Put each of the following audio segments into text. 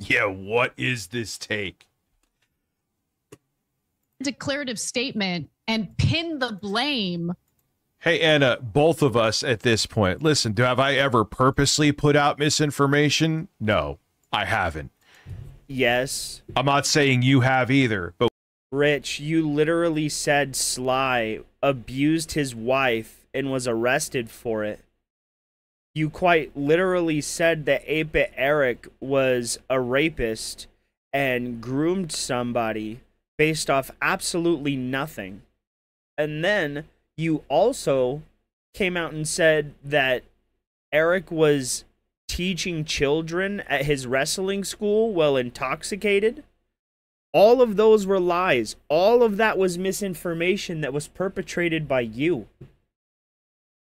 Yeah, what is this take? Declarative statement and pin the blame. Hey, Anna, both of us at this point, listen, have I ever purposely put out misinformation? No, I haven't. Yes. I'm not saying you have either, but Rich, you literally said Sly abused his wife and was arrested for it. You quite literally said that 8-Bit Eric was a rapist and groomed somebody based off absolutely nothing. And then you also came out and said that Eric was teaching children at his wrestling school while intoxicated. All of those were lies. All of that was misinformation that was perpetrated by you.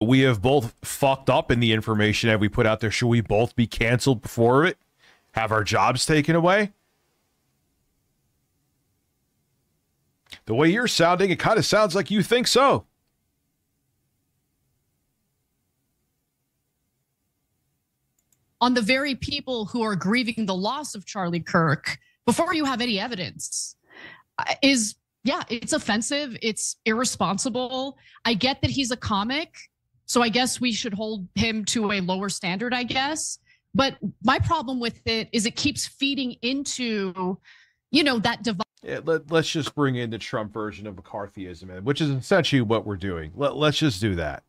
we have both fucked up in the information that we put out there. Should we both be canceled before it? Have our jobs taken away? The way you're sounding, it kind of sounds like you think so. On the very people who are grieving the loss of Charlie Kirk before you have any evidence it's offensive. It's irresponsible. I get that he's a comic, so I guess we should hold him to a lower standard, I guess. But my problem with it is it keeps feeding into, that divide. Yeah, let's just bring in the Trump version of McCarthyism, which is essentially what we're doing. Let's just do that.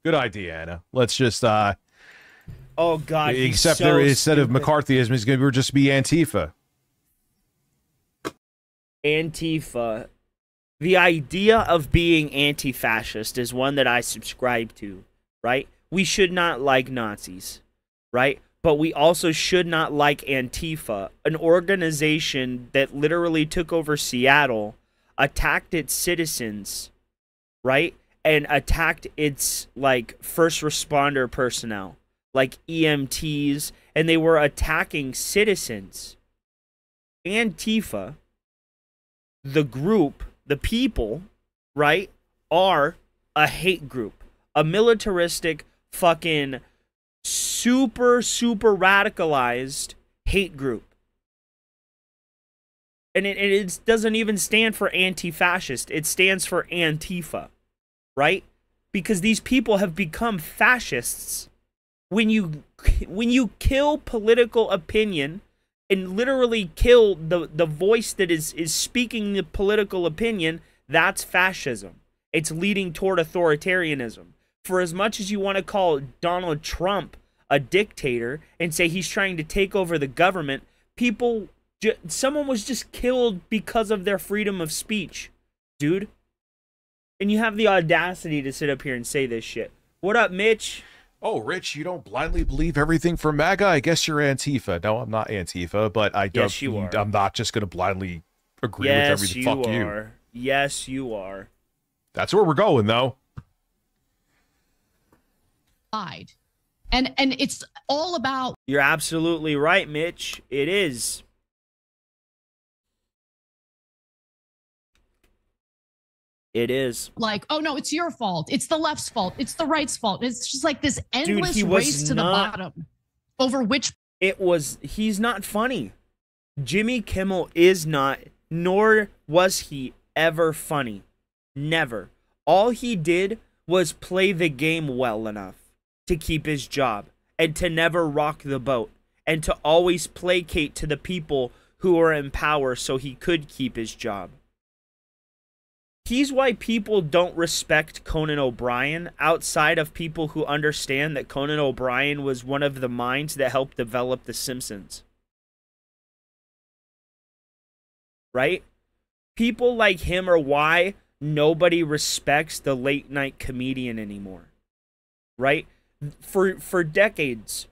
Good idea, Anna. Let's just oh God! Except so instead of stupid. McCarthyism, it's going to just be Antifa. Antifa. The idea of being anti-fascist is one that I subscribe to, right? We should not like Nazis, right? But we also should not like Antifa, an organization that literally took over Seattle, attacked its citizens, right? And attacked its, first responder personnel, like EMTs, and they were attacking citizens. Antifa, the group, the people, right, are a hate group, a militaristic, fucking super radicalized hate group. And it doesn't even stand for anti-fascist. It stands for Antifa, right? Because these people have become fascists. When you kill political opinion and literally kill the voice that is speaking the political opinion, that's fascism. It's leading toward authoritarianism. For as much as you want to call Donald Trump a dictator and say he's trying to take over the government, someone was just killed because of their freedom of speech, dude. And you have the audacity to sit up here and say this shit. What up, Mitch? Oh, Rich, you don't blindly believe everything from MAGA? I guess you're Antifa. No, I'm not Antifa, but I don't. Yes, you are. I'm not just going to blindly agree with everything. Fuck you. Yes, you are. That's where we're going, though. And it's all about. You're absolutely right, Mitch. It is. It is. Oh no, it's your fault. It's the left's fault. It's the right's fault. It's just like this endless race to the bottom over which. He's not funny. Jimmy Kimmel is not, nor was he ever funny. Never. All he did was play the game well enough to keep his job and to never rock the boat and to always placate to the people who are in power so he could keep his job. He's why people don't respect Conan O'Brien outside of people who understand that Conan O'Brien was one of the minds that helped develop The Simpsons. Right? People like him are why nobody respects the late night comedian anymore. Right? For decades,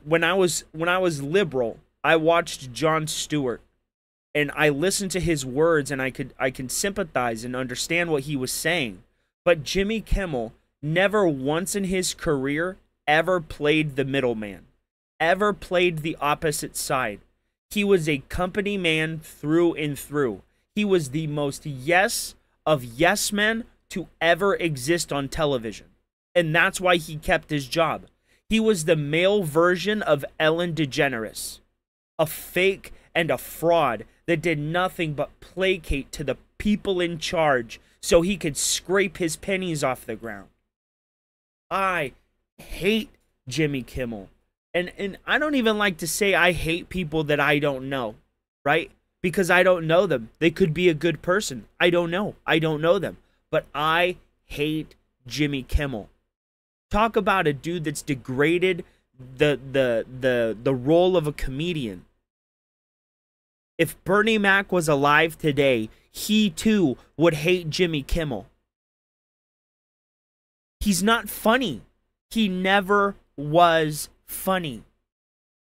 when I was liberal, I watched Jon Stewart. And I listened to his words and I can sympathize and understand what he was saying. But Jimmy Kimmel never once in his career ever played the middleman, ever played the opposite side. He was a company man through and through. He was the most yes of yes men to ever exist on television. And that's why he kept his job. He was the male version of Ellen DeGeneres. a fake and a fraud that did nothing but placate to the people in charge so he could scrape his pennies off the ground. I hate Jimmy Kimmel. And I don't even like to say I hate people that I don't know, right? Because I don't know them. They could be a good person. I don't know. I don't know them. But I hate Jimmy Kimmel. Talk about a dude that's degraded the role of a comedian. If Bernie Mac was alive today, he too would hate Jimmy Kimmel. He's not funny. He never was funny.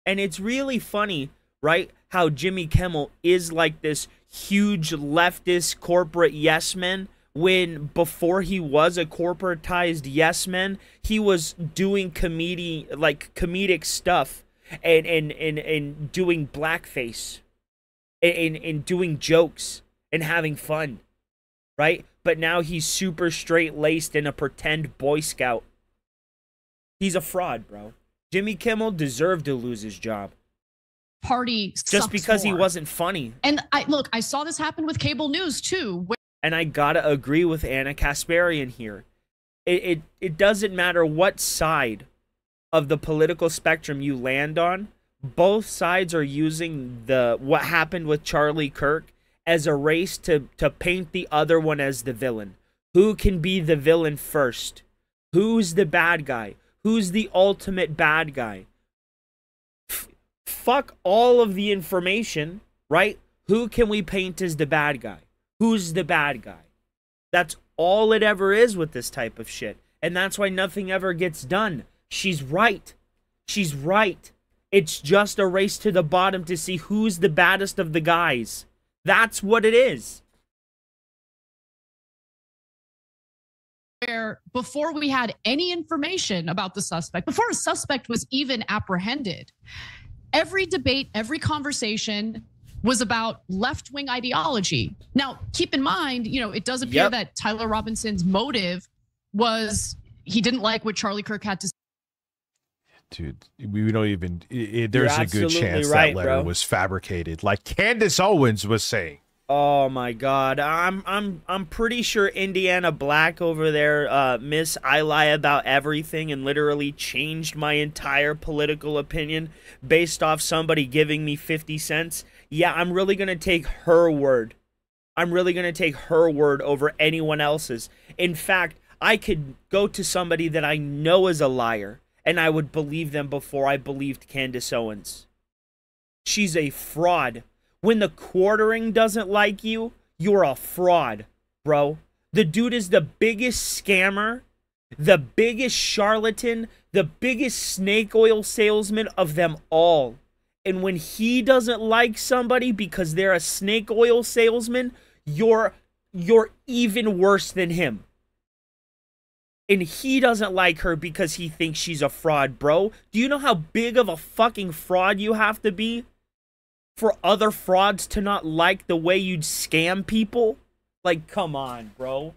And it's really funny, right, how Jimmy Kimmel is like this huge leftist corporate yes man, when before he was a corporatized yes man, he was doing comedic stuff and doing blackface and doing jokes and having fun, right? But now he's super straight-laced and a pretend Boy Scout. He's a fraud, bro. Jimmy Kimmel deserved to lose his job. Party just because more. He wasn't funny. And I saw this happen with cable news too. And I gotta agree with Ana Kasparian here. It doesn't matter what side of the political spectrum you land on. Both sides are using what happened with Charlie Kirk as a race to paint the other one as the villain. Who can be the villain first? Who's the bad guy? Who's the ultimate bad guy? Fuck all of the information, right? Who can we paint as the bad guy? Who's the bad guy? That's all it ever is with this type of shit. And that's why nothing ever gets done. She's right. She's right. It's just a race to the bottom to see who's the baddest of the guys. That's what it is. Where before we had any information about the suspect, before a suspect was even apprehended, every debate, every conversation was about left-wing ideology. Now, keep in mind, it does appear that Tyler Robinson's motive was he didn't like what Charlie Kirk had to say. Dude, we don't even. There's a good chance that letter was fabricated, like Candace Owens was saying. Oh my God, I'm pretty sure Indiana Black over there, Miss I lie about everything and literally changed my entire political opinion based off somebody giving me 50 cents. Yeah, I'm really gonna take her word. I'm really gonna take her word over anyone else's. In fact, I could go to somebody that I know is a liar, and I would believe them before I believed Candace Owens. She's a fraud. When the quartering doesn't like you, you're a fraud, bro. The dude is the biggest scammer, the biggest charlatan, the biggest snake oil salesman of them all. And when he doesn't like somebody because they're a snake oil salesman, you're even worse than him. And he doesn't like her because he thinks she's a fraud, bro. Do you know how big of a fucking fraud you have to be for other frauds to not like the way you'd scam people? Like, come on, bro.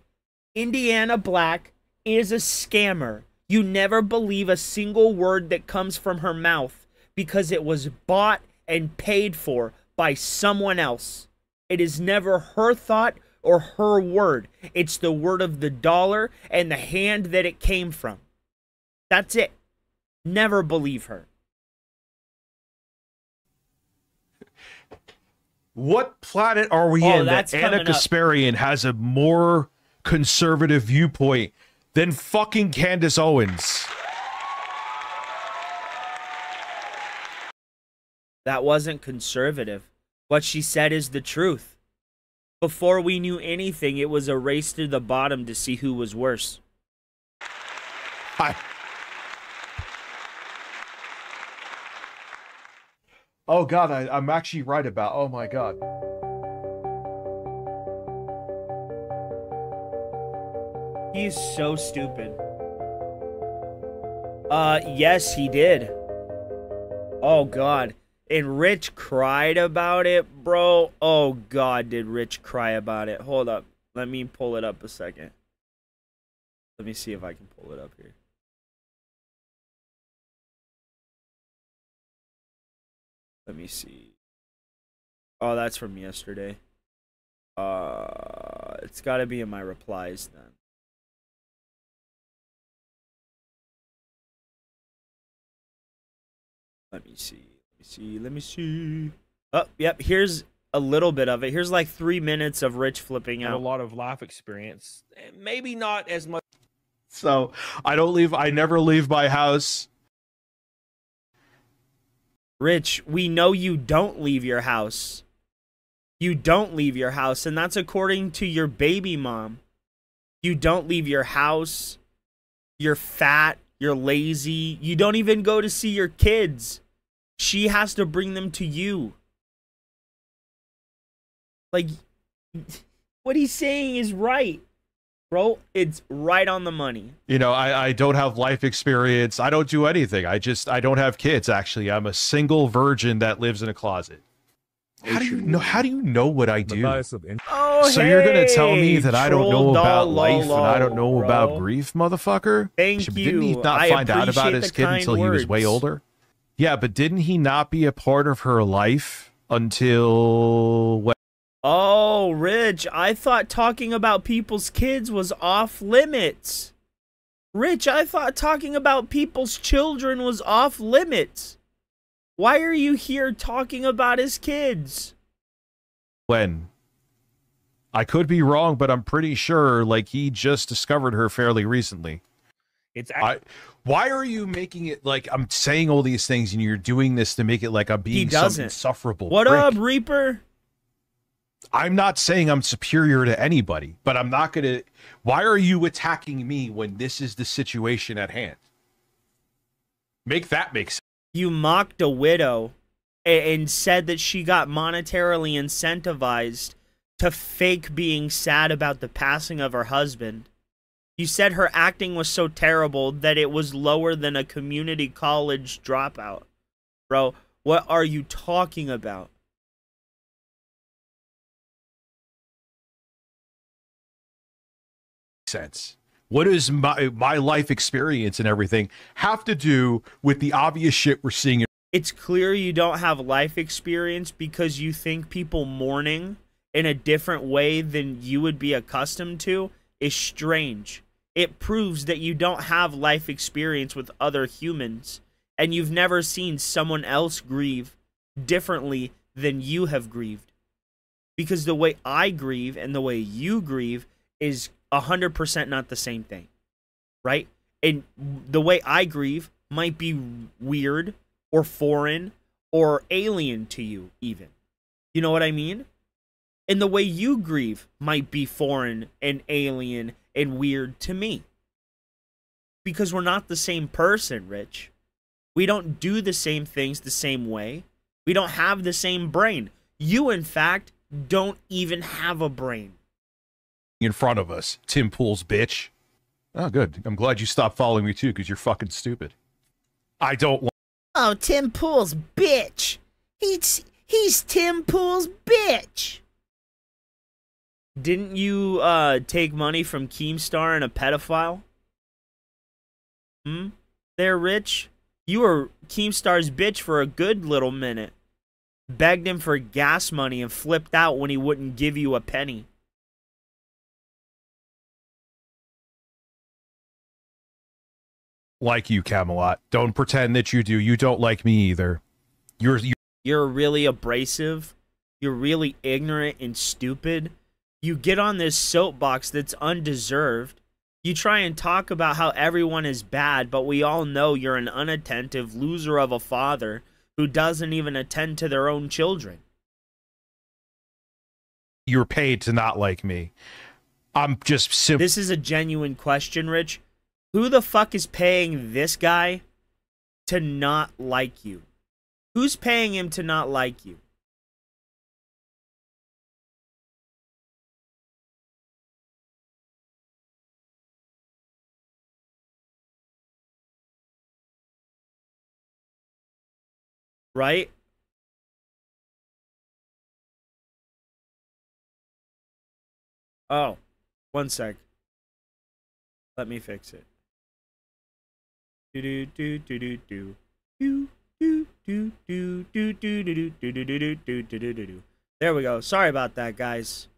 Indiana Black is a scammer. You never believe a single word that comes from her mouth because it was bought and paid for by someone else. It is never her thought or her word. It's the word of the dollar and the hand that it came from. That's it. Never believe her. What planet are we in that Ana Kasparian has a more conservative viewpoint than fucking Candace Owens? That wasn't conservative. What she said is the truth. Before we knew anything, it was a race to the bottom to see who was worse. Oh God, I'm actually right about. Oh my God. He's so stupid. Yes, he did. Oh God. And Rich cried about it, bro. Oh God, did Rich cry about it? Hold up. Let me pull it up a second. Let me see if I can pull it up here. Let me see. Oh, that's from yesterday. It's got to be in my replies then. Let me see. Let me see. Oh, yep. Here's a little bit of it. Here's like 3 minutes of Rich flipping And a out. lot of life experience. Maybe not as much. So I never leave my house. Rich, we know you don't leave your house. You don't leave your house, and that's according to your baby mom. You don't leave your house. You're fat. You're lazy. You don't even go to see your kids. She has to bring them to you. Like, what he's saying is right, bro. It's right on the money. You know, I don't have life experience. I don't do anything. I don't have kids, actually. I'm a single virgin that lives in a closet. How do you know what I do? Oh, So you're gonna tell me that I don't know troll about doll life and I don't lolo, know bro. about grief, motherfucker? Thank Didn't he you. not I find out about appreciate his the kid kind until he was way words. older? Yeah, but didn't he not be a part of her life until when? Oh, Rich, I thought talking about people's kids was off limits. Rich, I thought talking about people's children was off limits. Why are you here talking about his kids? When? I could be wrong, but I'm pretty sure like he just discovered her fairly recently. It's Why are you making it like I'm saying all these things and you're doing this to make it like I'm being some doesn't. insufferable What prick? up, Reaper? I'm not saying I'm superior to anybody, but I'm not going to... Why are you attacking me when this is the situation at hand? Make that make sense. You mocked a widow and said that she got monetarily incentivized to fake being sad about the passing of her husband. You said her acting was so terrible that it was lower than a community college dropout. Bro, what are you talking about? Sense. What does my life experience and everything have to do with the obvious shit we're seeing? It's clear you don't have life experience because you think people mourning in a different way than you would be accustomed to is strange. It proves that you don't have life experience with other humans, and you've never seen someone else grieve differently than you have grieved. Because the way I grieve and the way you grieve is 100% not the same thing, right? And the way I grieve might be weird or foreign or alien to you even. You know what I mean? And the way you grieve might be foreign and alien and weird to me. Because we're not the same person, Rich. We don't do the same things the same way. We don't have the same brain. You, in fact, don't even have a brain. In front of us, Tim Pool's bitch. Oh, good. I'm glad you stopped following me too, because you're fucking stupid. I don't want. Oh, Tim Pool's bitch. He's Tim Pool's bitch. Didn't you take money from Keemstar and a pedophile? There, Rich. You were Keemstar's bitch for a good little minute. Begged him for gas money and flipped out when he wouldn't give you a penny. Like you, Camelot. Don't pretend that you do. You don't like me either. You're really abrasive. You're really ignorant and stupid. You get on this soapbox that's undeserved. You try and talk about how everyone is bad, but we all know you're an unattentive loser of a father who doesn't even attend to their own children. You're paid to not like me. I'm just simply... This is a genuine question, Rich. Who the fuck is paying this guy to not like you? Who's paying him to not like you? Right? Oh, one sec. Let me fix it. Do do do do do do do do There we go. Sorry about that, guys.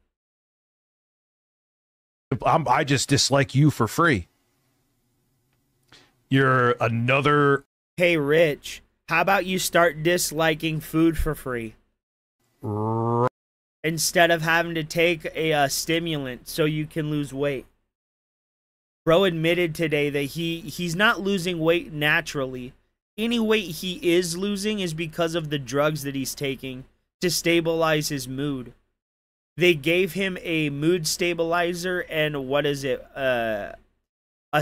I just dislike you for free. You're another. Hey, Rich, how about you start disliking food for free? Instead of having to take a stimulant so you can lose weight. Bro admitted today that he's not losing weight naturally. Any weight he is losing is because of the drugs that he's taking to stabilize his mood. They gave him a mood stabilizer and what is it? A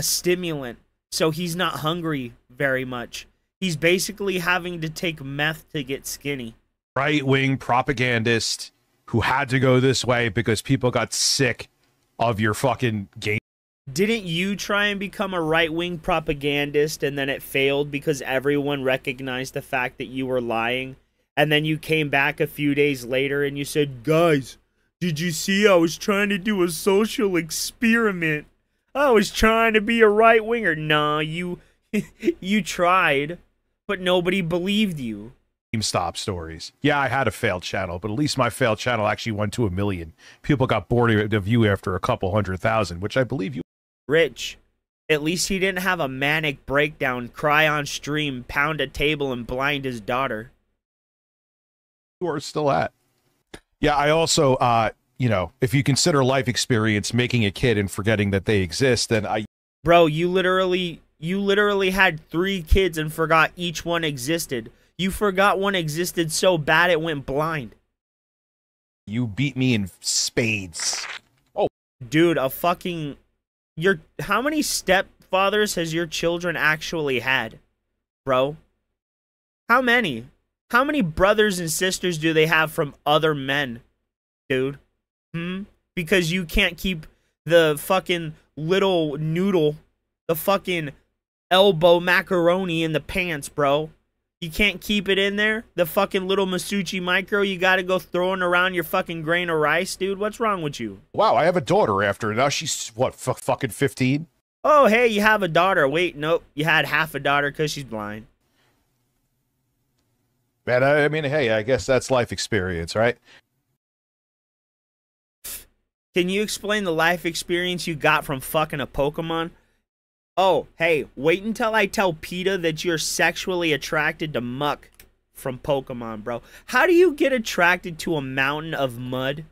stimulant. So he's not hungry very much. He's basically having to take meth to get skinny. Right-wing propagandist who had to go this way because people got sick of your fucking game. Didn't you try and become a right-wing propagandist and then it failed because everyone recognized the fact that you were lying? And then you came back a few days later and you said, guys, did you see I was trying to do a social experiment? I was trying to be a right-winger. Nah, you tried, but nobody believed you. GameStop stories. Yeah, I had a failed channel, but at least my failed channel actually went to 1 million. People got bored of you after a couple 100,000, which I believe you. Rich, at least he didn't have a manic breakdown, cry on stream, pound a table, and blind his daughter. You are still at. Yeah, I also, you know, if you consider life experience making a kid and forgetting that they exist, then I. Bro, you literally had 3 kids and forgot each one existed. You forgot one existed so bad it went blind. You beat me in spades. Oh, dude, how many stepfathers has your children actually had, bro? How many? How many brothers and sisters do they have from other men, dude? Because you can't keep the fucking little noodle, the fucking elbow macaroni in the pants, bro. You can't keep it in there? The fucking little Masucci Micro, you gotta go throwing around your fucking grain of rice, dude? What's wrong with you? Wow, I have a daughter after. Now she's, what, fucking 15? Oh, hey, you have a daughter. Wait, nope. You had half a daughter because she's blind. Man, I mean, hey, I guess that's life experience, right? Can you explain the life experience you got from fucking a Pokemon? Oh, hey, wait until I tell PETA that you're sexually attracted to muck from Pokemon, bro. How do you get attracted to a mountain of mud?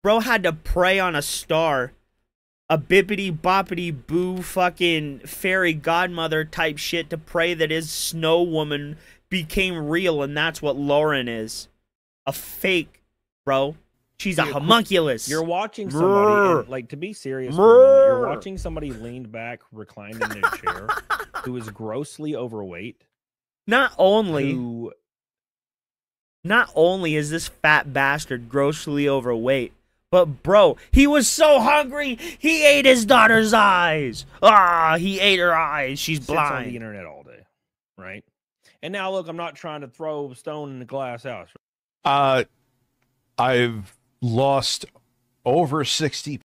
Bro had to pray on a star. A bippity boppity boo fucking fairy godmother type shit to pray that his snow woman became real, and that's what Lauren is. A fake, bro. She's a homunculus. You're watching somebody, and, like, to be serious, for a moment, you're watching somebody leaned back, reclined in their chair, who is grossly overweight. Not only is this fat bastard grossly overweight, but bro, he was so hungry, he ate his daughter's eyes. He ate her eyes. She's blind. Sits on the internet all day, right? And now, look, I'm not trying to throw a stone in the glass house. I've lost over 60.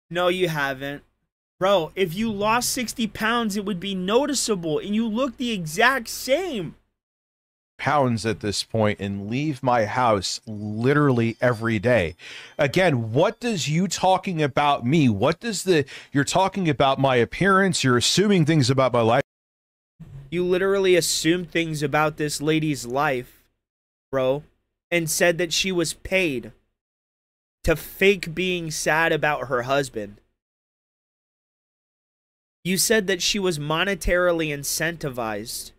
No, you haven't. Bro, if you lost 60 pounds, it would be noticeable, and you look the exact same. Pounds at this point and leave my house literally every day. Again, what does you talking about me? What does you're talking about my appearance? You're assuming things about my life. You literally assumed things about this lady's life, bro, and said that she was paid to fake being sad about her husband. You said that she was monetarily incentivized.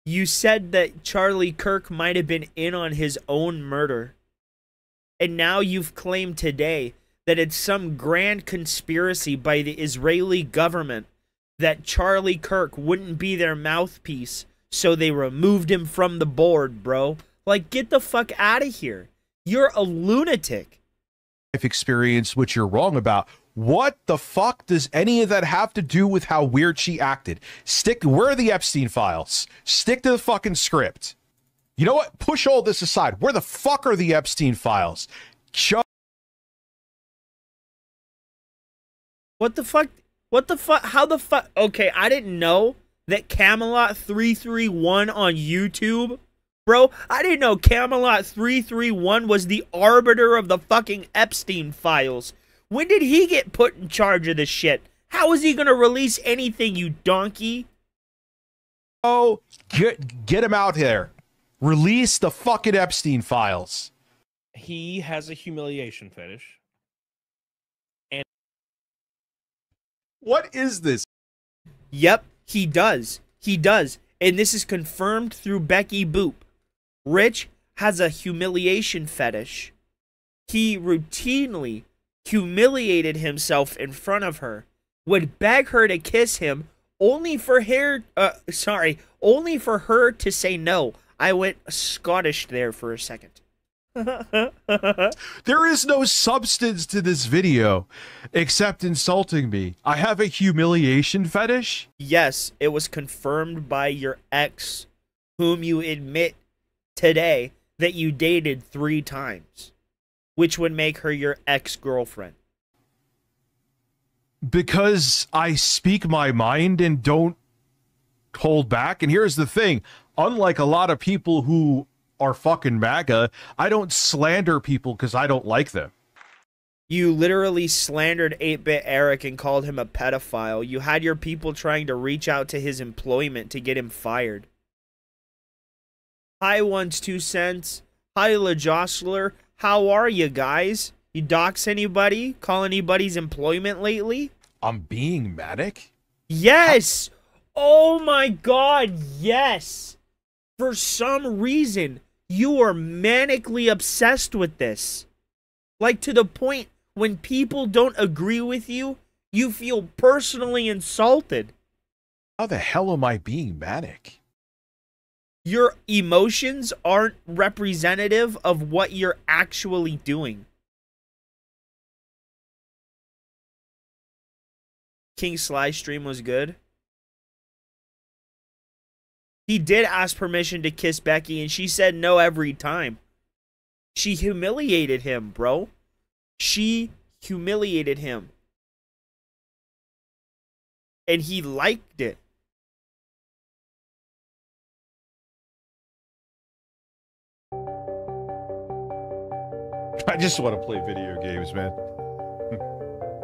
You said that Charlie Kirk might have been in on his own murder. And now you've claimed today that it's some grand conspiracy by the Israeli government that Charlie Kirk wouldn't be their mouthpiece, so they removed him from the board, bro. Like, get the fuck out of here. You're a lunatic. Life experience, which you're wrong about. What the fuck does any of that have to do with how weird she acted? Where are the Epstein files? Stick to the fucking script. You know what? Push all this aside. Where the fuck are the Epstein files? What the fuck? What the fuck? How the fuck? Okay, I didn't know that Camelot 331 on YouTube, bro. I didn't know Camelot 331 was the arbiter of the fucking Epstein files. When did he get put in charge of this shit? How is he gonna release anything, you donkey? Oh, get him out there. Release the fucking Epstein files. He has a humiliation fetish. And what is this? Yep, he does. He does. And this is confirmed through Becky Boop. Rich has a humiliation fetish. He routinely humiliated himself in front of her, would beg her to kiss him, only for her to say no. I went Scottish there for a second. There is no substance to this video except insulting me. I have a humiliation fetish? Yes, it was confirmed by your ex, whom you admit today that you dated 3 times, which would make her your ex-girlfriend. Because I speak my mind and don't hold back. And here's the thing. Unlike a lot of people who are fucking MAGA, I don't slander people because I don't like them. You literally slandered 8-Bit Eric and called him a pedophile. You had your people trying to reach out to his employment to get him fired. Hi, 1's 2 cents. Hi, La Jostler. How are you guys? You dox anybody? Call anybody's employment lately? I'm being manic? Yes! Oh my god, yes! For some reason, you are manically obsessed with this. Like, to the point when people don't agree with you, you feel personally insulted. How the hell am I being manic? Your emotions aren't representative of what you're actually doing. King Sly stream was good. He did ask permission to kiss Becky, and she said no every time. She humiliated him, bro. She humiliated him. And he liked it. I just want to play video games, man.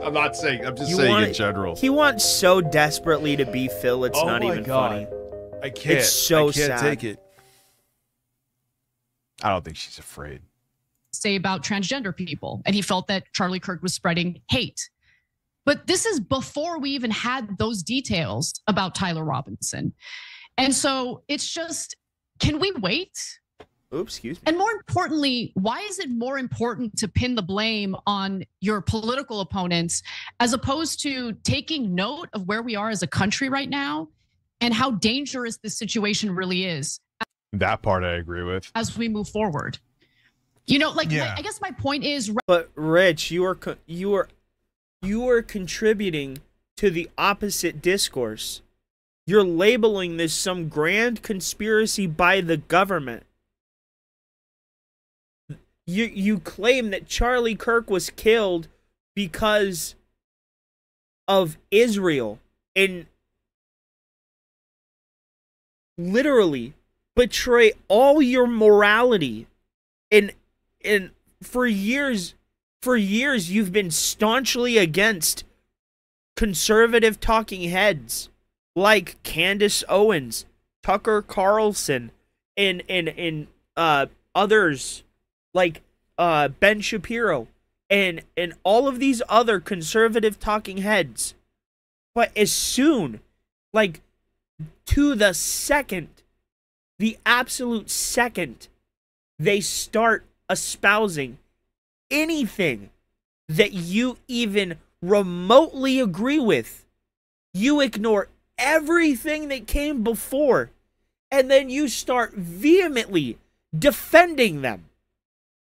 I'm not saying, I'm just saying in general. He wants so desperately to be Phil, it's not even funny. I can't. It's so I can't sad. take it. I don't think she's afraid. Say about transgender people, and he felt that Charlie Kirk was spreading hate. But this is before we even had those details about Tyler Robinson. And so it's just, can we wait? Oops, excuse me. And more importantly, why is it more important to pin the blame on your political opponents as opposed to taking note of where we are as a country right now and how dangerous this situation really is? That part I agree with. As we move forward. You know, like, I guess my point is. But Rich, you are contributing to the opposite discourse. You're labeling this some grand conspiracy by the government. You claim that Charlie Kirk was killed because of Israel and literally betray all your morality. And for years you've been staunchly against conservative talking heads like Candace Owens, Tucker Carlson, and others like Ben Shapiro and all of these other conservative talking heads. But as soon, like to the second, the absolute second they start espousing anything that you even remotely agree with, you ignore everything that came before, and then you start vehemently defending them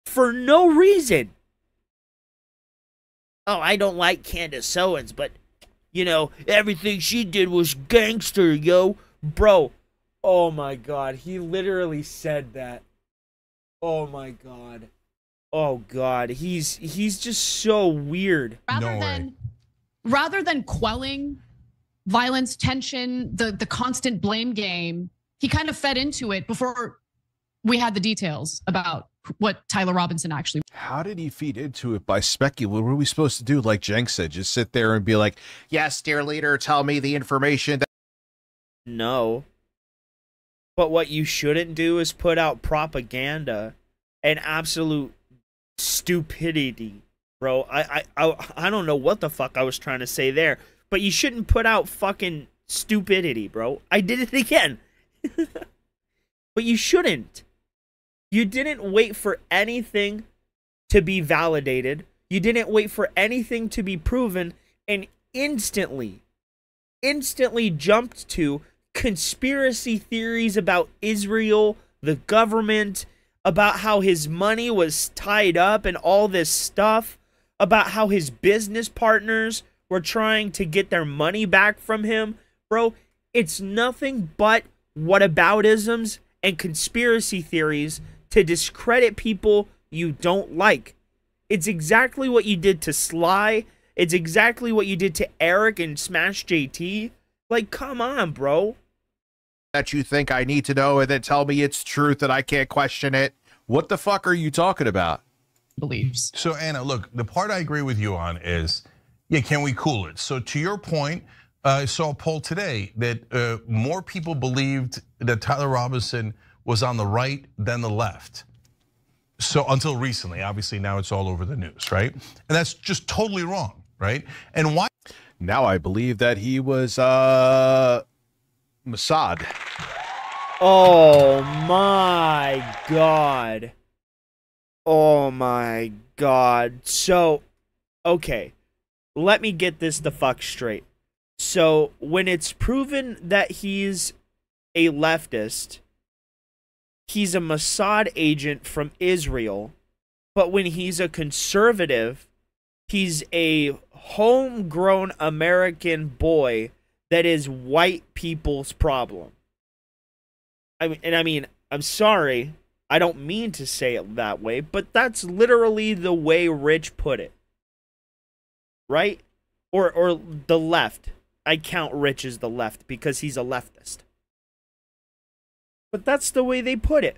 for no reason. Oh, I don't like Candace Owens, but, you know, everything she did was gangster, yo. Bro, oh my god, he literally said that. Oh my god. Oh god, he's just so weird. Rather than rather than quelling violence, tension, the constant blame game, he kind of fed into it before we had the details about what Tyler Robinson actually. How did he feed into it? By speculating? What are we supposed to do? Like Jenk said, just sit there and be like, yes, dear leader, tell me the information. No. But what you shouldn't do is put out propaganda and absolute stupidity, bro. I don't know what the fuck I was trying to say there, but you shouldn't put out fucking stupidity, bro. I did it again. But you shouldn't. You didn't wait for anything to be validated. You didn't wait for anything to be proven, and instantly jumped to conspiracy theories about Israel, the government, about how his money was tied up and all this stuff, about how his business partners were trying to get their money back from him. Bro, it's nothing but whataboutisms and conspiracy theories to discredit people you don't like. It's exactly what you did to Sly. It's exactly what you did to Eric and Smash JT. Like, come on, bro. That you think I need to know and then tell me it's truth and I can't question it. What the fuck are you talking about? Believes. So, Anna, look, the part I agree with you on is, yeah, can we cool it? So to your point, I saw a poll today that more people believed that Tyler Robinson was on the right than the left. So until recently, obviously now it's all over the news, right? And that's just totally wrong, right? And why? Now I believe that he was Mossad. Oh my God. Oh my God. So, okay, let me get this the fuck straight. So when it's proven that he's a leftist, he's a Mossad agent from Israel, but when he's a conservative, he's a homegrown American boy that is white people's problem. I mean, I'm sorry, I don't mean to say it that way, but that's literally the way Rich put it. Right? Or the left. I count Rich as the left because he's a leftist. But that's the way they put it.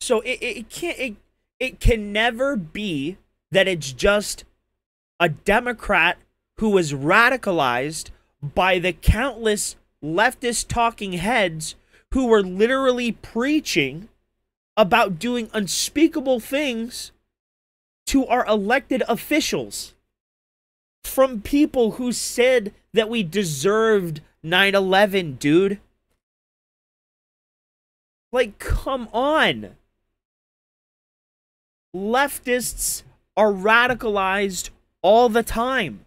So it can never be that it's just a Democrat who was radicalized by the countless leftist talking heads who were literally preaching about doing unspeakable things to our elected officials. From people who said that we deserved 9/11, dude. Like, come on. Leftists are radicalized all the time.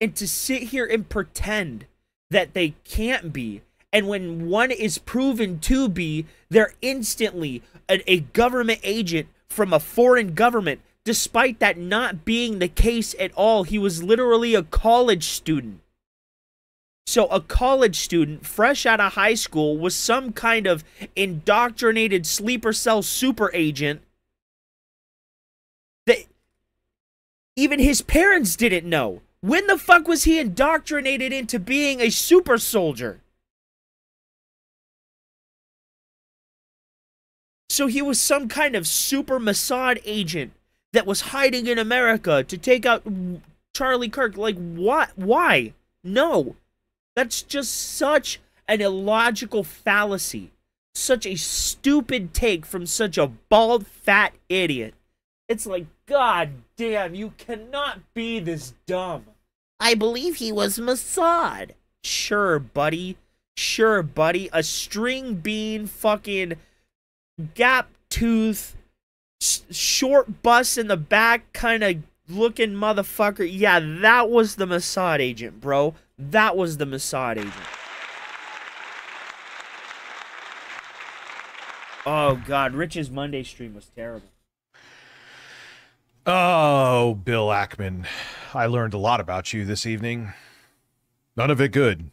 And to sit here and pretend that they can't be, and when one is proven to be, they're instantly a government agent from a foreign government, despite that not being the case at all. He was literally a college student. So a college student, fresh out of high school, was some kind of indoctrinated sleeper cell super agent that even his parents didn't know. When the fuck was he indoctrinated into being a super soldier? So he was some kind of super Mossad agent that was hiding in America to take out Charlie Kirk. Like, what? Why? No. That's just such an illogical fallacy. Such a stupid take from such a bald, fat idiot. It's like, God damn, you cannot be this dumb. I believe he was Mossad. Sure, buddy. Sure, buddy. A string bean fucking gap tooth, short bus in the back kind of looking motherfucker. Yeah, that was the Mossad agent, bro. That was the Mossad agent. Oh, God. Rich's Monday stream was terrible. Oh, Bill Ackman. I learned a lot about you this evening. None of it good.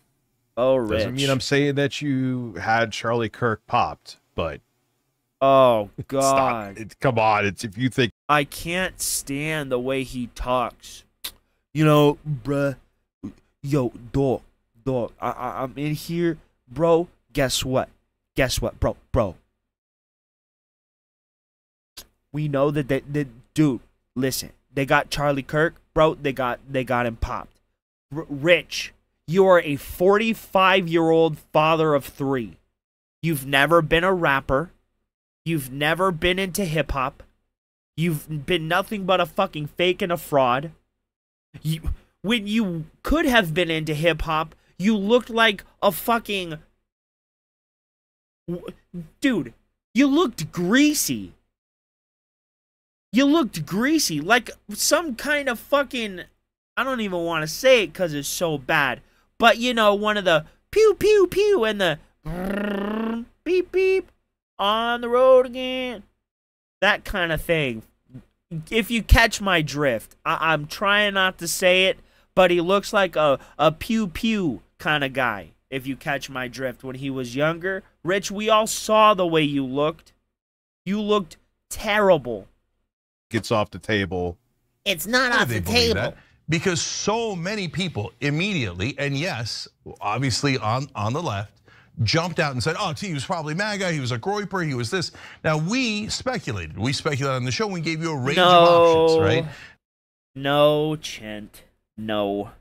Oh, Rich. Doesn't mean I'm saying that you had Charlie Kirk popped, but... Oh, God. Come on. It's if you think... I can't stand the way he talks. you know, bruh, yo, dog, I'm in here, bro. Guess what, bro. We know that dude, listen, they got Charlie Kirk, bro. They got him popped. Rich, you are a 45-year-old father of 3. You've never been a rapper. You've never been into hip hop. You've been nothing but a fucking fake and a fraud. When you could have been into hip hop, you looked like a fucking dude. You looked greasy. You looked greasy, like some kind of fucking, I don't even want to say it because it's so bad, but you know, one of the pew pew pew and the beep beep on the road again, that kind of thing. If you catch my drift, I'm trying not to say it, but he looks like a pew pew kind of guy. If you catch my drift, when he was younger, Rich, we all saw the way you looked. You looked terrible. Gets off the table. It's not off the table. That? Because so many people immediately, and yes, obviously on the left, jumped out and said, oh, he was probably MAGA, he was a groyper, he was this. Now, we speculated. We speculated on the show. We gave you a range of options, right? No, Chent. No.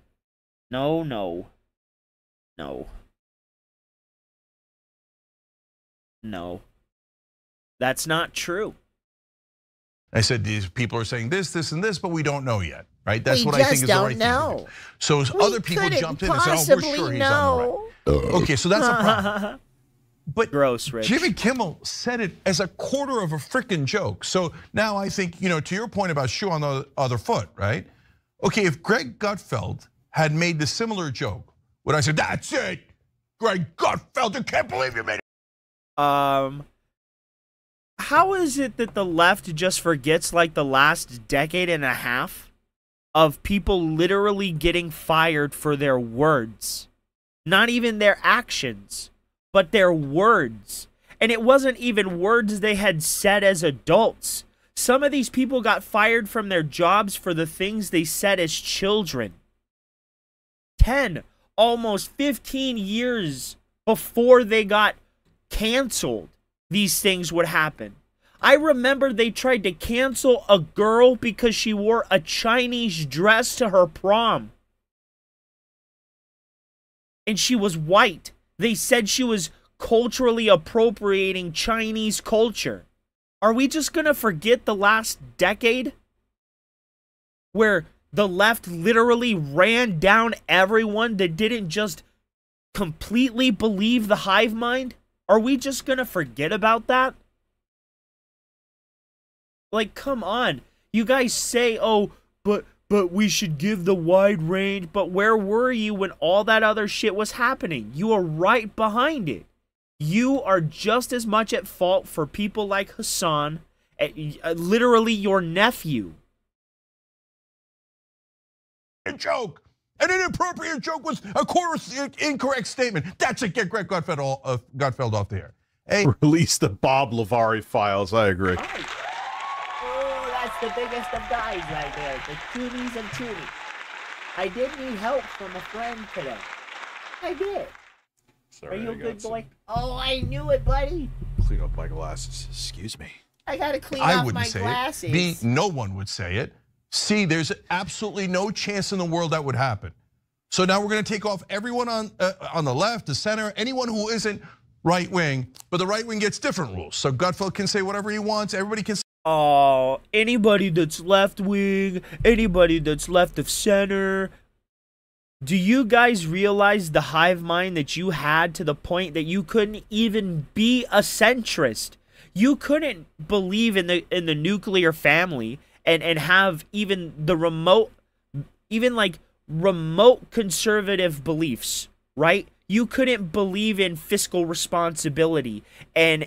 That's not true. I said these people are saying this, and this, but we don't know yet, right? That's what I think is the right thing to do. So other people jumped in and said, oh, we're sure he's on the right. Okay, so that's a problem. But gross, Rich. Jimmy Kimmel said it as a quarter of a freaking joke. So now I think, to your point about shoe on the other foot, right? Okay, if Greg Gutfeld had made the similar joke, would I say, that's it, Greg Gutfeld, I can't believe you made it. How is it that the left just forgets like the last decade and a half of people literally getting fired for their words? Not even their actions, but their words. And it wasn't even words they had said as adults. Some of these people got fired from their jobs for the things they said as children. 10, almost 15 years before they got canceled, these things would happen. I remember they tried to cancel a girl because she wore a Chinese dress to her prom. And she was white. They said she was culturally appropriating Chinese culture. Are we just going to forget the last decade? Where the left literally ran down everyone that didn't just completely believe the hive mind? Are we just going to forget about that? Like, come on. You guys say, oh, but we should give the wide range. But where were you when all that other shit was happening? You were right behind it. You are just as much at fault for people like Hassan, literally your nephew. A joke. An inappropriate joke was a quarter incorrect statement. That's it. Get Greg Gutfeld off the air. Hey, release the Bob Lavari files. I agree. Oh, that's the biggest of guys right there. The Toonies and Toonies. I did need help from a friend today. I did. Sorry, are you a good boy? Oh, I knew it, buddy. Clean up my glasses. Excuse me. I gotta clean off my glasses. B, no one would say it. C, there's absolutely no chance in the world that would happen. So now we're going to take off everyone on the left, the center, anyone who isn't right wing, but the right wing gets different rules. So Gutfeld can say whatever he wants. Everybody can say. Oh, anybody that's left wing, anybody that's left of center. Do you guys realize the hive mind that you had to the point that you couldn't even be a centrist? You couldn't believe in the nuclear family and have even the remote conservative beliefs, right? You couldn't believe in fiscal responsibility and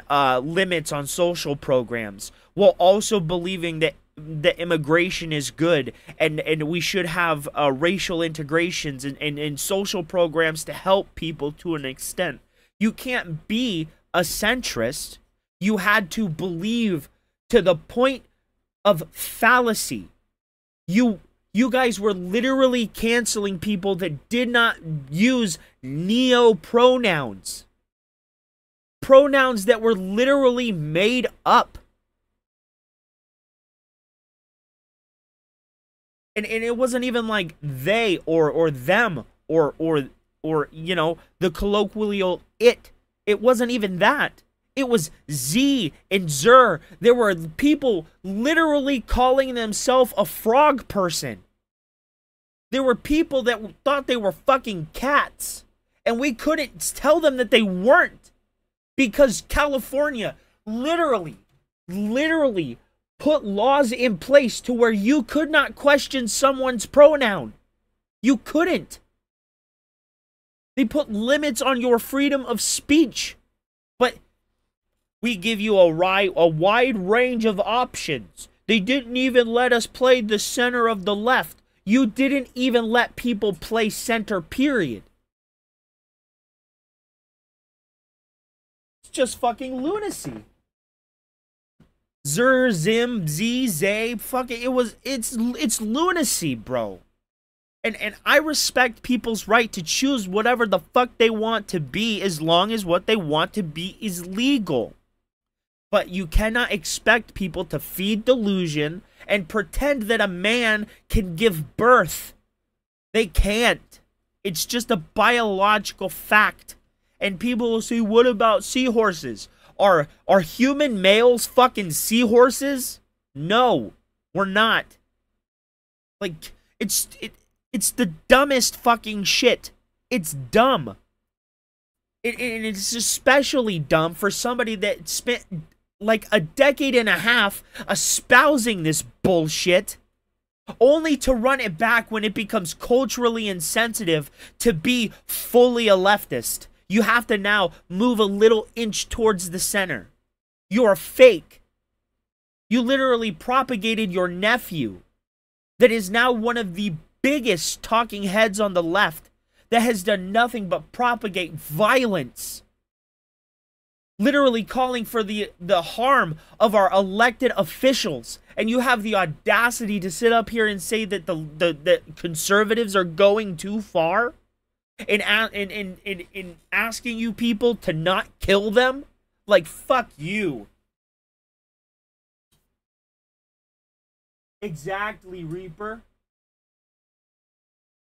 limits on social programs, while also believing that the immigration is good and we should have racial integrations and social programs to help people to an extent. You can't be a centrist. You had to believe to the point of fallacy. You You guys were literally canceling people that did not use neo-pronouns. Pronouns that were literally made up. And it wasn't even like they or them or you know, the colloquial it. It wasn't even that. It was Z and Zer. There were people literally calling themselves a frog person. There were people that thought they were fucking cats. And we couldn't tell them that they weren't. Because California literally put laws in place to where you could not question someone's pronoun. You couldn't. They put limits on your freedom of speech. But we give you a wide range of options. They didn't even let us play the center of the left. You didn't even let people play center, period. It's just fucking lunacy. Zer, Zim, Z, Zay, fucking, it's lunacy, bro. And I respect people's right to choose whatever the fuck they want to be as long as what they want to be is legal. But you cannot expect people to feed delusion and pretend that a man can give birth. They can't. It's just a biological fact. And people will say, what about seahorses? Are human males fucking seahorses? No, we're not. Like, it's the dumbest fucking shit. It's dumb. And it's especially dumb for somebody that spent like a decade and a half espousing this bullshit, only to run it back when it becomes culturally insensitive to be fully a leftist. You have to now move a little inch towards the center. You're fake. You literally propagated your nephew that is now one of the biggest talking heads on the left that has done nothing but propagate violence. Literally calling for the harm of our elected officials. And you have the audacity to sit up here and say that the conservatives are going too far in asking you people to not kill them? Like, fuck you. Exactly, Reaper.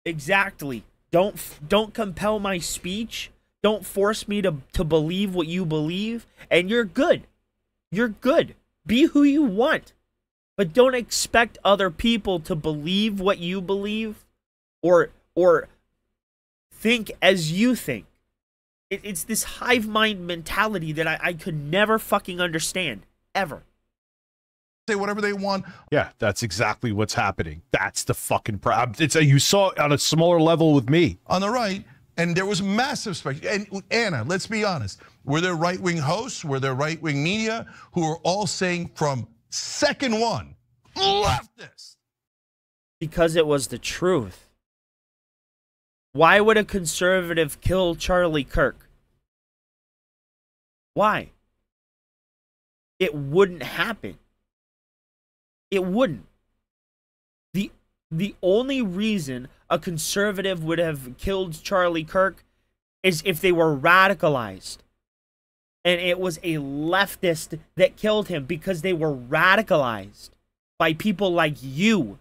Exactly. Don't compel my speech. Don't force me to believe what you believe. And you're good. You're good. Be who you want. But don't expect other people to believe what you believe or think as you think. It's this hive mind mentality that I could never fucking understand. Ever. Say whatever they want. Yeah, that's exactly what's happening. That's the fucking problem. You saw it on a smaller level with me. On the right, and there was massive speculation. And Anna, let's be honest. Were there right-wing hosts, were there right-wing media who were all saying from second one, leftist? Because it was the truth. Why would a conservative kill Charlie Kirk? Why? It wouldn't happen. It wouldn't. The only reason a conservative would have killed Charlie Kirk is if they were radicalized. And it was a leftist that killed him because they were radicalized by people like you.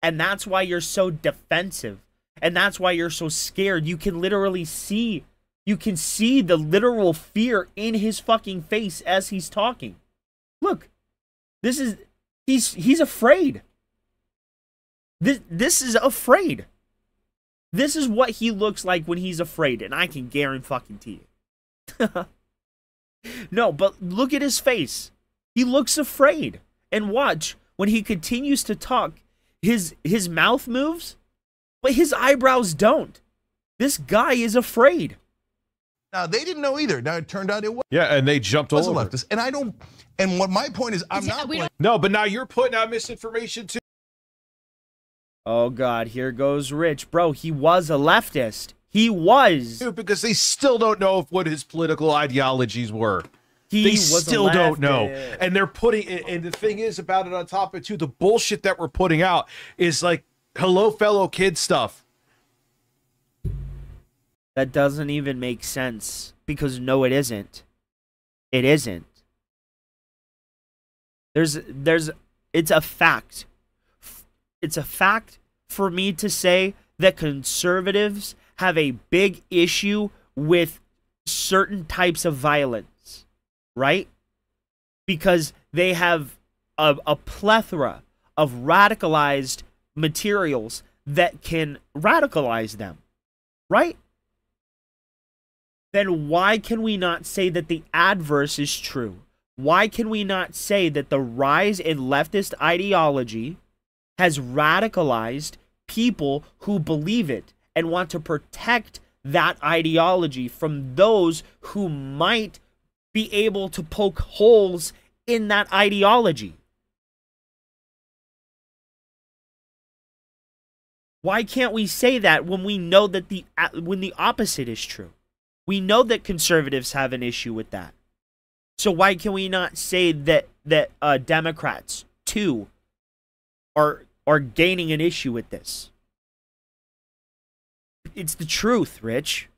And that's why you're so defensive. And that's why you're so scared. You can literally see, the literal fear in his fucking face as he's talking. Look, he's afraid. This is afraid. This is what he looks like when he's afraid, and I can guarantee you. No, but look at his face. He looks afraid. And watch, when he continues to talk, his mouth moves, but his eyebrows don't. This guy is afraid. Now, they didn't know either. Now, it turned out it was. Yeah, and they jumped all over. Leftist. And what my point is, I'm not. No, but now you're putting out misinformation too. Oh, God, here goes Rich. Bro, he was a leftist. He was. Dude, because they still don't know what his political ideologies were. They still don't know. And they're putting, and the thing is about it on top of it too, the bullshit that we're putting out is like, hello fellow kid stuff. That doesn't even make sense because no, it isn't. It isn't. It's a fact. It's a fact for me to say that conservatives have a big issue with certain types of violence, right? Because they have a plethora of radicalized materials that can radicalize them, right? Then why can we not say that the adverse is true? Why can we not say that the rise in leftist ideology has radicalized people who believe it and want to protect that ideology from those who might be able to poke holes in that ideology? Why can't we say that when we know that when the opposite is true? We know that conservatives have an issue with that. So why can we not say that Democrats too are gaining an issue with this? It's the truth, Rich.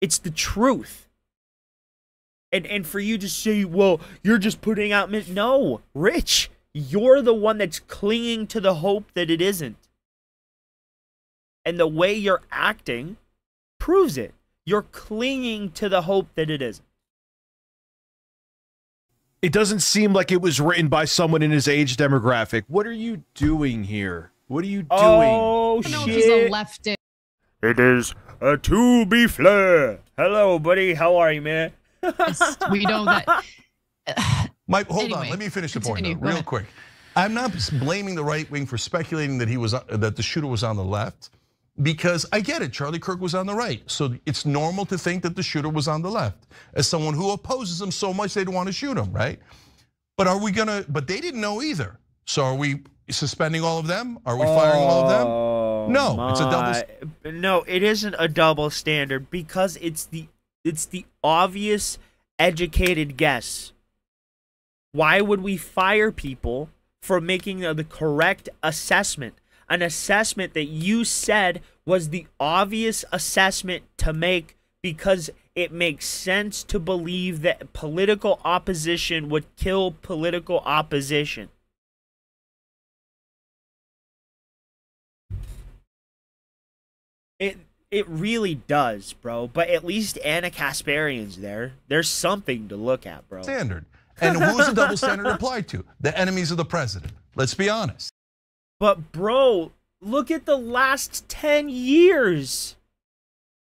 It's the truth. And for you to say, well, you're just putting out no, Rich, you're the one that's clinging to the hope that it isn't. And the way you're acting proves it. You're clinging to the hope that it isn't. It doesn't seem like it was written by someone in his age demographic. What are you doing here? What are you doing? Oh, I don't know shit. if he's a leftist. It is a to be flair. Hello, buddy. How are you, man? We know that. Mike, hold Anyway, on. Let me finish the point, continue. though, Go real ahead. quick. I'm not blaming the right wing for speculating that that the shooter was on the left, because I get it. Charlie Kirk was on the right, so it's normal to think that the shooter was on the left. As someone who opposes him so much, they'd want to shoot him, right? But are we gonna? But they didn't know either. So are we suspending all of them? Are we firing all of them? No, it's a double. No, it isn't a double standard because it's the obvious educated guess. Why would we fire people for making the correct assessment? An assessment that you said was the obvious assessment to make because it makes sense to believe that political opposition would kill political opposition. It really does, bro. But at least Anna Kasparian's there. There's something to look at, bro. Standard. And who's the double standard applied to? The enemies of the president. Let's be honest. But bro, look at the last 10 years.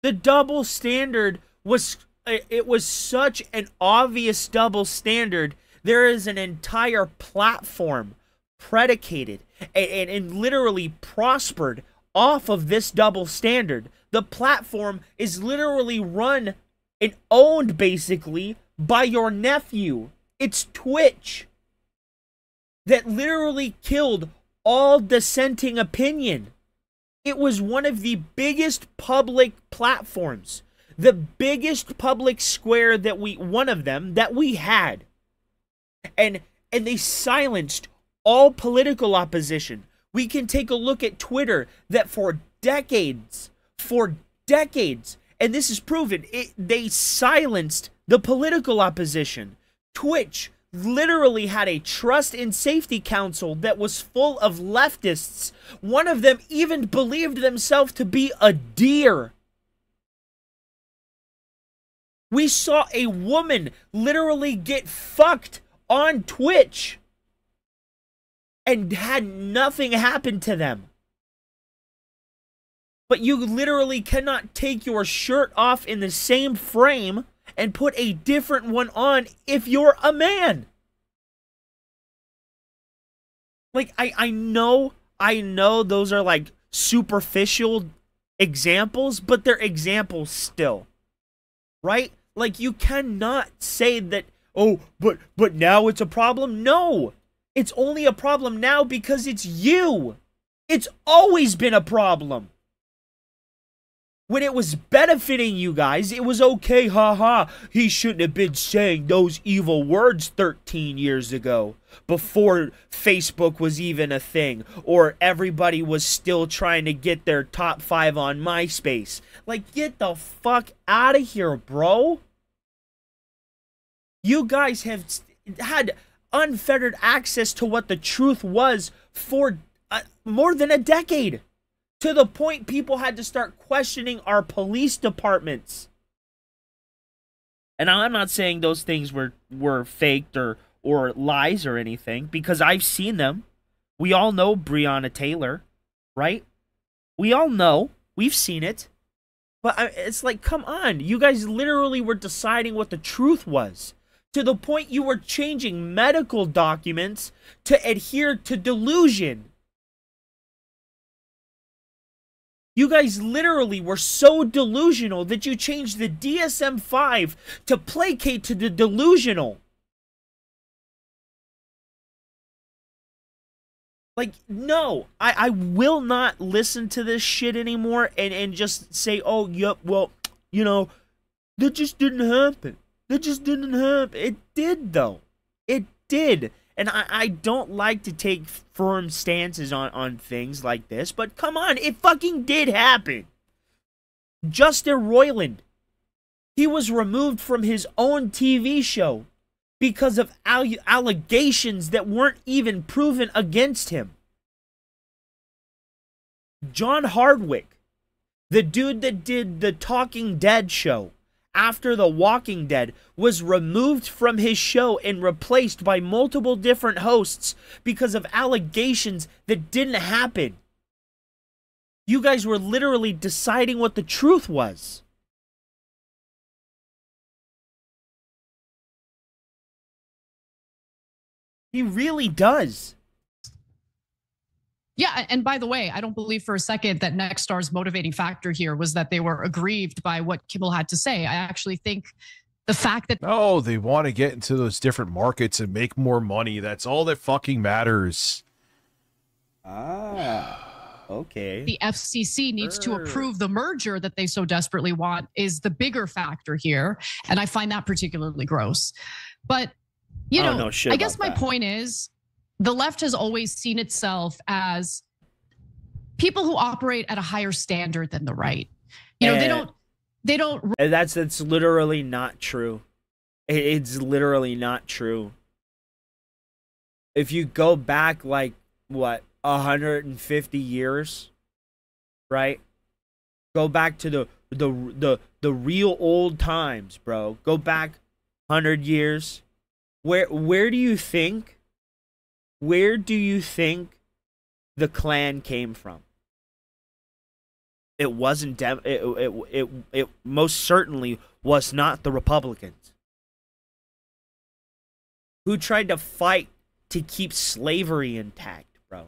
The double standard was such an obvious double standard. There is an entire platform predicated and literally prospered off of this double standard. The platform is literally run and owned basically by your nephew. It's Twitch that literally killed all dissenting opinion. It was one of the biggest public platforms, the biggest public square one of them that we had. And they silenced all political opposition. We can take a look at Twitter that for decades, and this is proven, they silenced the political opposition. Twitch literally had a trust and safety council that was full of leftists. One of them even believed themselves to be a deer. We saw a woman literally get fucked on Twitch and had nothing happen to them. But you literally cannot take your shirt off in the same frame and put a different one on if you're a man. Like, I know those are like superficial examples, but they're examples still. Right? Like, you cannot say that, oh, but now it's a problem. No, it's only a problem now because it's you. It's always been a problem. When it was benefiting you guys, it was okay, haha. He shouldn't have been saying those evil words 13 years ago, before Facebook was even a thing, or everybody was still trying to get their top 5 on MySpace. Like, get the fuck out of here, bro. You guys have had unfettered access to what the truth was for more than a decade. To the point people had to start questioning our police departments. And I'm not saying those things were faked or lies or anything, because I've seen them. We all know Breonna Taylor, right? We all know. We've seen it. But it's like, come on. You guys literally were deciding what the truth was. To the point you were changing medical documents to adhere to delusion. You guys literally were so delusional that you changed the DSM-5 to placate to the delusional. Like, no, I will not listen to this shit anymore and just say, oh, yep, well, you know, that just didn't happen. That just didn't happen. It did, though. It did. And I don't like to take firm stances on things like this, but come on, it fucking did happen. Justin Roiland, he was removed from his own TV show because of allegations that weren't even proven against him. John Hardwick, the dude that did the Talking Dead show after The Walking Dead, was removed from his show and replaced by multiple different hosts because of allegations that didn't happen. You guys were literally deciding what the truth was. He really does. Yeah, and by the way, I don't believe for a second that Nextstar's motivating factor here was that they were aggrieved by what Kimmel had to say. I actually think the fact that no, they want to get into those different markets and make more money. That's all that fucking matters. Okay. The FCC needs to approve the merger that they so desperately want is the bigger factor here, and I find that particularly gross. But you know, I guess my point is, the left has always seen itself as people who operate at a higher standard than the right. You know, they don't. And that's literally not true. It's literally not true. If you go back like what, 150 years, right? Go back to the real old times, bro. Go back 100 years. Where do you think? Where do you think the Klan came from? It wasn't it most certainly was not the Republicans, who tried to fight to keep slavery intact, bro.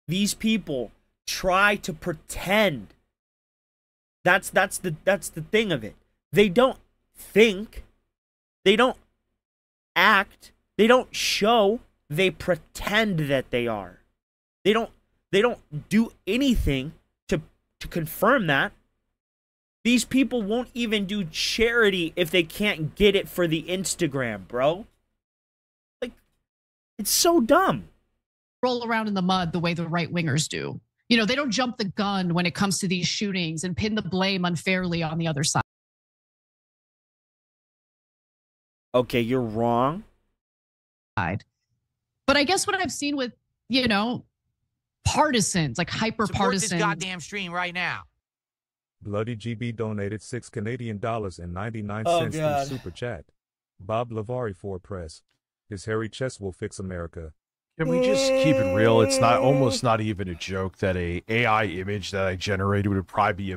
These people try to pretend. That's the thing of it. They don't think. They don't act, they don't show, they pretend that they are. They don't do anything to confirm that. These people won't even do charity if they can't get it for the Instagram, bro. Like, it's so dumb. Roll around in the mud the way the right wingers do. You know, they don't jump the gun when it comes to these shootings and pin the blame unfairly on the other side. Okay, you're wrong. But I guess what I've seen with, you know, partisans, like hyper-partisans. Support this goddamn stream right now. Bloody GB donated $6.99 through Super Chat. Bob Lavari for press. His hairy chest will fix America. Can we just keep it real? It's almost not even a joke that a AI image that I generated would probably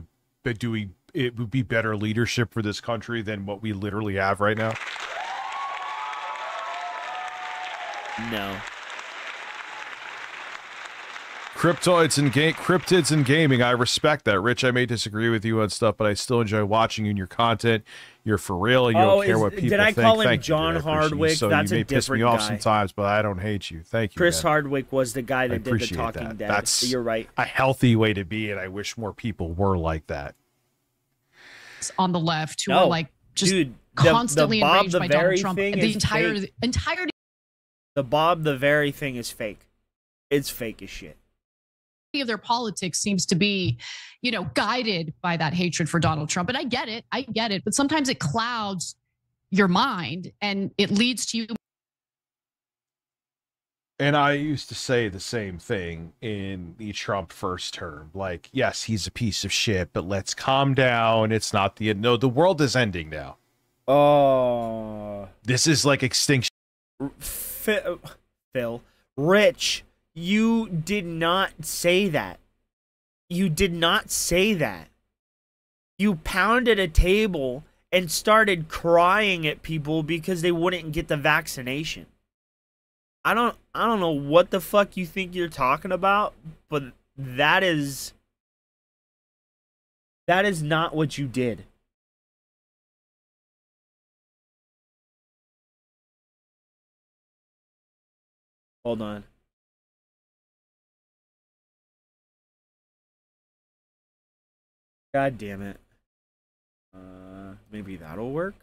it would be better leadership for this country than what we literally have right now. No. Cryptids and gaming. I respect that, Rich. I may disagree with you on stuff, but I still enjoy watching you and your content. You're for real. And you don't care what people think. Did I call him Thank John you, Hardwick? So That's you may a piss me different off guy. sometimes, but I don't hate you. Thank you. Chris man. Hardwick was the guy that did the Talking that. Dead. That's You're right. a healthy way to be, and I wish more people were like that. On the left, who are like just constantly enraged by Donald Trump. The entirety. The Bob the Very thing is fake. It's fake as shit. Of their politics seems to be, guided by that hatred for Donald Trump. And I get it. But sometimes it clouds your mind and it leads to you. And I used to say the same thing in the Trump first term. Like, yes, he's a piece of shit, but let's calm down. It's not the end. No, the world is ending now. Oh. This is like extinction. Phil. Rich. You did not say that. You did not say that. You pounded a table and started crying at people because they wouldn't get the vaccination. I don't know what the fuck you think you're talking about, but that is not what you did. Hold on. God damn it. Maybe that'll work.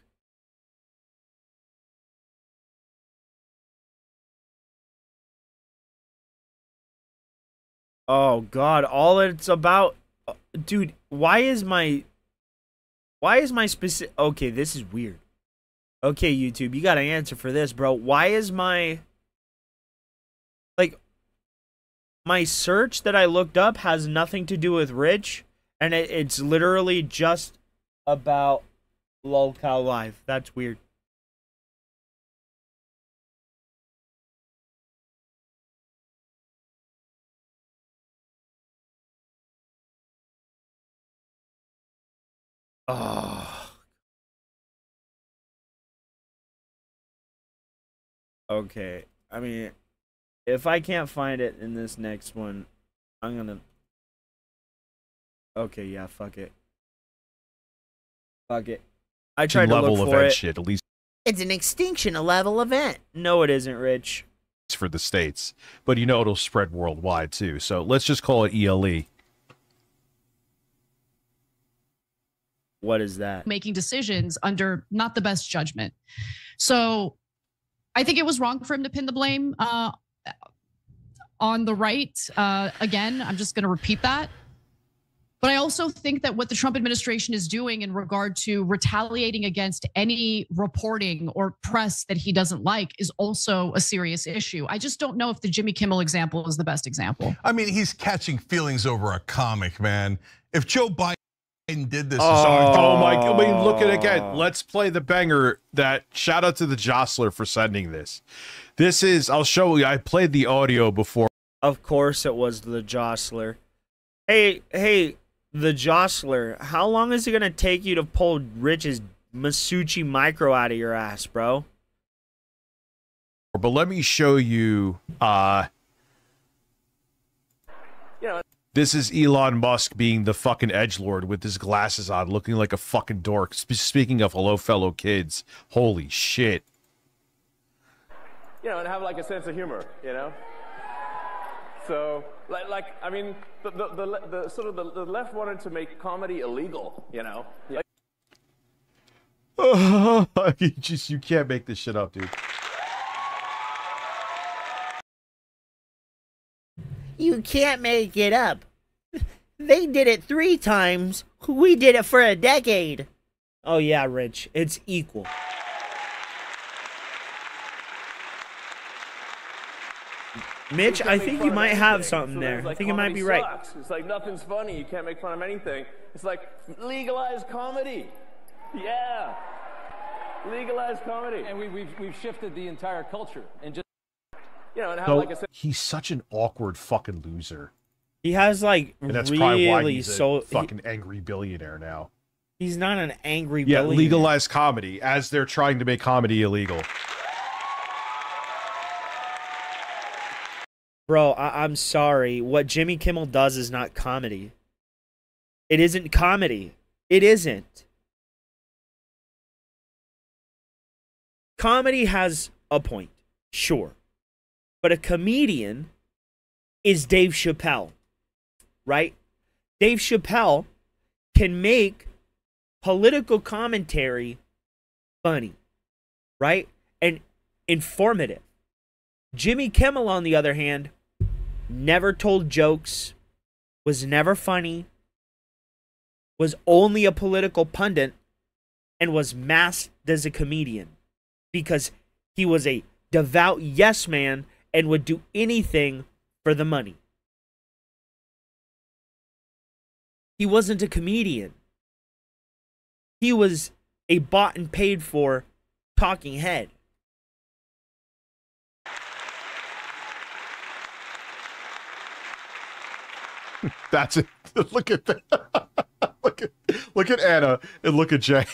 Oh God, all it's about, dude, why is my specific, okay, this is weird. Okay, YouTube, you got an answer for this, bro. Why is my search that I looked up has nothing to do with Rich? And it's literally just about LOLcow Live. That's weird. Oh. Okay. I mean, if I can't find it in this next one, I'm gonna... Okay, yeah, fuck it. Fuck it. I tried to look for it. Shit, at least it's an extinction level event. No, it isn't, Rich. For the States. But it'll spread worldwide too. So let's just call it ELE. What is that? Making decisions under not the best judgment. So I think it was wrong for him to pin the blame on the right. Again, I'm just going to repeat that. But I also think that what the Trump administration is doing in regard to retaliating against any reporting or press that he doesn't like is also a serious issue. I just don't know if the Jimmy Kimmel example is the best example. I mean, he's catching feelings over a comic, man. If Joe Biden did this, oh my! I mean, look at it again. Let's play the banger. That shout out to the Jostler for sending this. This is. I'll show you. I played the audio before. Of course, it was the Jostler. Hey, the Jostler. How long is it gonna take you to pull Rich's Masucci Micro out of your ass, bro? But let me show you. This is Elon Musk being the fucking edgelord with his glasses on, looking like a fucking dork. Speaking of hello, fellow kids. Holy shit. And have like a sense of humor, So, I mean, the sort of the left wanted to make comedy illegal, You can't make this shit up, dude. You can't make it up. They did it 3 times. We did it for a decade. Oh yeah, Rich. It's equal. Mitch, I think you might have something there. I think you might be right. It's like nothing's funny. You can't make fun of anything. It's like legalize comedy. Yeah. Legalize comedy. And we've shifted the entire culture and just and have like a he's such an awkward fucking loser. He has and that's really probably why he's a fucking angry billionaire now. He's not an angry billionaire. Yeah, legalize comedy as they're trying to make comedy illegal. Bro, I'm sorry. What Jimmy Kimmel does is not comedy. It isn't comedy. It isn't. Comedy has a point, sure. But a comedian is Dave Chappelle, right? Dave Chappelle can make political commentary funny, right? And informative. Jimmy Kimmel, on the other hand, never told jokes, was never funny, was only a political pundit, and was masked as a comedian because he was a devout yes man and would do anything for the money. He wasn't a comedian. He was a bought and paid for talking head. That's it. Look at that. look at Anna and look at Jay.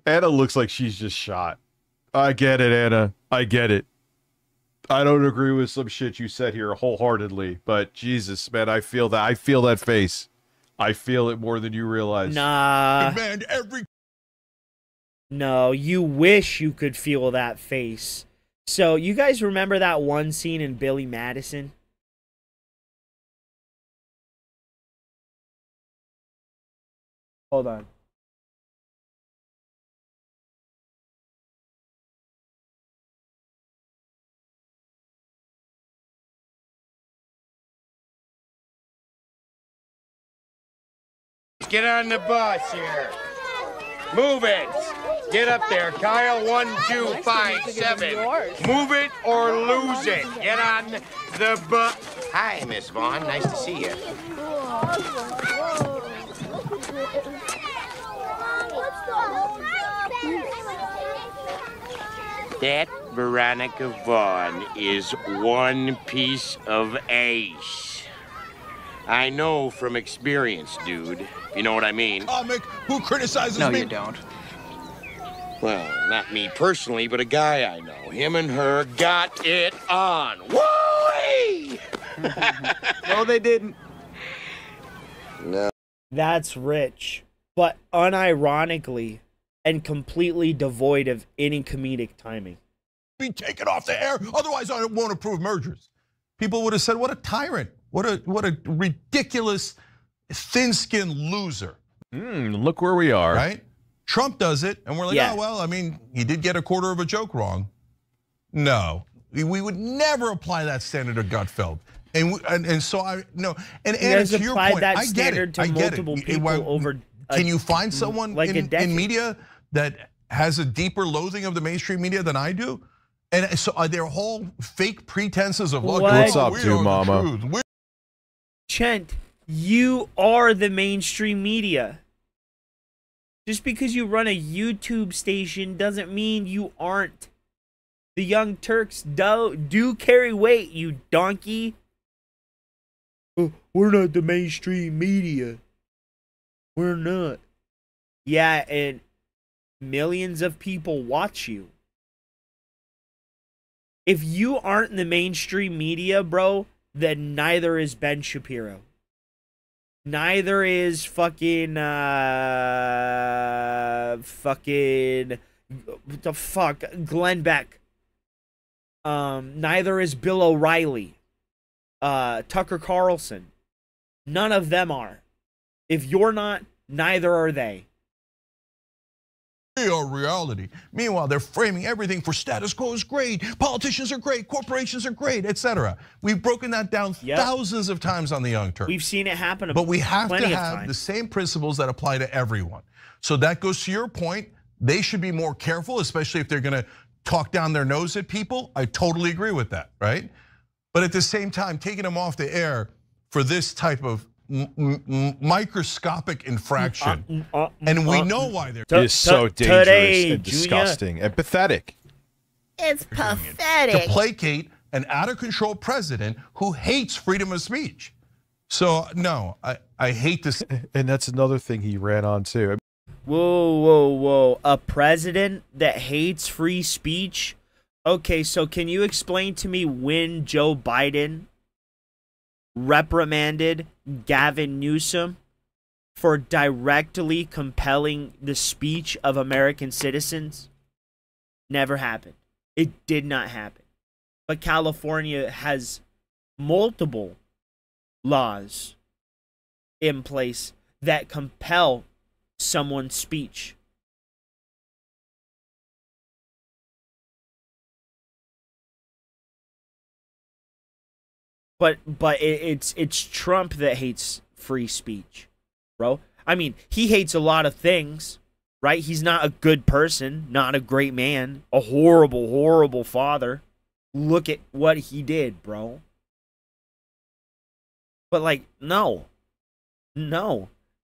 Anna looks like she's just shot. I get it, Anna. I get it. I don't agree with some shit you said here wholeheartedly, but Jesus, man, I feel that. I feel that face. I feel it more than you realize. Nah. Man, No, you wish you could feel that face. So, you guys remember that one scene in Billy Madison? Hold on. Get on the bus here. Move it. Get up there, Kyle. 1, 2, 5, 7. Move it or lose it. Get on the bus. Hi, Miss Vaughn. Nice to see you. That Veronica Vaughn is one piece of ace. I know from experience, dude. You know what I mean? Comic who criticizes me? No, you don't. Well, not me personally, but a guy I know. Him and her got it on. Woo-wee! No, they didn't. No. That's rich, but unironically and completely devoid of any comedic timing. Be taken off the air, otherwise I won't approve mergers. People would have said, what a tyrant. What a ridiculous, thin-skinned loser. Look where we are. Right? Trump does it, and we're like, Yeah. oh, well, I mean, he did get a quarter of a joke wrong. No, we would never apply that standard to Gutfeld. And so I, no, and guys to your applied point, that I get standard it. to I get multiple it. people over Can you find someone like a in decade. media that has a deeper loathing of the mainstream media than I do? And so their whole fake pretenses of, look, What's up, we dude, know the mama? truth. Chent, you are the mainstream media. Just because you run a YouTube station doesn't mean you aren't. The Young Turks do carry weight, you donkey. We're not the mainstream media. We're not. Yeah, and millions of people watch you. If you aren't in the mainstream media, bro, then neither is Ben Shapiro. Neither is fucking what the fuck, Glenn Beck. Neither is Bill O'Reilly. Tucker Carlson. None of them are. If you're not, neither are they. We are reality. Meanwhile, they're framing everything for status quo is great, politicians are great, corporations are great, etc. We've broken that down thousands of times on the Young Turks. We've seen it happen. But we have plenty to of have times. the same principles that apply to everyone. So that goes to your point. They should be more careful, especially if they're going to talk down their nose at people. I totally agree with that, right? But at the same time, taking them off the air for this type of microscopic infraction, and we know why they're. It is so dangerous and disgusting and pathetic. It's pathetic. To placate an out of control president who hates freedom of speech. So no, I hate this. And that's another thing he ran on too. Whoa. A president that hates free speech? Okay, so can you explain to me when Joe Biden reprimanded Gavin Newsom for directly compelling the speech of American citizens? Never happened. It did not happen. But California has multiple laws in place that compel someone's speech. But it's Trump that hates free speech, bro. I mean, he hates a lot of things, right? He's not a good person, not a great man, a horrible father. Look at what he did, bro. But like, no.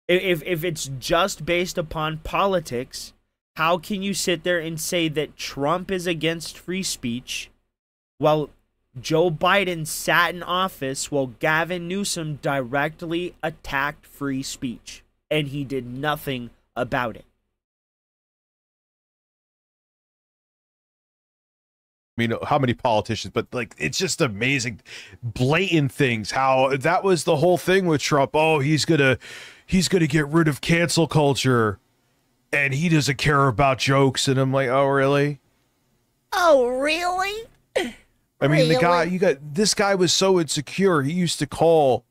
If it's just based upon politics, how can you sit there and say that Trump is against free speech while Joe Biden sat in office while Gavin Newsom directly attacked free speech and he did nothing about it? I mean, how many politicians, but like, it's just amazing, blatant things. How that was the whole thing with Trump. Oh, he's gonna get rid of cancel culture, and he doesn't care about jokes. And I'm like, oh, really? Oh, really? I mean, this guy was so insecure. He used to call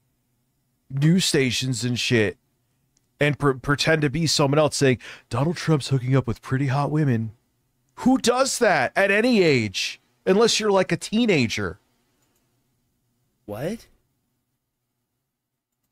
news stations and shit and pretend to be someone else, saying Donald Trump's hooking up with pretty hot women. Who does that at any age? Unless you're like a teenager. What?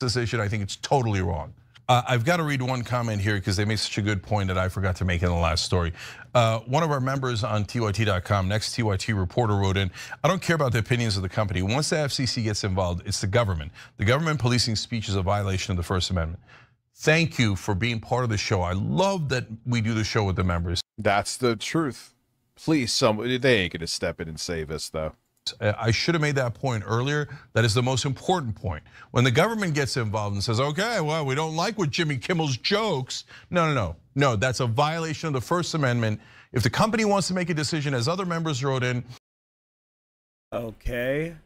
Decision, I think it's totally wrong. I've got to read one comment here because they made such a good point that I forgot to make in the last story. One of our members on TYT.com, next TYT reporter, wrote in, I don't care about the opinions of the company. Once the FCC gets involved, it's the government. The government policing speech is a violation of the First Amendment. Thank you for being part of the show. I love that we do the show with the members. That's the truth. Please, somebody, they ain't gonna step in and save us, though. I should have made that point earlier. That is the most important point. When the government gets involved and says, okay, well, we don't like what Jimmy Kimmel's jokes. No, that's a violation of the First Amendment. If the company wants to make a decision, as other members wrote in. Okay.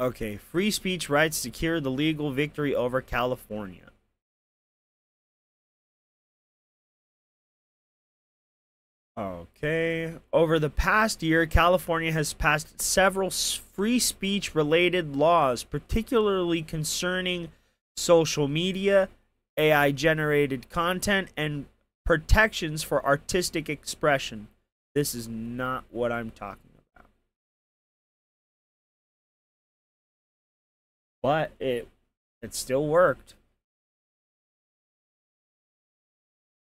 Okay, free speech rights secure the legal victory over California. Okay, over the past year, California has passed several free speech related laws, particularly concerning social media, AI generated content, and protections for artistic expression. This is not what I'm talking about. But it still worked.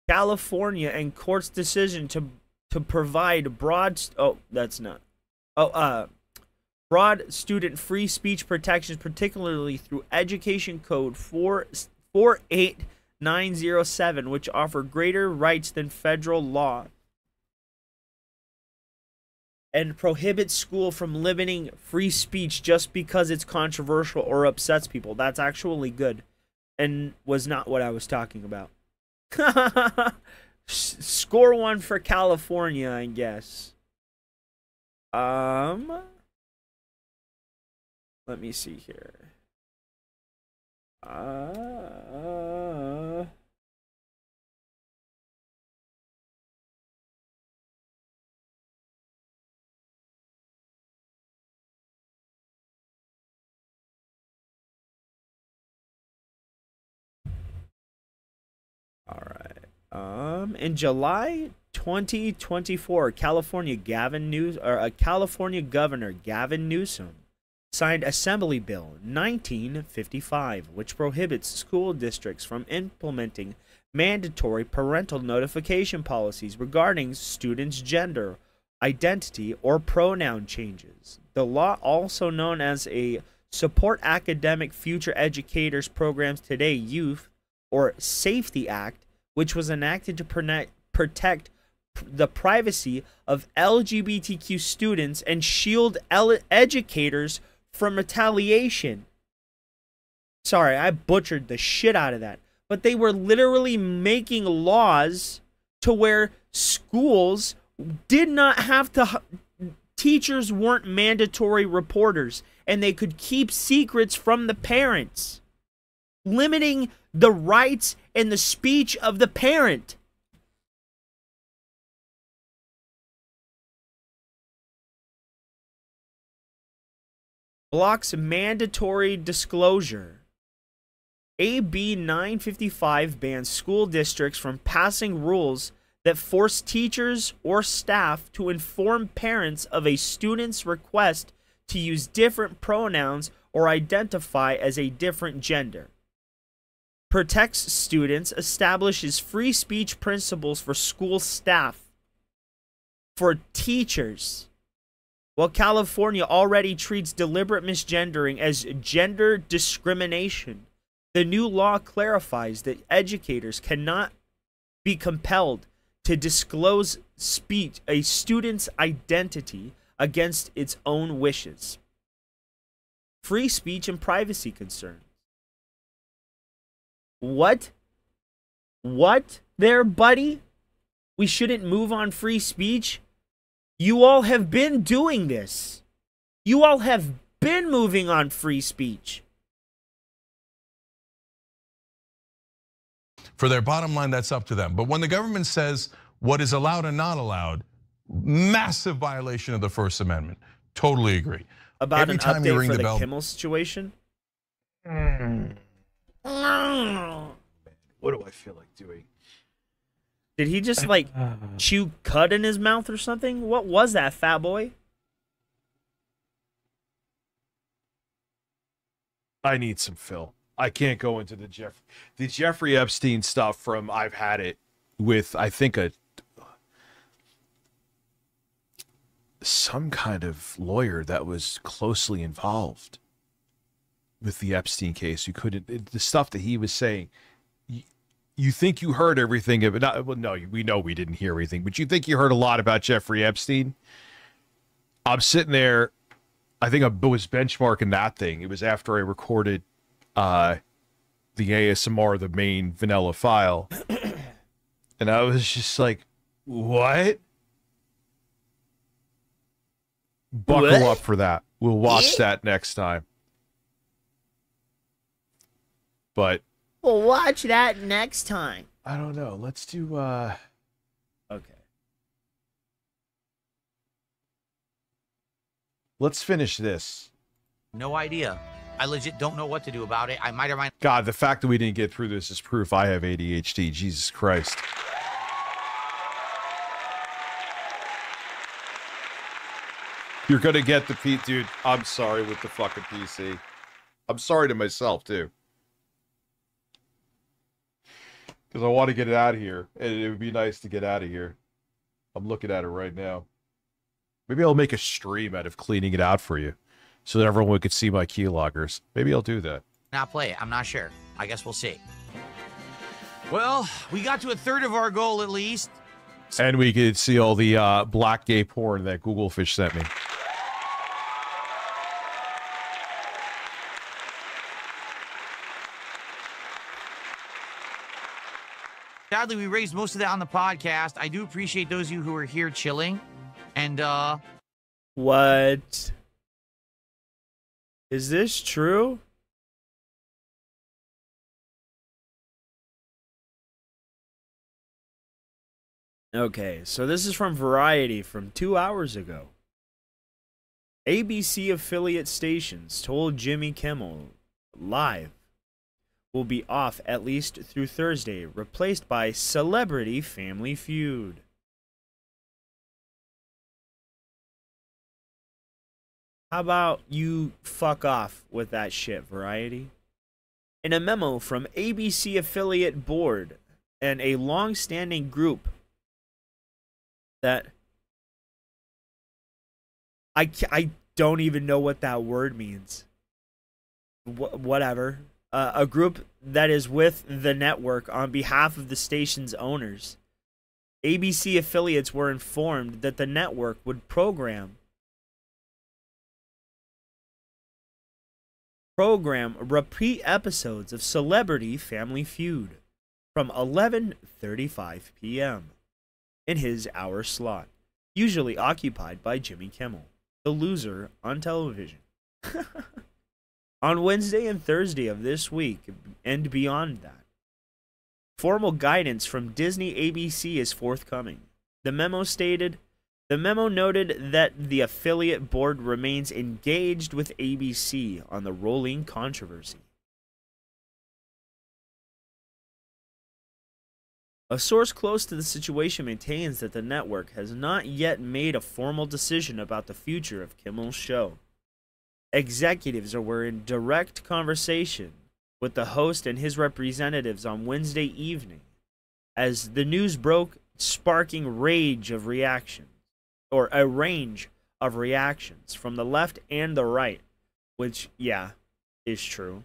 California and court's decision to provide broad student free speech protections, particularly through Education Code 48907, which offer greater rights than federal law, and prohibits school from limiting free speech just because it's controversial or upsets people. That's actually good, and was not what I was talking about. Score one for California, I guess. Let me see here. All right. In July 2024, California Governor Gavin Newsom signed Assembly Bill 1955, which prohibits school districts from implementing mandatory parental notification policies regarding students' gender, identity, or pronoun changes. The law, also known as a Support Academic Future Educators Programs Today Youth, or SAFETY Act, which was enacted to protect the privacy of LGBTQ students and shield educators from retaliation. Sorry, I butchered the shit out of that. But they were literally making laws to where schools did not have to, teachers weren't mandatory reporters, and they could keep secrets from the parents, limiting the rights and the speech of the parent. Blocks mandatory disclosure. AB 955 bans school districts from passing rules that force teachers or staff to inform parents of a student's request to use different pronouns or identify as a different gender. Protects students, establishes free speech principles for school staff, for teachers. While California already treats deliberate misgendering as gender discrimination, the new law clarifies that educators cannot be compelled to disclose a student's identity against its own wishes. Free speech and privacy concerns. What? What there, buddy? We shouldn't move on free speech? You all have been doing this. You all have been moving on free speech. For their bottom line, that's up to them. But when the government says what is allowed and not allowed, massive violation of the First Amendment. Totally agree. About Every an time update you ring for the the bell, Kimmel situation? What do I feel like doing? Did he just like chew cud in his mouth or something? What was that, fat boy? I need some fill. I can't go into the Jeffrey Epstein stuff from I've Had It with, I think, some kind of lawyer that was closely involved with the Epstein case. You couldn't, the stuff that he was saying, you think you heard everything of it. Well, no, we know we didn't hear everything, but you think you heard a lot about Jeffrey Epstein. I'm sitting there, I think I was benchmarking that thing. It was after I recorded the ASMR, the main vanilla file. And I was just like, what? Buckle up for that. We'll watch that next time. But we'll watch that next time. I don't know. Let's do okay. Let's finish this. No idea. I legit don't know what to do about it. I might or might. God, the fact that we didn't get through this is proof I have ADHD. Jesus Christ. You're gonna get the dude. I'm sorry with the fucking PC. I'm sorry to myself too, because I want to get it out of here, and it would be nice to get out of here. I'm looking at it right now. Maybe I'll make a stream out of cleaning it out for you, so that everyone could see my keyloggers. Maybe I'll do that. Not play it. I'm not sure. I guess we'll see. Well, we got to a third of our goal at least. And we could see all the black gay porn that Google Fish sent me. Sadly, we raised most of that on the podcast. I do appreciate those of you who are here chilling. And, what? Is this true? Okay, so this is from Variety from 2 hours ago. ABC affiliate stations told Jimmy Kimmel Live will be off at least through Thursday, replaced by Celebrity Family Feud. How about you fuck off with that shit, Variety? In a memo from ABC affiliate board, and a long-standing group that I don't even know what that word means. Whatever. A group that is with the network on behalf of the station's owners. ABC affiliates were informed that the network would program repeat episodes of Celebrity Family Feud from 11:35 p.m. in his hour slot, usually occupied by Jimmy Kimmel, the loser on television. On Wednesday and Thursday of this week and beyond that. Formal guidance from Disney ABC is forthcoming. The memo noted that the affiliate board remains engaged with ABC on the rolling controversy. A source close to the situation maintains that the network has not yet made a formal decision about the future of Kimmel's show. Executives were in direct conversation with the host and his representatives on Wednesday evening as the news broke, sparking a range of reactions from the left and the right, which, yeah, is true.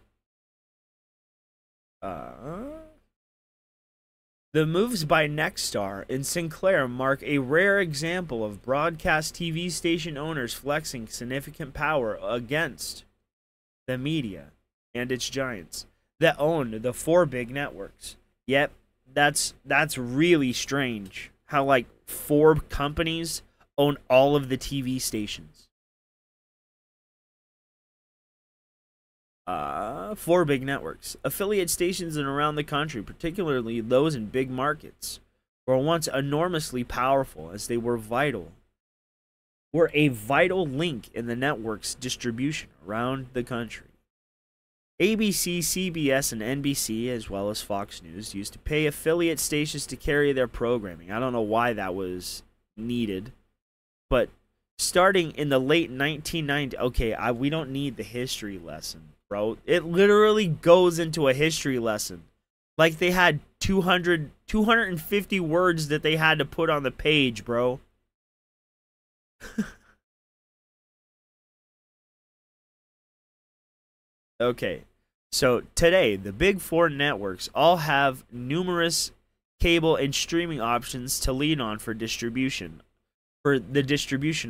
The moves by Nexstar and Sinclair mark a rare example of broadcast TV station owners flexing significant power against the media and its giants that own the 4 big networks. Yep, that's really strange how like 4 companies own all of the TV stations. 4 big networks. Affiliate stations in around the country, particularly those in big markets, were once enormously powerful as they were a vital link in the network's distribution around the country. ABC, CBS, and NBC, as well as Fox News, used to pay affiliate stations to carry their programming. I don't know why that was needed, but starting in the late 1990s, okay, we don't need the history lesson, bro. It literally goes into a history lesson. Like they had 250 words that they had to put on the page, bro. Okay, so today, the big 4 networks all have numerous cable and streaming options to lean on for the distribution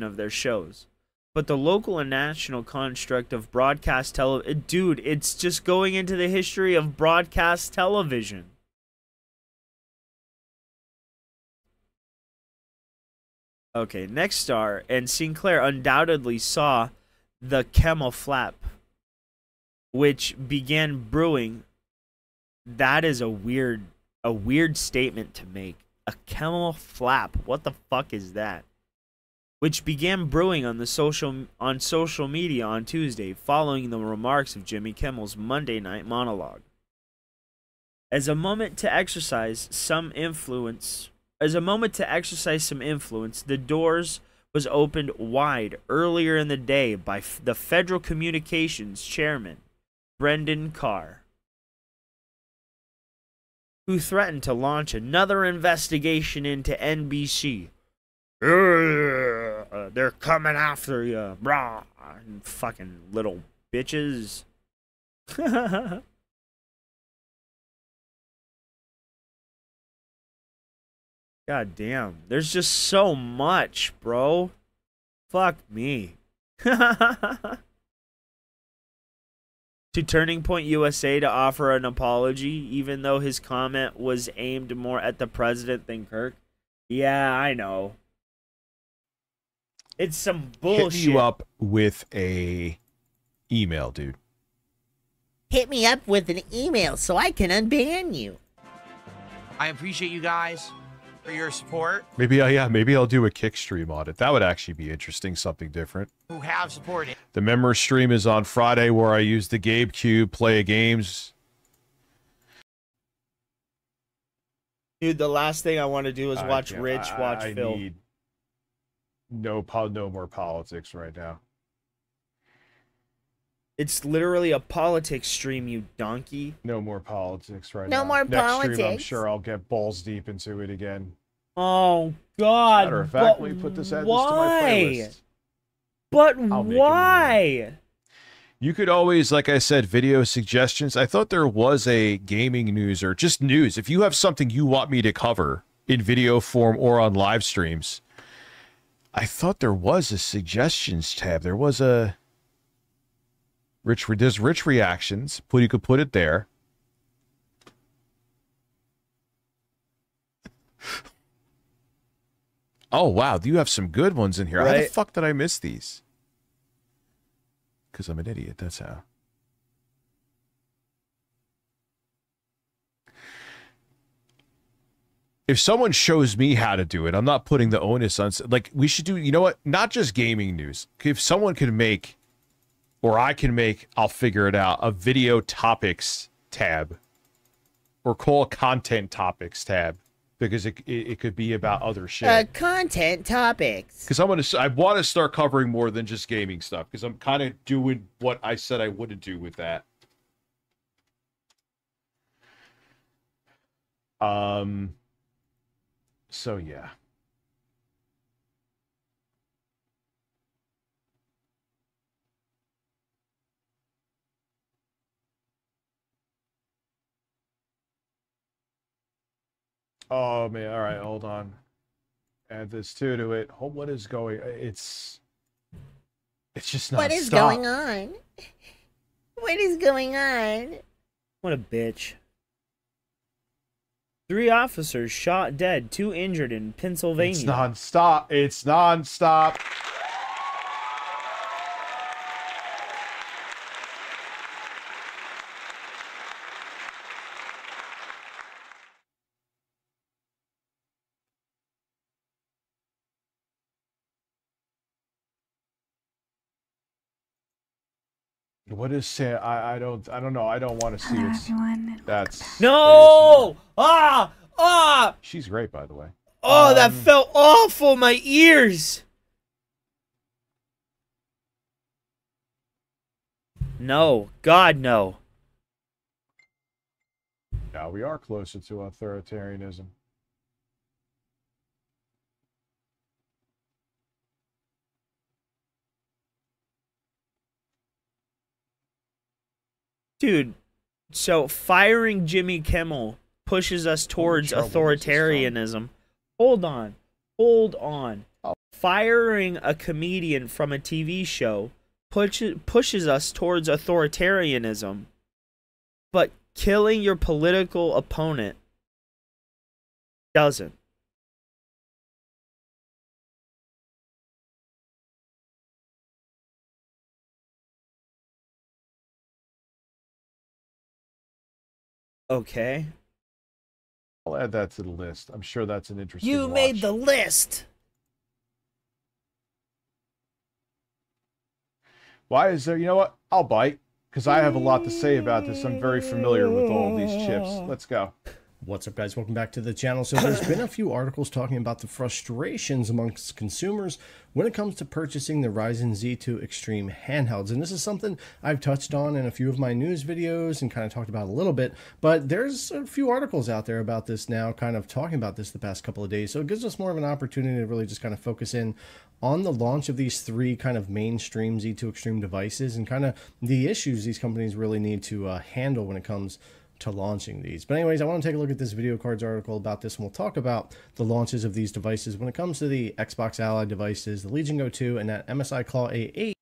of their shows. But the local and national construct of broadcast television, dude, it's just going into the history of broadcast television. Okay, Nexstar and Sinclair undoubtedly saw the Camel Flap, which began brewing. That is a weird statement to make. A Camel Flap. What the fuck is that? Which began brewing on social media on Tuesday following the remarks of Jimmy Kimmel's Monday night monologue. As a moment to exercise some influence, the doors was opened wide earlier in the day by the Federal Communications Chairman, Brendan Carr, who threatened to launch another investigation into NBC. They're coming after you, brah, fucking little bitches. God damn, there's just so much, bro. Fuck me. To Turning Point USA to offer an apology, even though his comment was aimed more at the president than Kirk. Yeah, I know. It's some bullshit. Hit you up with a email, dude. Hit me up with an email so I can unban you. I appreciate you guys for your support. Maybe I'll do a kick stream on it. That would actually be interesting, something different. Who have supported. The member stream is on Friday, where I use the Gabe Cube, play games. Dude, the last thing I want to do is watch Rich watch Phil. Need no more politics right now. It's literally a politics stream, you donkey. No more politics right No now. more Next politics. stream, I'm sure I'll get balls deep into it again. Oh God! Matter of fact, let me put this, add this to my playlist. But I'll make a new why? You could always, like I said, video suggestions. I thought there was a gaming news or just news. If you have something you want me to cover in video form or on live streams, I thought there was a suggestions tab. There was a there's Rich reactions. You could put it there. Oh wow, you have some good ones in here. How the fuck did I miss these? Because I'm an idiot, that's how. If someone shows me how to do it, I'm not putting the onus on, like, we should do, you know what, not just gaming news. If someone can make, or I can make, I'll figure it out, a video topics tab, or call content topics tab, because it could be about other shit. Content topics. Because I want to start covering more than just gaming stuff, because I'm kind of doing what I said I wouldn't do with that. So yeah. Oh man, all right, hold on. Add this to it. What is going? It's just not. What is going on? What is going on? What a bitch. 3 officers shot dead, 2 injured in Pennsylvania. It's non-stop. It's non-stop. What is Sam? I don't know. I don't want to see it. That's no. Ah. She's great, by the way. Oh, that felt awful. My ears. No, God, no. Now we are closer to authoritarianism. Dude, so firing Jimmy Kimmel pushes us towards authoritarianism. Hold on. Firing a comedian from a TV show pushes us towards authoritarianism. But killing your political opponent doesn't. Okay. I'll add that to the list. I'm sure that's an interesting You watch. made the list. Why is there, you know what? I'll bite, because I have a lot to say about this. I'm very familiar with all these chips. Let's go. What's up, guys? Welcome back to the channel. So there's been a few articles talking about the frustrations amongst consumers when it comes to purchasing the Ryzen Z2 Extreme handhelds. And this is something I've touched on in a few of my news videos and kind of talked about a little bit. But there's a few articles out there about this now, kind of talking about this the past couple of days. So it gives us more of an opportunity to really just kind of focus in on the launch of these 3 kind of mainstream Z2 Extreme devices and kind of the issues these companies really need to handle when it comes to launching these. But anyways, I want to take a look at this Video Cards article about this, and we'll talk about the launches of these devices when it comes to the Xbox Ally devices, the Legion Go 2, and that MSI Claw A8.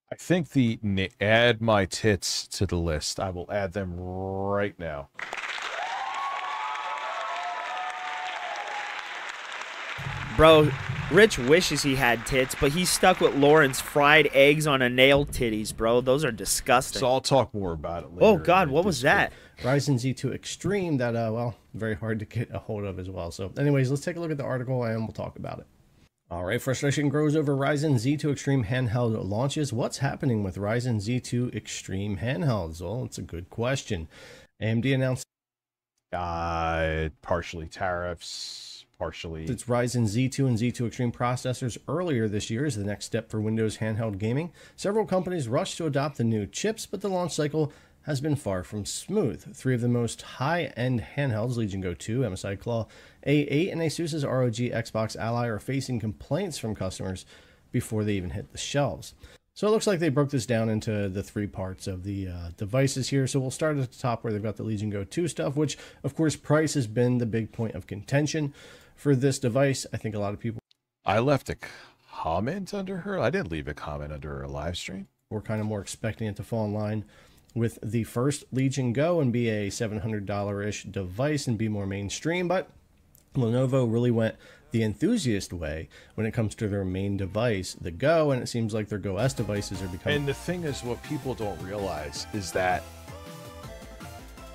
I think the add my tits to the list. I will add them right now. Bro, Rich wishes he had tits, but he's stuck with Lauren's fried eggs on a nail titties, bro. Those are disgusting. So I'll talk more about it later. Oh, God, what was that? Ryzen Z2 Extreme that, well, very hard to get a hold of as well. So anyways, let's take a look at the article and we'll talk about it. All right, frustration grows over Ryzen Z2 Extreme handheld launches. What's happening with Ryzen Z2 Extreme handhelds? Well, it's a good question. AMD announced partially tariffs, partially. Its Ryzen Z2 and Z2 Extreme processors earlier this year is the next step for Windows handheld gaming. Several companies rushed to adopt the new chips, but the launch cycle has been far from smooth. Three of the most high-end handhelds, Legion Go 2, MSI Claw A8, and Asus's ROG Xbox Ally, are facing complaints from customers before they even hit the shelves. So it looks like they broke this down into the three parts of the devices here. So we'll start at the top where they've got the Legion Go 2 stuff, which, of course, price has been the big point of contention for this device. I think a lot of people... I left a comment under her. I didn't leave a comment under her live stream. We're kind of more expecting it to fall in line with the first Legion Go and be a $700-ish device and be more mainstream, but Lenovo really went the enthusiast way when it comes to their main device, the Go, and it seems like their Go S devices are becoming... And the thing is, what people don't realize is that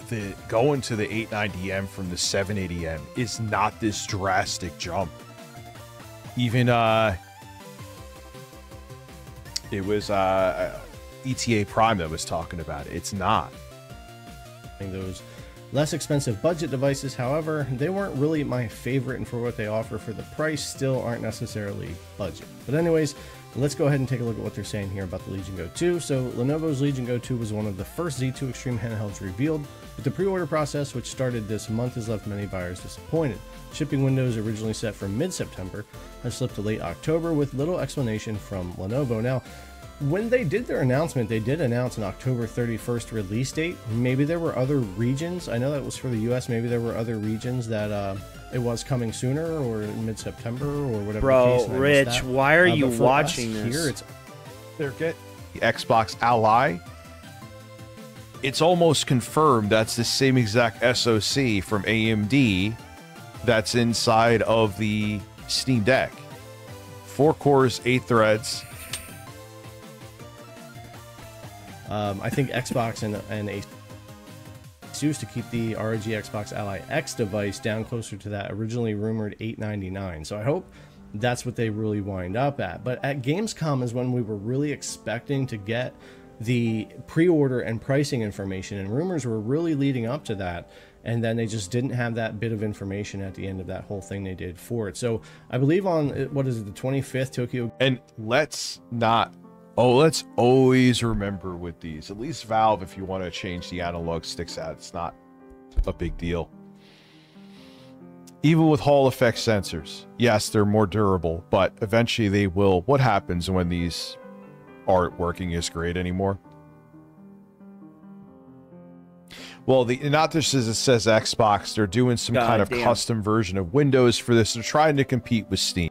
the going to the 890M from the 780M is not this drastic jump. Even it was ETA Prime that was talking about it. It's not. Those less expensive budget devices, however, they weren't really my favorite, and for what they offer for the price, still aren't necessarily budget. But anyways, let's go ahead and take a look at what they're saying here about the Legion Go 2. So Lenovo's Legion Go 2 was one of the first Z2 Extreme handhelds revealed, but the pre-order process, which started this month, has left many buyers disappointed. Shipping windows originally set for mid-September has slipped to late October with little explanation from Lenovo. Now, when they did their announcement, they did announce an October 31st release date. Maybe there were other regions. I know that was for the US. Maybe there were other regions that it was coming sooner or mid-September or whatever. Bro, Rich, why are you watching this? Here, it's they're getting the Xbox Ally. It's almost confirmed that's the same exact SoC from AMD that's inside of the Steam Deck. 4 cores, 8 threads. I think Xbox and Asus to keep the ROG Xbox Ally X device down closer to that originally rumored $899. So I hope that's what they really wind up at. But at Gamescom is when we were really expecting to get the pre-order and pricing information, and rumors were really leading up to that. And then they just didn't have that bit of information at the end of that whole thing they did for it. So I believe on, what is it, the 25th, Tokyo. And let's always remember with these, at least Valve, if you want to change the analog sticks out, it's not a big deal. Even with Hall effect sensors, yes, they're more durable, but eventually they will. What happens when these aren't working as great anymore? Well, not just as it says Xbox, they're doing some kind of custom version of Windows for this. They're trying to compete with Steam.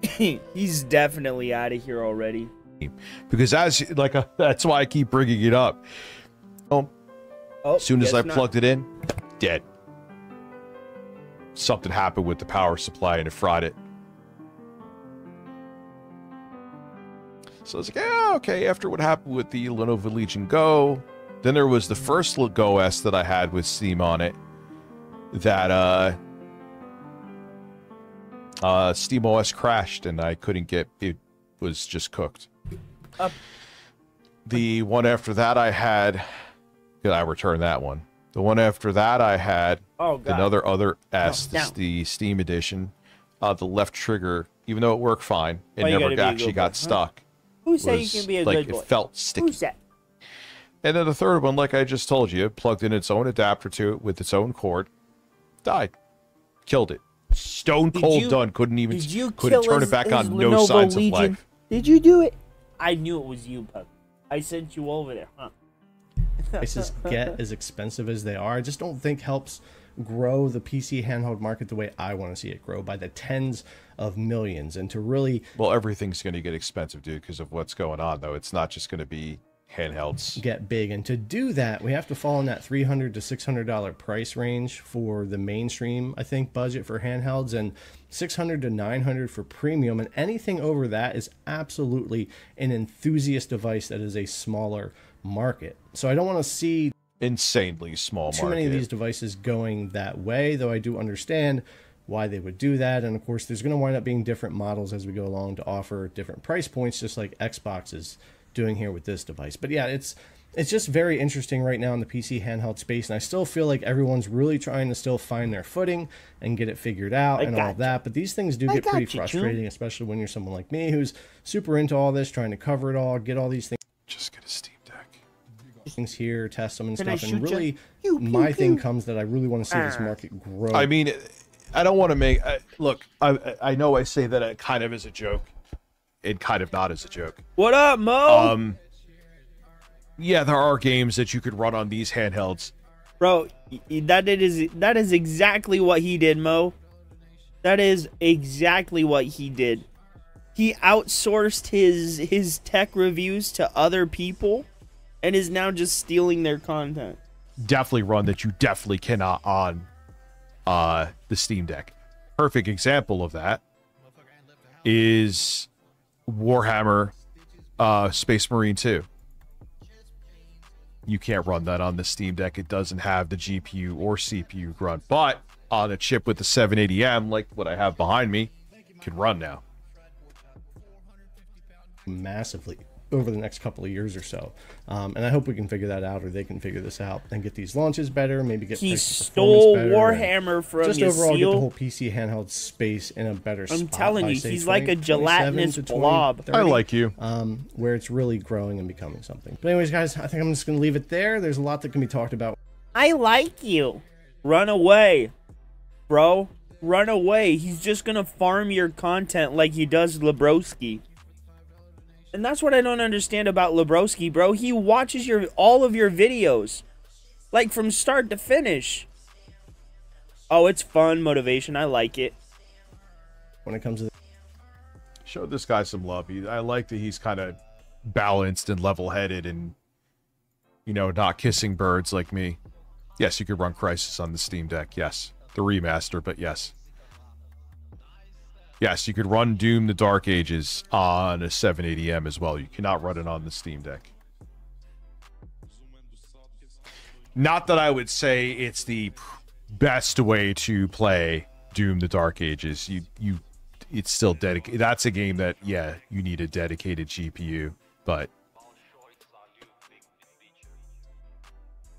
He's definitely out of here already. Because that's why I keep bringing it up. As soon as I plugged it in, dead. Something happened with the power supply and it fried it. So I was like, yeah, okay. After what happened with the Lenovo Legion Go, then there was the first Go S that I had with Steam on it. That Steam OS crashed and I couldn't get it. Was just cooked. The one after that I had, I returned that one. The one after that I had another S, the Steam edition. The left trigger, even though it worked fine, it never actually got stuck. Who said you can be a good boy? It felt sticky. Who's that? And then the third one, like I just told you, plugged in its own adapter to it with its own cord, died, killed it. Stone cold done. Couldn't turn it back on. No signs of life. Did you do it? I knew it was you, Pup. I sent you over there, huh? Prices get as expensive as they are. I just don't think helps grow the PC handheld market the way I want to see it grow, by the tens of millions. And to really, well, everything's going to get expensive, dude, because of what's going on. Though it's not just going to be handhelds get big, and to do that we have to fall in that $300 to $600 price range for the mainstream, I think, budget for handhelds, and $600 to $900 for premium, and anything over that is absolutely an enthusiast device that is a smaller market. So I don't want to see insanely small too many of these devices going that way, though I do understand why they would do that. And of course there's going to wind up being different models as we go along to offer different price points, just like Xbox is doing here with this device. But yeah, it's just very interesting right now in the PC handheld space, and I still feel like everyone's really trying to still find their footing and get it figured out and all of that. But these things do get pretty frustrating, especially when you're someone like me who's super into all this, trying to cover it all, get all these things. Just get a Steam Deck. Things here, test them and stuff, and really, my thing comes that I really want to see this market grow. I mean, I don't want to make look. I know I say that it kind of as a joke, and kind of not as a joke. What up, Mo? Yeah, there are games that you could run on these handhelds. Bro, that is exactly what he did, Mo. That is exactly what he did. He outsourced his tech reviews to other people and is now just stealing their content. Definitely run that you definitely cannot on the Steam Deck. Perfect example of that is Warhammer Space Marine 2. You can't run that on the Steam Deck. It doesn't have the GPU or CPU run, but on a chip with the 780M, like what I have behind me, it can run now. Massively over the next couple of years or so, and I hope we can figure that out, or they can figure this out and get these launches better. Maybe get he stole Warhammer from just overall get the whole PC handheld space in a better spot. I'm telling you, he's like a gelatinous blob. 30, I like you. Where it's really growing and becoming something. But anyways, guys, I think I'm just gonna leave it there. There's a lot that can be talked about. I like you. Run away, bro. Run away. He's just gonna farm your content like he does Lebroski. And that's what I don't understand about Lebroski, bro. He watches all of your videos, like from start to finish. Oh, it's fun, motivation. I like it. When it comes to show this guy some love. I like that he's kind of balanced and level-headed, and not kissing birds like me. Yes, you could run Crysis on the Steam Deck. Yes, the remaster, but yes. Yes, you could run Doom: The Dark Ages on a 780M as well. You cannot run it on the Steam Deck. Not that I would say it's the best way to play Doom: The Dark Ages. It's still dedicated. That's a game that, yeah, you need a dedicated GPU, but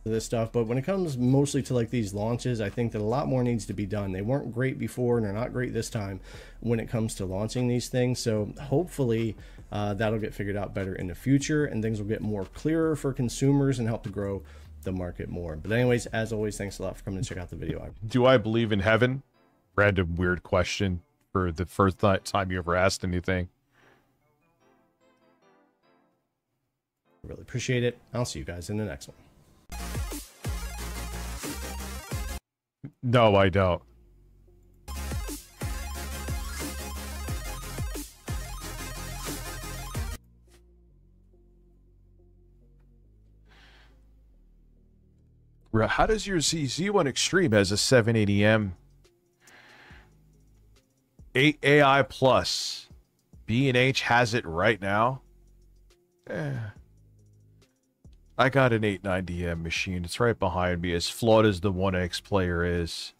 this stuff. But when it comes mostly to like these launches, I think that a lot more needs to be done. They weren't great before, and they're not great this time when it comes to launching these things. So hopefully that'll get figured out better in the future, and things will get more clearer for consumers and help to grow the market more. But anyways, as always, thanks a lot for coming to check out the video. Do I believe in heaven? Random weird question for the first time you ever asked anything. Really appreciate it. I'll see you guys in the next one. No, I don't. How does your Z1 Extreme has a 780M 8 AI plus? B&H has it right now. I got an 890M machine. It's right behind me. As flawed as the 1X player is.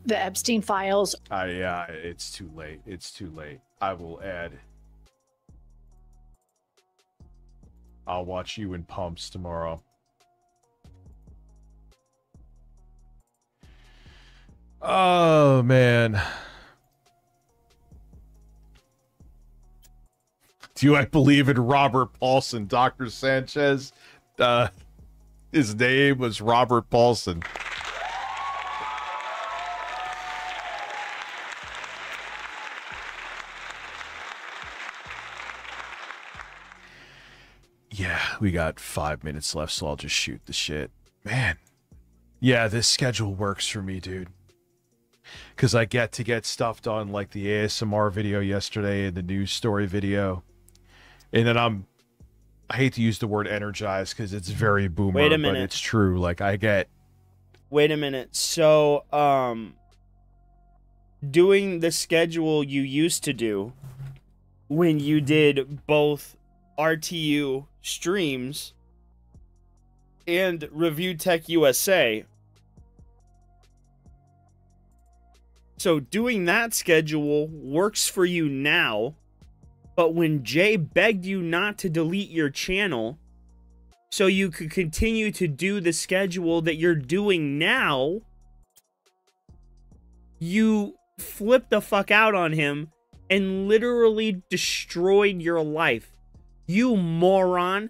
The Epstein files. Yeah, it's too late. It's too late. I will add. I'll watch you in Pumps tomorrow. Oh, man. Do I believe in Robert Paulson, Dr. Sanchez? His name was Robert Paulson. Yeah, we got 5 minutes left, so I'll just shoot the shit. Man. Yeah, this schedule works for me, dude. Because I get to get stuff done like the ASMR video yesterday and the news story video. And then I hate to use the word energized because it's very boomer, Wait a minute. but it's true. Like, I get... Wait a minute. So, doing the schedule you used to do when you did both RTU streams and Review Tech USA, So doing that schedule works for you now, but when Jay begged you not to delete your channel so you could continue to do the schedule that you're doing now, you flipped the fuck out on him and literally destroyed your life. You moron.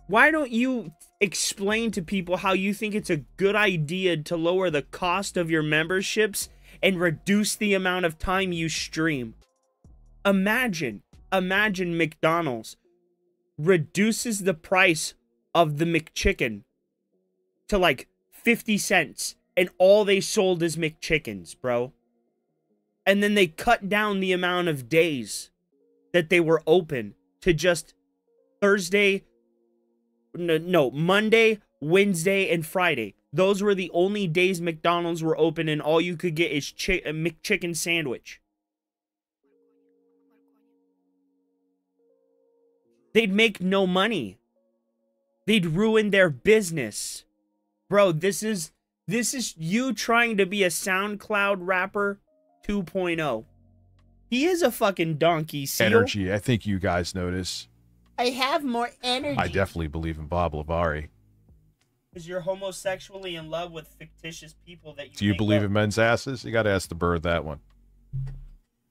Why don't you explain to people how you think it's a good idea to lower the cost of your memberships and reduce the amount of time you stream? Imagine McDonald's reduces the price of the McChicken to like 50 cents and all they sold is McChickens, bro. And then they cut down the amount of days that they were open to just Monday, Wednesday, and Friday. Those were the only days McDonald's were open, and all you could get is a McChicken sandwich. They'd make no money. They'd ruin their business. Bro, this is you trying to be a SoundCloud rapper 2.0. He is a fucking donkey, Seal. Energy, I think you guys notice. I have more energy. I definitely believe in Bob Lavari. Because you're homosexually in love with fictitious people that you Do you believe in men's asses? You got to ask the bird that one.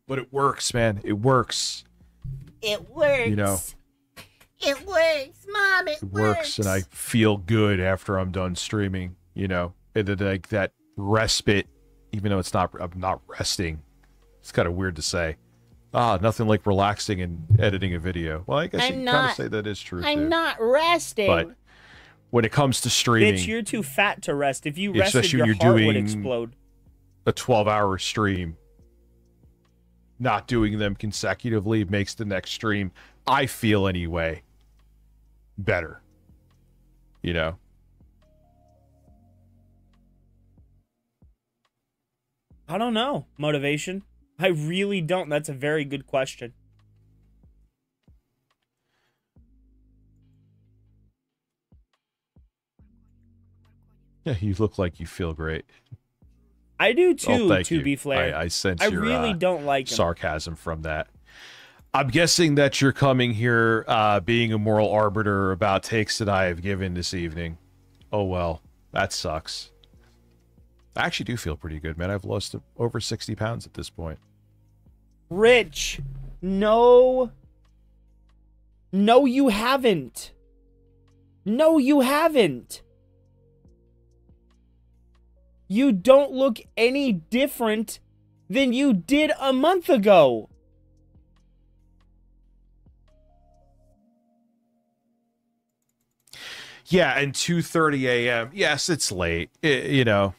But it works, man. It works. It works. You know. It works, Mom. It works, and I feel good after I'm done streaming. You know, and like that respite, even though it's not. I'm not resting. It's kind of weird to say. Nothing like relaxing and editing a video. Well, I guess you can kind of say that is true. I'm not resting. But when it comes to streaming, bitch, you're too fat to rest. If you rested, your heart would explode. A 12-hour stream, not doing them consecutively makes the next stream, I feel anyway, better. You know? I don't know. Motivation? I really don't. That's a very good question. Yeah, you look like you feel great. I do too, to be fair. I sense I your really don't like him. sarcasm from that. I'm guessing that you're coming here being a moral arbiter about takes that I have given this evening. Oh, well, that sucks. I actually do feel pretty good, man. I've lost over 60 pounds at this point. Rich, no. No, you haven't. No, you haven't. You don't look any different than you did a month ago. Yeah, and 2:30 a.m. Yes, it's late. You know.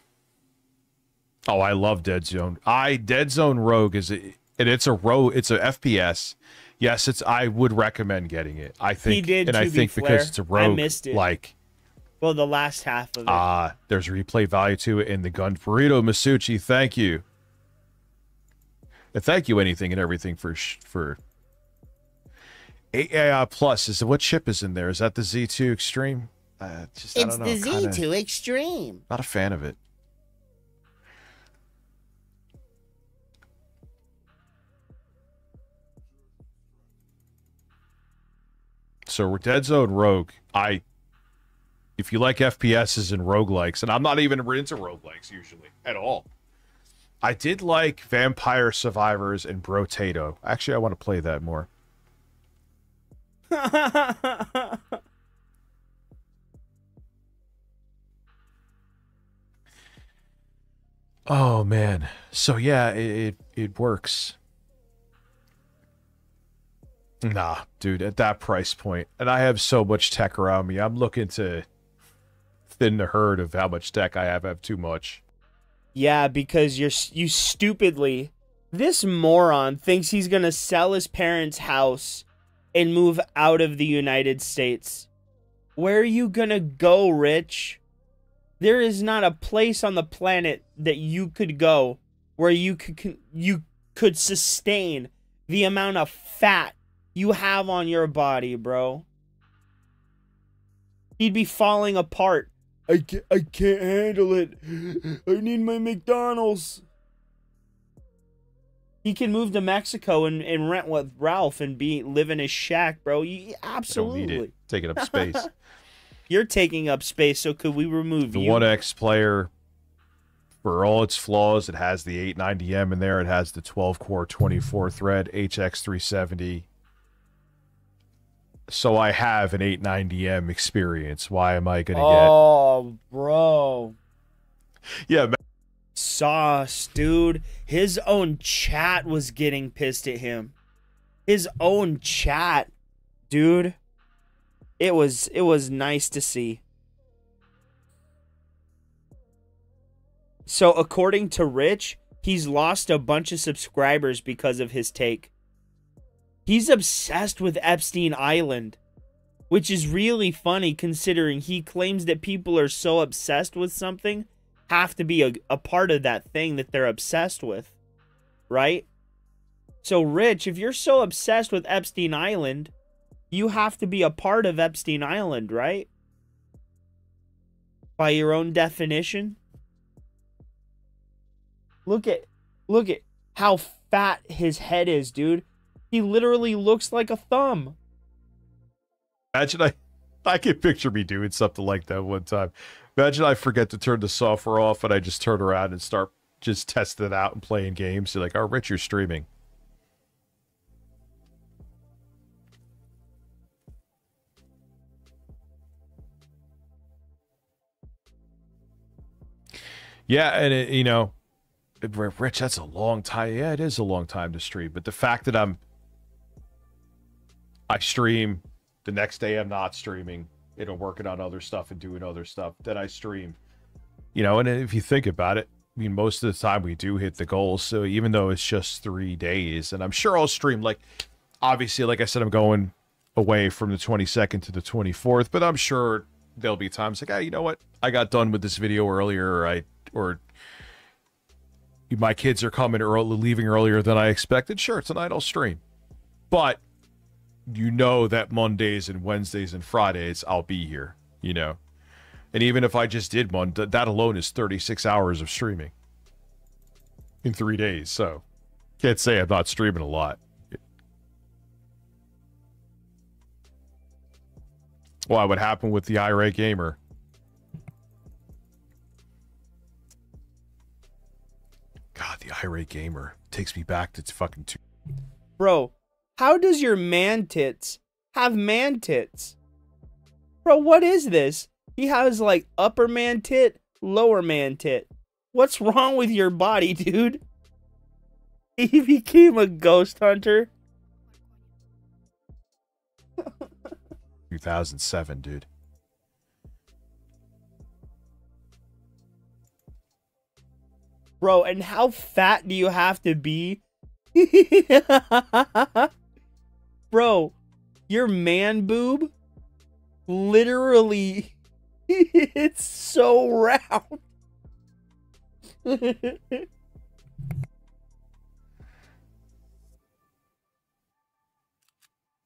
Oh, I love Dead Zone. Dead Zone Rogue is it's a FPS. Yes, I would recommend getting it. I think he did, and I think because it's a Rogue, I missed it. Like, well, the last half of it. There's replay value to it in the gun. Burrito Masucci, thank you. And thank you anything and everything for AI Plus. What chip is in there? Is that the Z2 Extreme? It's the Z2 Extreme. Not a fan of it. So we're Dead Zone Rogue. If you like FPSs and roguelikes, and I'm not even into roguelikes usually at all. I did like Vampire Survivors and Brotato. Actually, I want to play that more. Oh man. So yeah, it works. Nah, dude, at that price point, and I have so much tech around me, I'm looking to thin the herd of how much tech I have. I have too much. Yeah, because you stupidly, this moron thinks he's gonna sell his parents' house and move out of the United States. Where are you gonna go, Rich? There is not a place on the planet that you could go where you could sustain the amount of fat you have on your body, bro. He'd be falling apart. I can't handle it. I need my McDonald's. He can move to Mexico and rent with Ralph and live in his shack, bro. Absolutely. Don't need it. Taking up space. You're taking up space, so could we remove the you? One X player, for all its flaws, it has the 890M in there. It has the 12-core, 24-thread HX370. So I have an 890M experience. Why am I going to get... Oh, bro. Yeah, man. Sauce, dude. His own chat was getting pissed at him. His own chat, dude. It was nice to see. So according to Rich, he's lost a bunch of subscribers because of his take. He's obsessed with Epstein Island, which is really funny considering he claims that people are so obsessed with something have to be a part of that thing that they're obsessed with, right? So Rich, if you're so obsessed with Epstein Island, you have to be a part of Epstein Island, right? By your own definition. Look at how fat his head is, dude. He literally looks like a thumb. Imagine I can picture me doing something like that one time. Imagine I forget to turn the software off and I just turn around and start just testing it out and playing games. You're like, oh, Rich, you're streaming. Yeah, and you know, Rich, that's a long time. Yeah, it is a long time to stream. But the fact that I stream, the next day I'm not streaming, you know, working on other stuff and doing other stuff, then I stream. You know, and if you think about it, I mean, most of the time we do hit the goals. So even though it's just 3 days, and I'm sure I'll stream, like, obviously, like I said, I'm going away from the 22nd to the 24th, but I'm sure there'll be times like, hey, you know what? I got done with this video earlier, or my kids are coming early, leaving earlier than I expected. Sure, tonight I'll stream. But you know that Mondays and Wednesdays and Fridays I'll be here, you know. And even if I just did one, that alone is 36 hours of streaming in 3 days. So can't say I'm not streaming a lot. Why? What happened with the irate gamer? God, the irate gamer takes me back to fucking two. Bro, how does your man tits have man tits? Bro, what is this? He has like upper man tit, lower man tit. What's wrong with your body, dude? He became a ghost hunter. 2007, dude. Bro, and how fat do you have to be? Bro, your man boob literally, it's so round.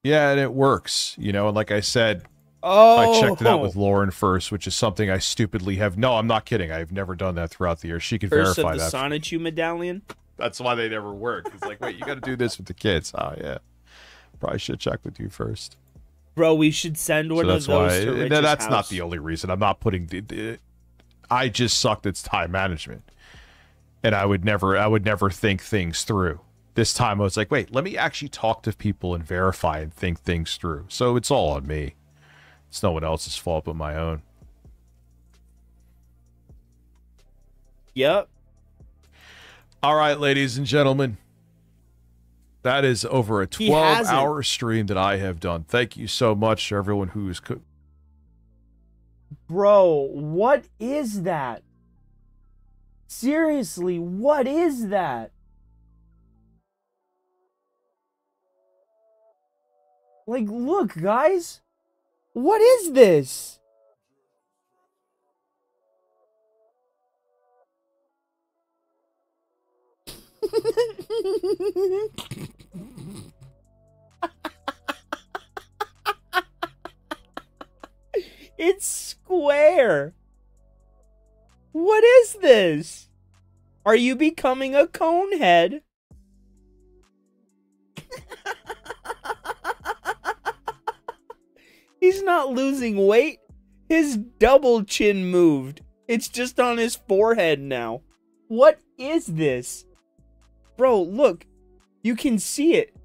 Yeah, and it works, you know, and like I said, oh, I checked it out with Lauren first, which is something I stupidly have. No, I'm not kidding. I've never done that throughout the year. She could first verify of the that. Sonichu medallion. That's why they never work. It's like, wait, you got to do this with the kids. Oh, yeah. Probably should check with you first. Bro, we should send one of those to Rich's that's house. Not the only reason. I'm not putting I just sucked at time management. And I would never think things through. This time I was like, wait, let me actually talk to people and verify and think things through. So it's all on me. It's no one else's fault but my own. Yep. All right, ladies and gentlemen. That is over a 12-hour stream that I have done. Thank you so much to everyone who's... Bro, what is that? Seriously, what is that? Like, look, guys. What is this? It's square. What is this? Are you becoming a cone head? He's not losing weight. His double chin moved. It's just on his forehead now. What is this? Bro, look. You can see it.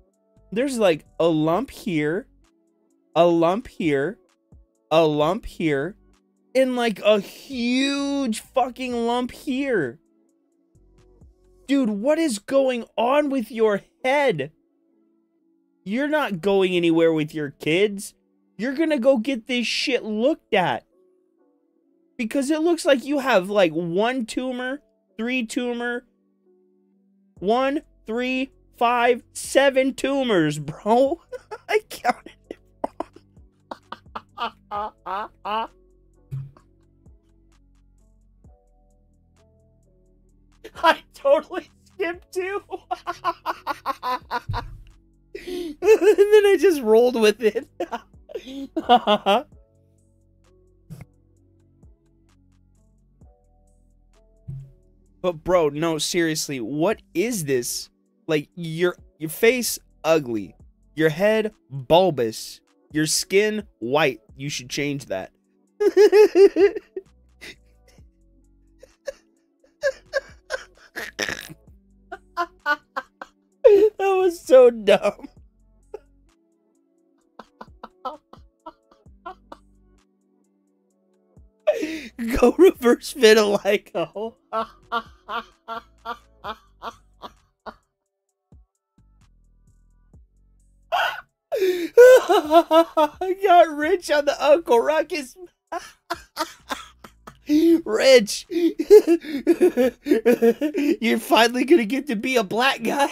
There's like a lump here, a lump here, a lump here, and like a huge fucking lump here. Dude, what is going on with your head? You're not going anywhere with your kids. You're gonna go get this shit looked at. Because it looks like you have like 1 tumor, 3 tumor, 1, 3, 5, 7 tumors, bro. I counted it wrong. I totally skipped 2. And then I just rolled with it. But bro, no, seriously, what is this? Like, your face ugly, your head bulbous, your skin white. You should change that. That was so dumb. Go reverse vitiligo. I got Rich on the Uncle Ruckus. Rich, you're finally gonna get to be a black guy.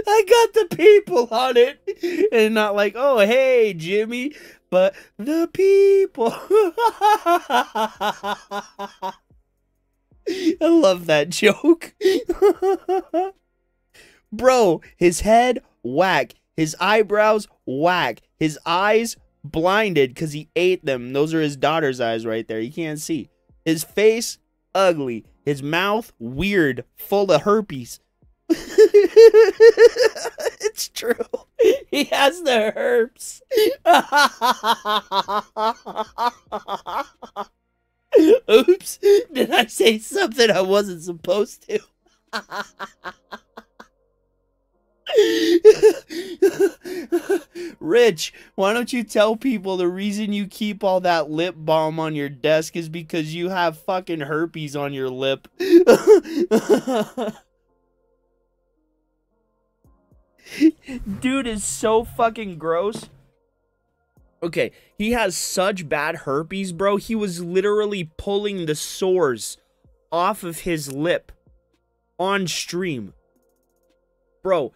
I got the people on it, and not like, oh hey Jimmy, but the people. I love that joke. Bro, his head whack, his eyebrows whack, his eyes blinded because he ate them. Those are his daughter's eyes right there. You can't see. His face ugly, his mouth weird, full of herpes. It's true. He has the herpes. Oops, did I say something I wasn't supposed to? Rich, why don't you tell people the reason you keep all that lip balm on your desk is because you have fucking herpes on your lip? Dude is so fucking gross. Okay, he has such bad herpes, bro. He was literally pulling the sores off of his lip on stream. Bro,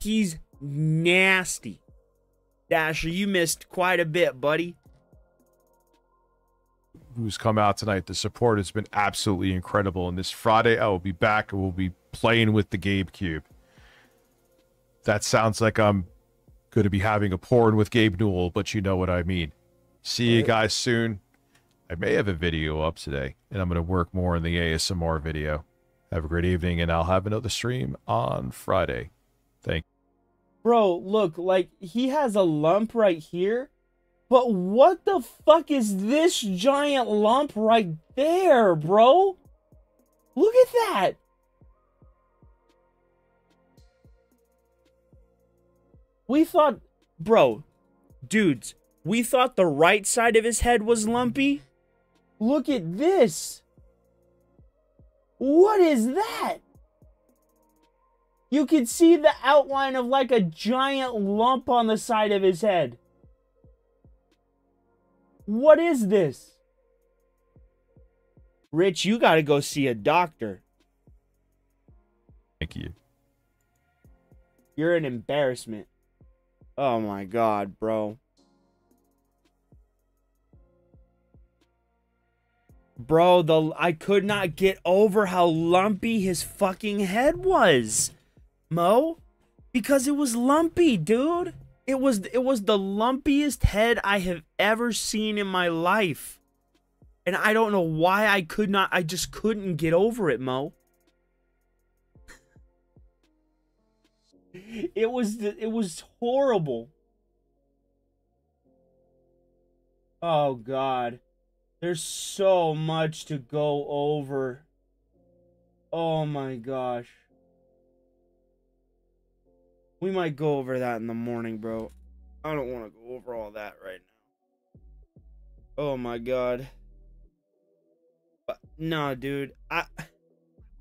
he's nasty. Dasher, you missed quite a bit, buddy. Who's come out tonight. The support has been absolutely incredible. And this Friday, I will be back and we'll be playing with the Gabe Cube. That sounds like I'm going to be having a porn with Gabe Newell, but you know what I mean. See you guys soon. I may have a video up today, and I'm going to work more on the ASMR video. Have a great evening, and I'll have another stream on Friday. Thank you. Bro, look, like, he has a lump right here, but what the fuck is this giant lump right there, bro? Look at that. We thought, bro, dudes, we thought the right side of his head was lumpy. Look at this. What is that? You can see the outline of like a giant lump on the side of his head. What is this? Rich, you gotta go see a doctor. Thank you. You're an embarrassment. Oh my god, bro. Bro, I could not get over how lumpy his fucking head was, Mo. Because it was lumpy, dude. It was the lumpiest head I have ever seen in my life. And I don't know why I just couldn't get over it, Mo. It was horrible. Oh God. There's so much to go over. Oh my gosh. We might go over that in the morning, bro. I don't want to go over all that right now. Oh my God. No, dude.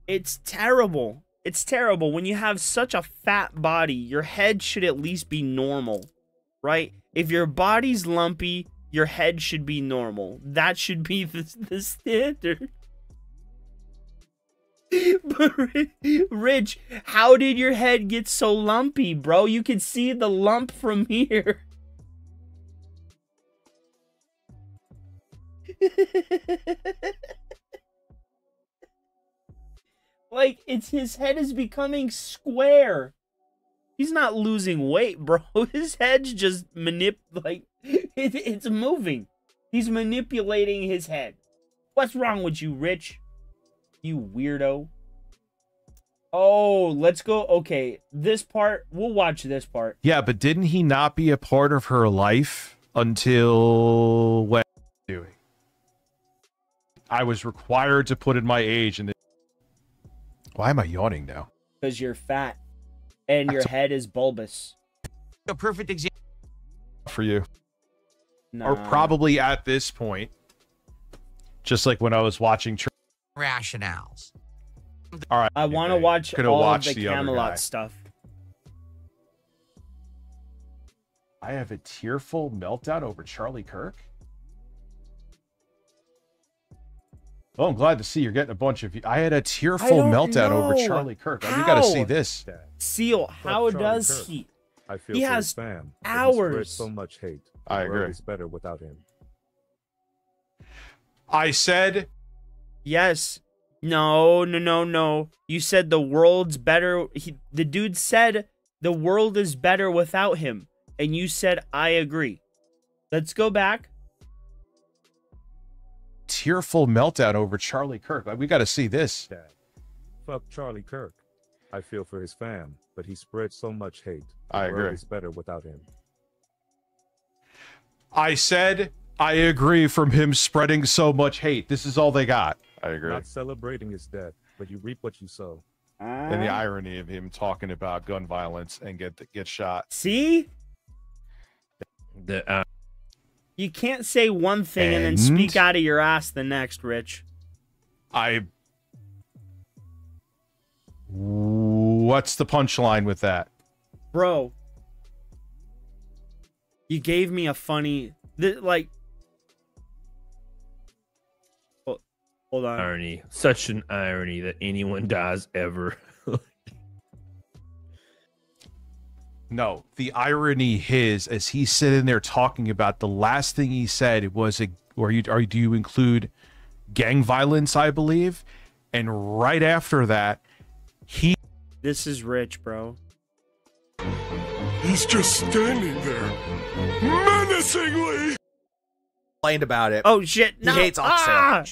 It's terrible. It's terrible. When you have such a fat body, your head should at least be normal, right? If your body's lumpy, your head should be normal. That should be the standard. But Rich, how did your head get so lumpy, bro? You can see the lump from here. Like, his head is becoming square. He's not losing weight, bro. His head's just it's moving. He's manipulating his head. What's wrong with you, Rich? You weirdo. Oh, let's go. Okay, this part, we'll watch this part. Yeah, but didn't he not be a part of her life until when? Doing. I was required to put in my age, and why am I yawning now? Because you're fat, and your head is bulbous. A perfect example for you. Nah. Or probably at this point, just like when I was watching rationales. All right, I want to watch all of the Camelot stuff. I have a tearful meltdown over Charlie Kirk. Oh, I'm glad to see you're getting a bunch of. I had a tearful meltdown over Charlie Kirk. You got to see this. Seal, how does he? I feel he for has his fam, hours. So much hate. I The world agree. is better without him. I said yes. No. You said the world's better. The dude said the world is better without him. And you said, I agree. Let's go back. Tearful meltdown over Charlie Kirk. We got to see this. Dad. Fuck Charlie Kirk. I feel for his fam, but he spreads so much hate. The I world agree. is better without him. I said I agree from him spreading so much hate. This is all they got. I agree. Not celebrating his death, but you reap what you sow. And the irony of him talking about gun violence and get shot. See? You can't say one thing and then speak out of your ass the next, Rich. What's the punchline with that? Bro. You gave me a funny... Hold on. Irony. Such an irony that anyone dies ever. No, the irony is, as he's sitting there talking about, the last thing he said was, do you include gang violence, I believe? And right after that, This is Rich, bro. He's just standing there, menacingly. Complained about it. Oh shit! No. He hates Oxtail.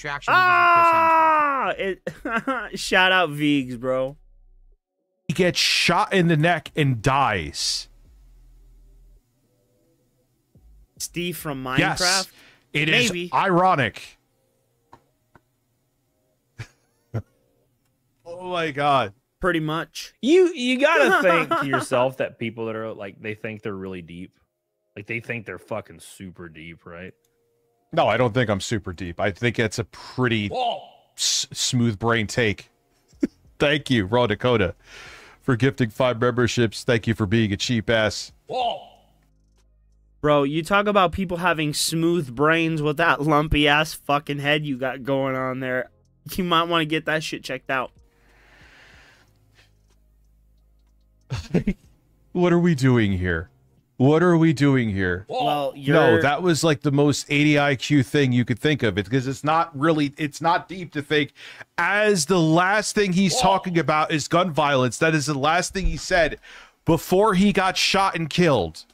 Shout out Viegs, bro. he gets shot in the neck and dies. Steve from Minecraft? Yes, it is Maybe. ironic. Oh my god. Pretty much. You gotta think to yourself that people that are like, they think they're really deep. Like they think they're fucking super deep, right? No, I don't think I'm super deep. I think it's a pretty smooth brain take. Thank you, Raw Dakota, for gifting 5 memberships. Thank you for being a cheap ass. Bro, you talk about people having smooth brains with that lumpy ass fucking head you got going on there. You might want to get that shit checked out. What are we doing here? What are we doing here? Well, no, that was like the most 80 IQ thing you could think of it, because it's not really, it's not deep to think as the last thing he's talking about is gun violence. That is the last thing he said before he got shot and killed.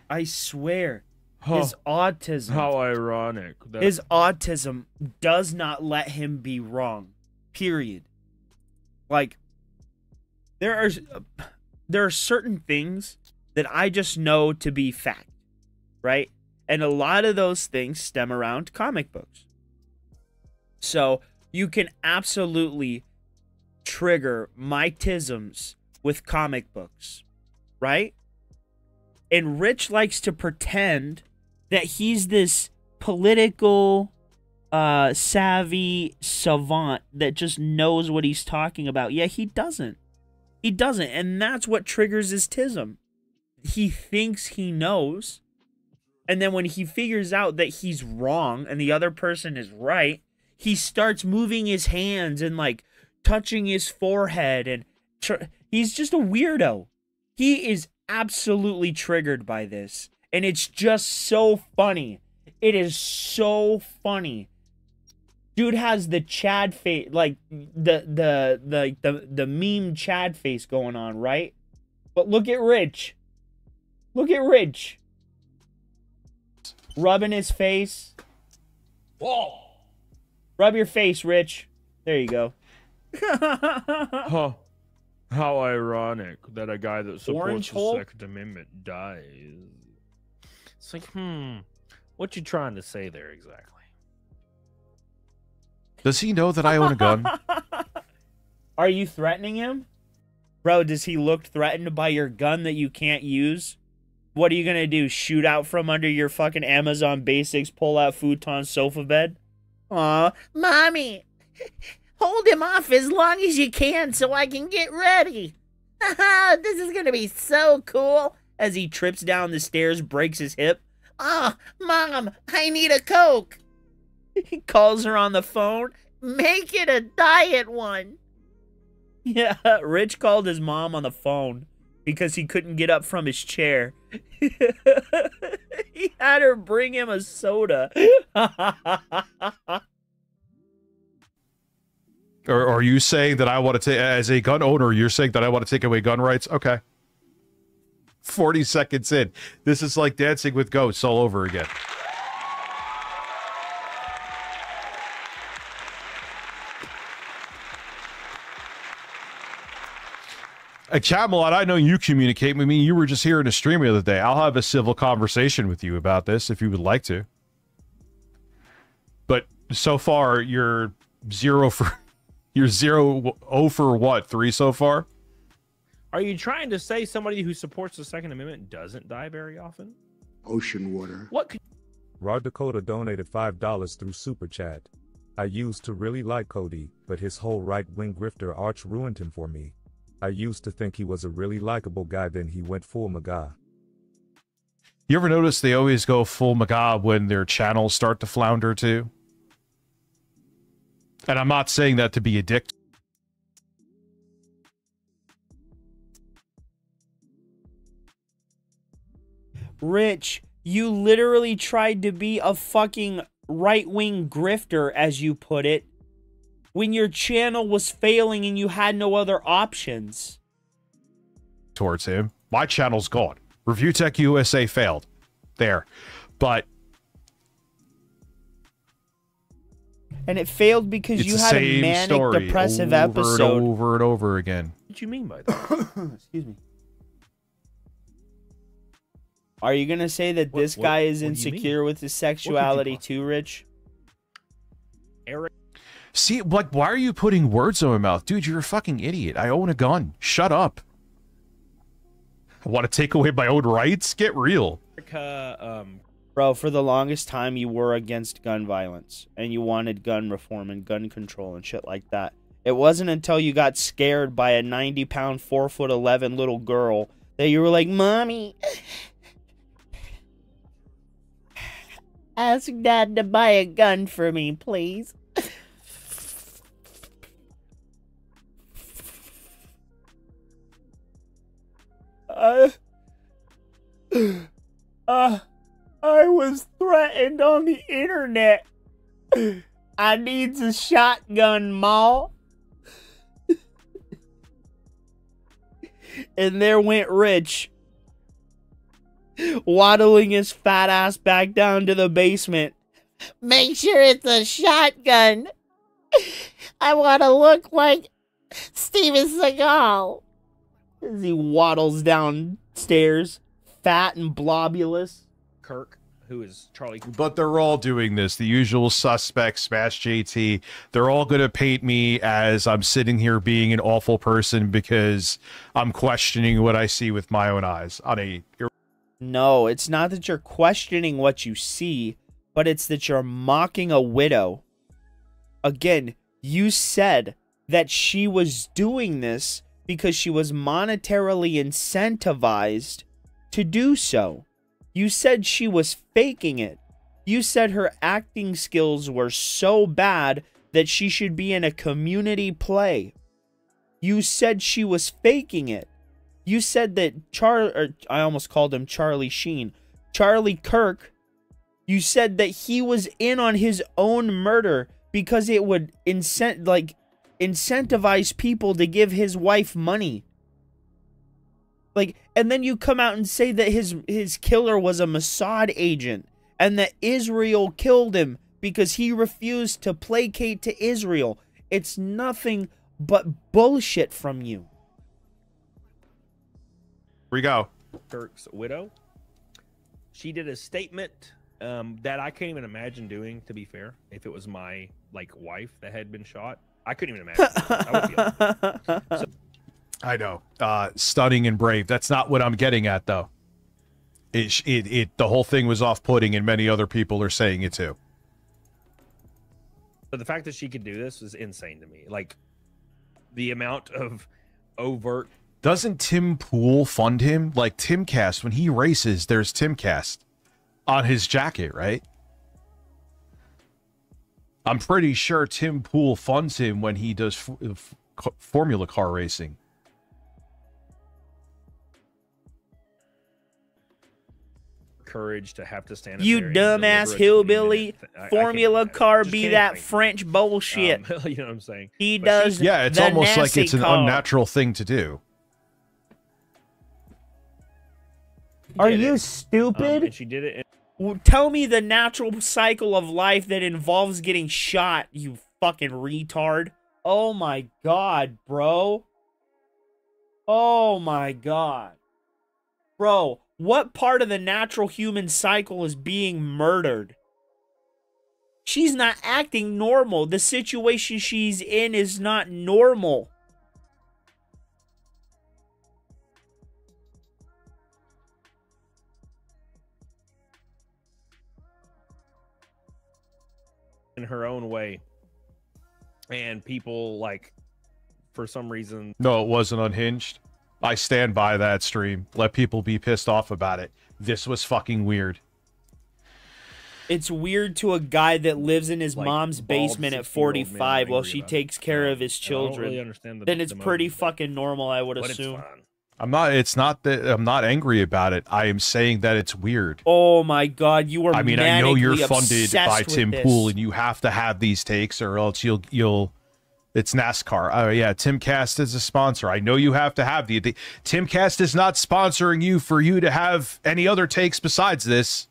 I swear. His autism. How ironic. His autism does not let him be wrong. Period. Like, there are certain things that I just know to be fact, right? And a lot of those things stem around comic books. So you can absolutely trigger my tisms with comic books, right? And Rich likes to pretend that he's this political savvy savant that just knows what he's talking about. Yeah, he doesn't. He doesn't. And that's what triggers his tism. He thinks he knows. And then when he figures out that he's wrong and the other person is right, he starts moving his hands and like touching his forehead. And he's just a weirdo. He is absolutely triggered by this. And it's just so funny. It is so funny. Dude has the Chad face, like the meme Chad face going on, right? But look at Rich. Look at Rich. Rubbing his face. Whoa. Rub your face, Rich. There you go. Huh. How ironic that a guy that supports the Hole? Second Amendment dies. It's like, what you trying to say there exactly? Does he know that I own a gun? Are you threatening him? Bro, does he look threatened by your gun that you can't use? What are you gonna do? Shoot out from under your fucking Amazon Basics pull-out futon sofa bed? Aw, Mommy, hold him off as long as you can so I can get ready. This is gonna be so cool. As he trips down the stairs, breaks his hip. Oh, Mom, I need a Coke. He calls her on the phone. Make it a diet one. Yeah, Rich called his mom on the phone because he couldn't get up from his chair. He had her bring him a soda. Or are you saying that I want to take, as a gun owner, you're saying that I want to take away gun rights? Okay. 40 seconds in. This is like Dancing with Ghosts all over again. Camelot, I know you communicate with me. You were just here in a stream the other day. I'll have a civil conversation with you about this if you would like to. But so far, you're 0 for what? 3 so far? Are you trying to say somebody who supports the Second Amendment doesn't die very often? Ocean water. What could... Rod Dakota donated $5 through Super Chat. I used to really like Cody, but his whole right-wing grifter arch ruined him for me. I used to think he was a really likable guy, then he went full MAGA. You ever notice they always go full MAGA when their channels start to flounder too? And I'm not saying that to be a dick. Rich, you literally tried to be a fucking right-wing grifter, as you put it, when your channel was failing and you had no other options. Towards him. My channel's gone. Review Tech USA failed. There. But... And it failed because you had a manic, depressive episode. Over and over again. What do you mean by that? Excuse me. Are you going to say that this guy is insecure with his sexuality too, Rich? Eric. See, like, why are you putting words in my mouth? Dude, you're a fucking idiot. I own a gun. Shut up. I want to take away my own rights? Get real. Bro, for the longest time, you were against gun violence. And you wanted gun reform and gun control and shit like that. It wasn't until you got scared by a 90-pound, 4'11" little girl that you were like, Mommy, ask Dad to buy a gun for me, please. I was threatened on the internet. I needs a shotgun, Ma. And there went Rich. waddling his fat ass back down to the basement. Make sure it's a shotgun. I want to look like Steven Seagal. As he waddles downstairs, fat and blobulous. Kirk, who is Charlie. But they're all doing this. The usual suspects, Smash JT. They're all going to paint me as I'm sitting here being an awful person because I'm questioning what I see with my own eyes. No, it's not that you're questioning what you see, but it's that you're mocking a widow. Again, you said that she was doing this because she was monetarily incentivized to do so. You said she was faking it. You said her acting skills were so bad that she should be in a community play. You said she was faking it. You said that I almost called him Charlie Sheen. Charlie Kirk, you said that he was in on his own murder because it would incentivize people to give his wife money. And then you come out and say that his killer was a Mossad agent and that Israel killed him because he refused to placate to Israel. It's nothing but bullshit from you. Here we go. Kirk's widow. She did a statement that I can't even imagine doing, to be fair. If it was my wife that had been shot, I couldn't even imagine. I know. Stunning and brave. That's not what I'm getting at, though. The whole thing was off-putting, and many other people are saying it too. But the fact that she could do this is insane to me. The amount of overt. Doesn't Tim Pool fund him? Like Timcast, when he races, there's Timcast on his jacket, right? I'm pretty sure Tim Pool funds him when he does Formula car racing. Courage to have to stand up you there dumbass hillbilly. Formula car be that French bullshit. You know what I'm saying? He does. Yeah, it's almost like it's an unnatural thing to do. Are you stupid? And she did it. Tell me the natural cycle of life that involves getting shot, you fucking retard. Oh my god, bro. Oh my god. Bro, what part of the natural human cycle is being murdered? She's not acting normal. The situation she's in is not normal. In her own way, and people for some reason. No, it wasn't unhinged. I stand by that stream. Let people be pissed off about it. This was fucking weird. It's weird to a guy that lives in his mom's basement at 45 while she takes care of his children. I don't really understand then it's pretty fucking normal, I would assume. It's not that I'm not angry about it. I am saying that it's weird. Oh my god, you are. I mean, I know you're funded by Tim Pool, and you have to have these takes, or else you'll. It's NASCAR. Oh yeah, Timcast is a sponsor. I know you have to have the Timcast is not sponsoring you for you to have any other takes besides this.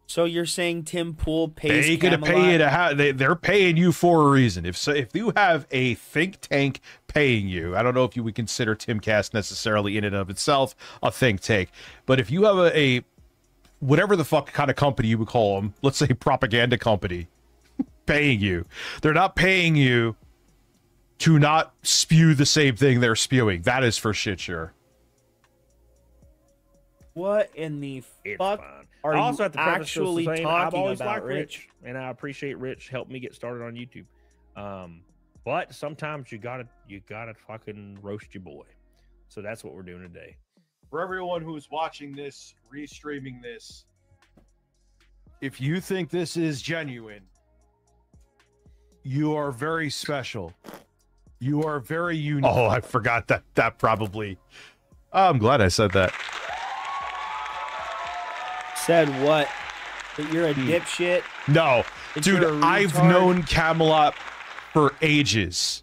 So you're saying Tim Pool pays? They're gonna pay you to have. They're paying you for a reason. If you have a think tank paying you, I don't know if you would consider Timcast necessarily in and of itself a think tank, but if you have a whatever the fuck kind of company you would call them, let's say propaganda company, paying you, they're not paying you to not spew the same thing they're spewing. That is for shit sure. What in the fuck? Are I also have to actually talking I've always about, liked Rich, and I appreciate Rich helped me get started on YouTube. But sometimes you gotta fucking roast your boy. So that's what we're doing today. For everyone who's watching this, restreaming this, if you think this is genuine, you are very special. You are very unique. Oh, I forgot that probably. I'm glad I said that. Said what? That you're a dipshit? No, dude, I've known Camelot for ages.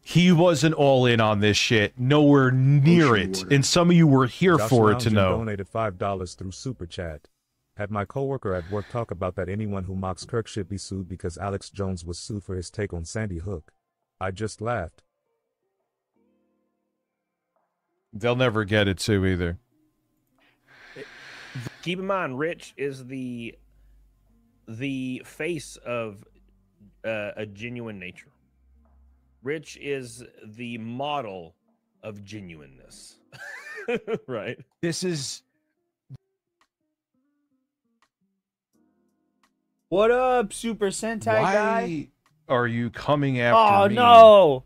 He wasn't all in on this shit. Nowhere near it. And some of you were here Josh for it to Loungin know. Donated $5 through Super Chat. Had my coworker at work talk about that anyone who mocks Kirk should be sued because Alex Jones was sued for his take on Sandy Hook. I just laughed. They'll never get it too either. Keep in mind, Rich is the face of a genuine nature. Rich is the model of genuineness. Right? This is... What up, Super Sentai guy? Why are you coming after me? Oh, no!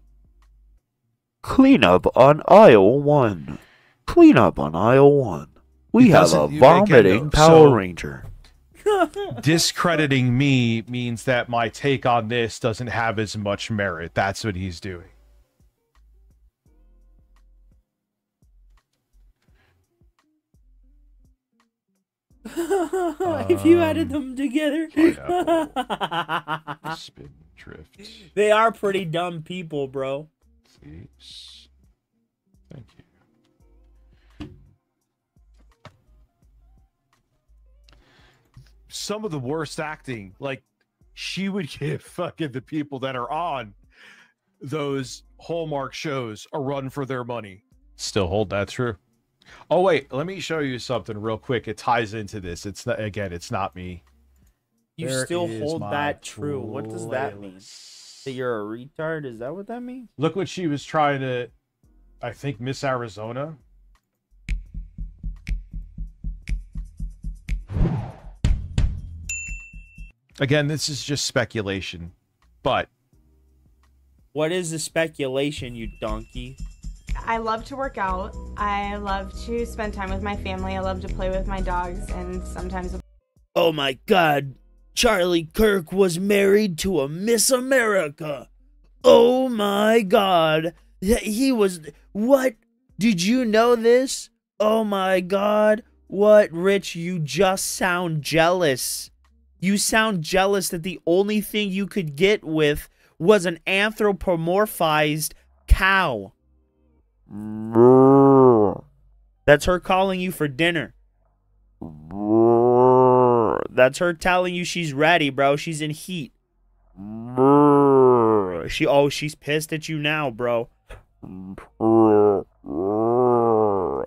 Clean up on aisle 1. Clean up on aisle 1. We have a vomiting Power Ranger. Discrediting me means that my take on this doesn't have as much merit. That's what he's doing. If you added them together. Spin drift. They are pretty dumb people, bro. Please. Thank you. Some of the worst acting, like she would give fucking the people that are on those Hallmark shows a run for their money. Still hold that true. Oh wait, let me show you something real quick. It ties into this. It's not, again, it's not me. You There still is hold my that true. What does that mean? playlist. That you're a retard? Is that what that means? Look what she was trying to, I think, Miss Arizona. Again, this is just speculation, but what is the speculation, you donkey? I love to work out. I love to spend time with my family. I love to play with my dogs and sometimes with... Oh my god, Charlie Kirk was married to a Miss America. Oh my god, he was... What? Did you know this? Oh my god. What, Rich? You just sound jealous. You sound jealous that the only thing you could get with was an anthropomorphized cow. That's her calling you for dinner. That's her telling you she's ready, bro. She's in heat. She's pissed at you now, bro.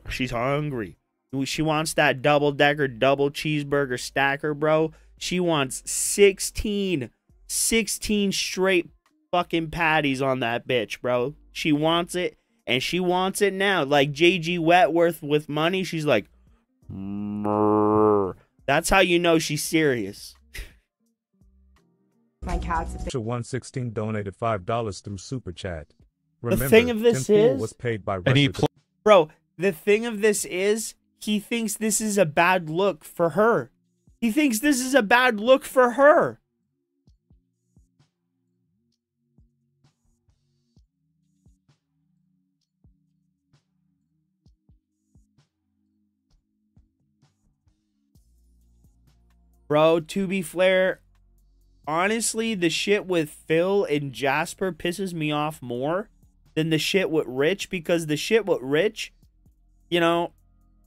She's hungry. She wants that double-decker, double cheeseburger stacker, bro. She wants 16 straight fucking patties on that bitch, bro. She wants it, and she wants it now. Like J.G. Wentworth with money, she's like, that's how you know she's serious. My cats. 116 donated $5 through Super Chat. Remember, The thing of this Tim Pool is... was paid by Bro, the thing of this is, he thinks this is a bad look for her. He thinks this is a bad look for her. Bro, to be fair, honestly, the shit with Phil and Jasper pisses me off more than the shit with Rich, because the shit with Rich, you know,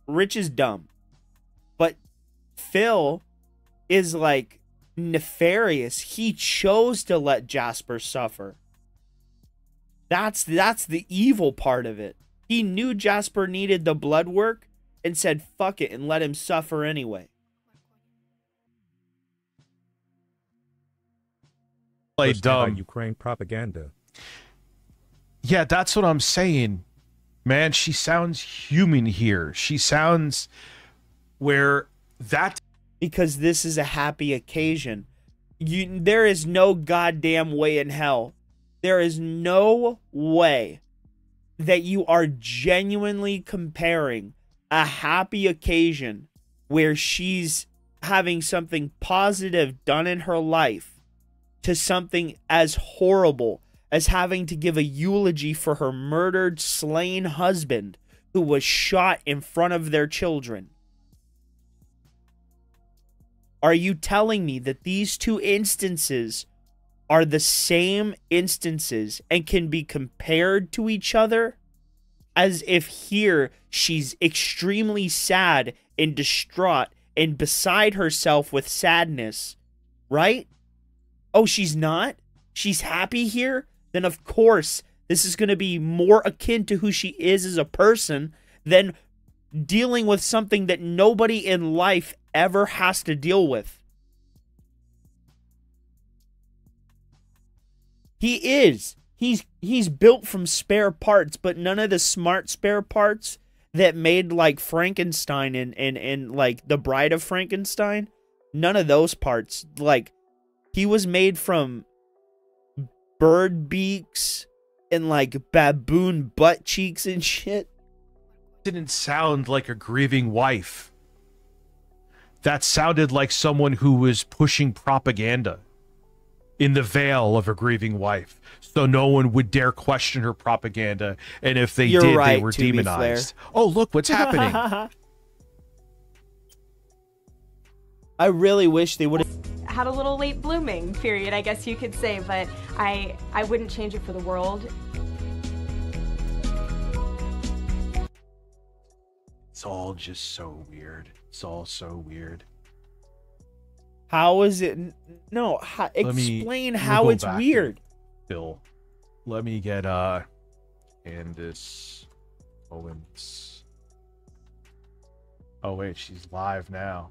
Rich is dumb. But Phil is like nefarious. He chose to let Jasper suffer. That's the evil part of it. He knew Jasper needed the blood work and said fuck it and let him suffer anyway. Play dumb. Ukraine propaganda. Yeah, that's what I'm saying. Man, she sounds human here. She sounds where that... Because this is a happy occasion. There is no goddamn way in hell. There is no way that you are genuinely comparing a happy occasion where she's having something positive done in her life to something as horrible as having to give a eulogy for her murdered, slain husband who was shot in front of their children. Are you telling me that these two instances are the same instances and can be compared to each other, as if here she's extremely sad and distraught and beside herself with sadness, right? Oh, she's not? She's happy here? Then of course this is going to be more akin to who she is as a person than dealing with something that nobody in life ever has to deal with. He is. He's built from spare parts, but none of the smart spare parts that made like Frankenstein and like The Bride of Frankenstein. None of those parts. Like, he was made from bird beaks and like baboon butt cheeks and shit. Didn't sound like a grieving wife. That sounded like someone who was pushing propaganda in the veil of a grieving wife, so no one would dare question her propaganda, and if they did, right, they were demonized. Oh, look what's happening. I really wish they would have had a little late blooming period, I guess you could say, but I wouldn't change it for the world. It's all just so weird. It's all so weird. How is it? No, explain how it's weird. Bill, let me get Candace Owens. Oh wait, she's live now.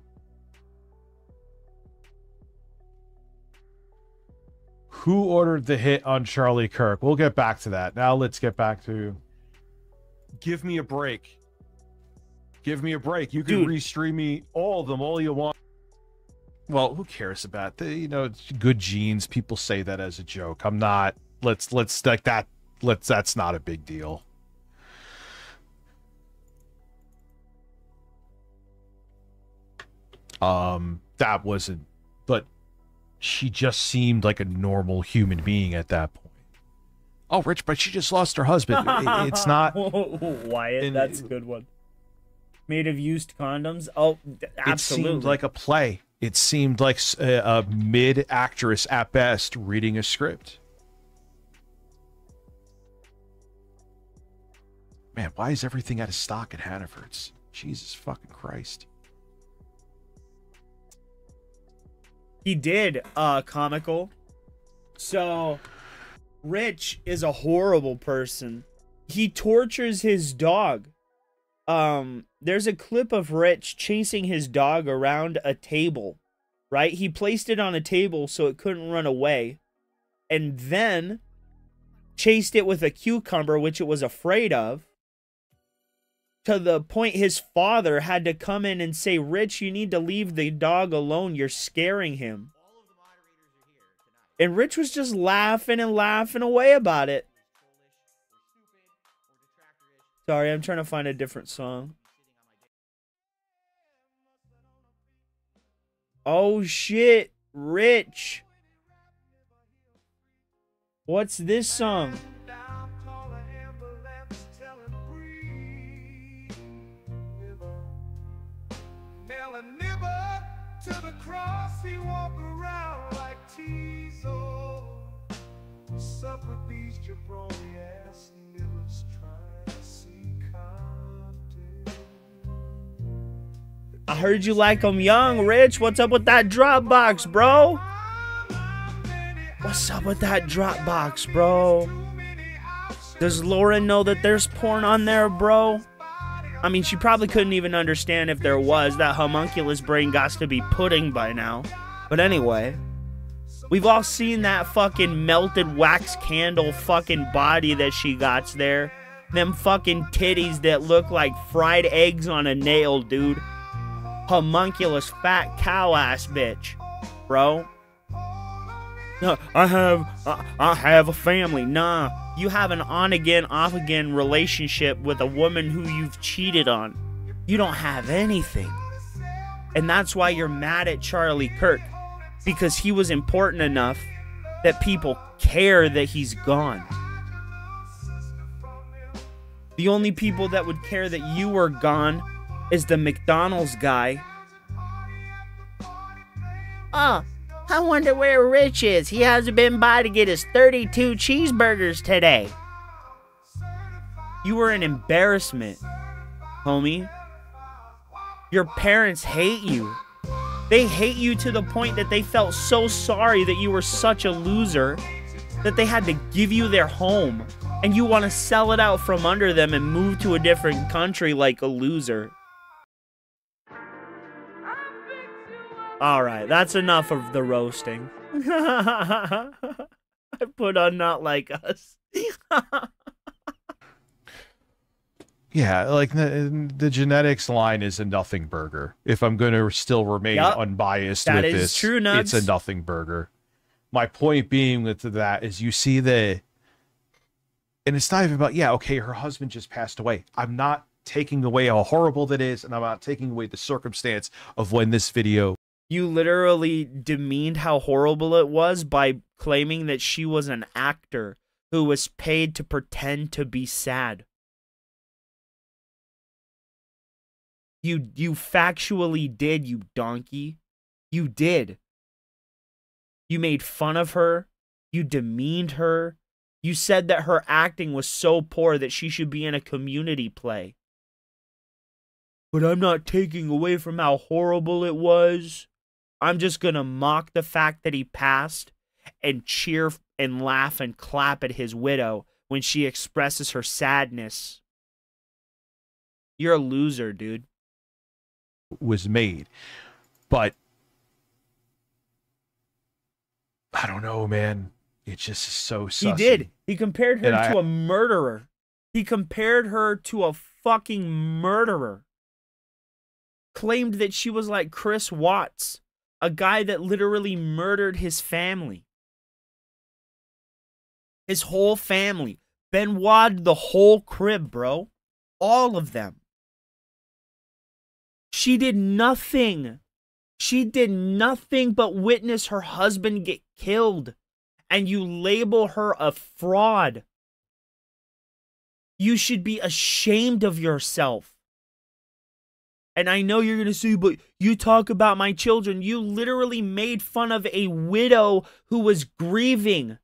Who ordered the hit on Charlie Kirk? We'll get back to that. Now let's get back to give me a break. Give me a break. You can restream me all of them, all you want. Well, who cares about the, you know, good genes? People say that as a joke. I'm not. Let's like that. That's not a big deal. That wasn't, but she just seemed like a normal human being at that point. Oh, Rich, but she just lost her husband. It's not. Wyatt, that's a good one. Made of used condoms. Oh, absolutely. It seemed like a play. It seemed like a mid-actress at best reading a script. Man, why is everything out of stock at Hannaford's? Jesus fucking Christ. He did, comical. So, Rich is a horrible person. He tortures his dog. There's a clip of Rich chasing his dog around a table, right? He placed it on a table so it couldn't run away, and then chased it with a cucumber, which it was afraid of, to the point his father had to come in and say, Rich, you need to leave the dog alone. You're scaring him. And Rich was just laughing and laughing away about it. Sorry, I'm trying to find a different song. Oh shit, Rich. What's this song? I heard you like them young, Rich. What's up with that Dropbox, bro? What's up with that Dropbox, bro? Does Laura know that there's porn on there, bro? I mean, she probably couldn't even understand if there was. That homunculus brain got to be pudding by now. But anyway, we've all seen that fucking melted wax candle fucking body that she got there. Them fucking titties that look like fried eggs on a nail, dude. Homunculus fat cow ass bitch, bro. No, I have a family. Nah, you have an on again, off again relationship with a woman who you've cheated on. You don't have anything, and that's why you're mad at Charlie Kirk, because he was important enough that people care that he's gone. The only people that would care that you were gone is the McDonald's guy. Hi I wonder where Rich is. He hasn't been by to get his 32 cheeseburgers today. You were an embarrassment, homie. Your parents hate you. They hate you to the point that they felt so sorry that you were such a loser that they had to give you their home. And you want to sell it out from under them and move to a different country like a loser. Alright, that's enough of the roasting. I put on Not Like Us. Yeah, like the genetics line is a nothing burger. If I'm going to still remain unbiased with this, true, Nugs. It's a nothing burger. My point being with that is you see and it's not even about, okay, her husband just passed away. I'm not taking away how horrible that is, and I'm not taking away the circumstance of when this video. You literally demeaned how horrible it was by claiming that she was an actor who was paid to pretend to be sad. You factually did, you donkey. You did. You made fun of her. You demeaned her. You said that her acting was so poor that she should be in a community play. But I'm not taking away from how horrible it was. I'm just gonna mock the fact that he passed and cheer and laugh and clap at his widow when she expresses her sadness. You're a loser, dude. Was made, but I don't know, man. It just is so sussy. He did. He compared her to a murderer. He compared her to a fucking murderer. Claimed that she was like Chris Watts, a guy that literally murdered his family. His whole family. Benoit, the whole crib, bro. All of them. She did nothing. She did nothing but witness her husband get killed. And you label her a fraud. You should be ashamed of yourself. And I know you're going to say, but you talk about my children. You literally made fun of a widow who was grieving.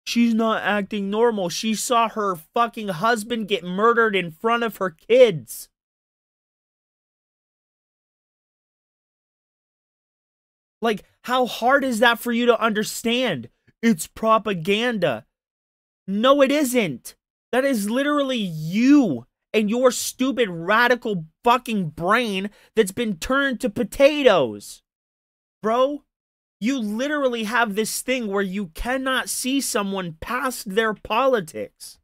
She's not acting normal. She saw her fucking husband get murdered in front of her kids. Like, how hard is that for you to understand? It's propaganda. No, it isn't. That is literally you and your stupid radical fucking brain that's been turned to potatoes. Bro, you literally have this thing where you cannot see someone past their politics.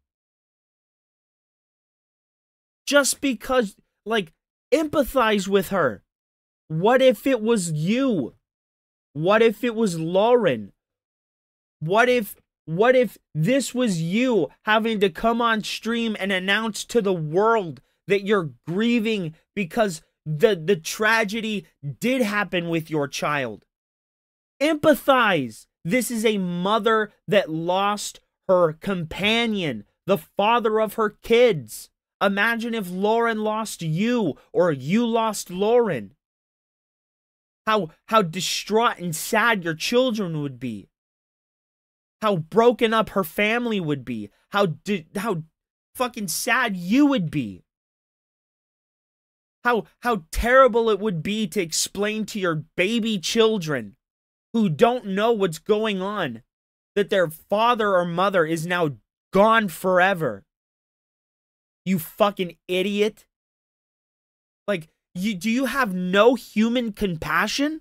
Just because, like, empathize with her. What if it was you? What if it was Lauren? What if this was you having to come on stream and announce to the world that you're grieving because the tragedy did happen with your child? Empathize. This is a mother that lost her companion, the father of her kids. Imagine if Lauren lost you or you lost Lauren. How distraught and sad your children would be. How broken up her family would be. How fucking sad you would be. How terrible it would be to explain to your baby children who don't know what's going on that their father or mother is now gone forever. You fucking idiot. Like, do you have no human compassion?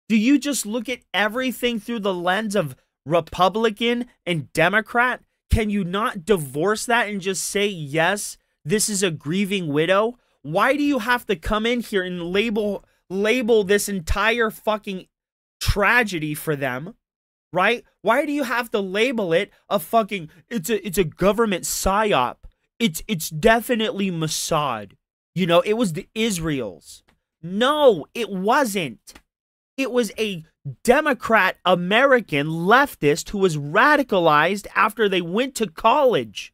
Do you just look at everything through the lens of Republican and Democrat? Can you not divorce that and just say, yes, this is a grieving widow? Why do you have to come in here and label this entire fucking tragedy for them? Right? Why do you have to label it a fucking, it's a government psyop? It's definitely Mossad. You know, it was the Israels. No, it wasn't. It was a Democrat American leftist who was radicalized after they went to college.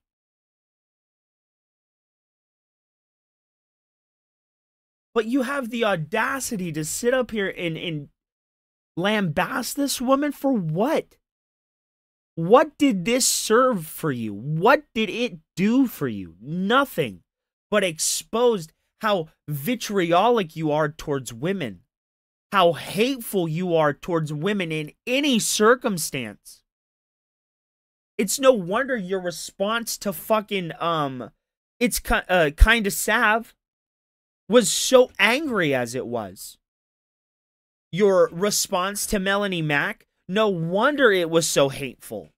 But you have the audacity to sit up here and Lambast this woman for what? What did this serve for you? What did it do for you? Nothing, but exposed how vitriolic you are towards women, how hateful you are towards women in any circumstance. It's no wonder your response to fucking, it's kind of Sav was so angry as it was. Your response to Melanie Mack, no wonder it was so hateful.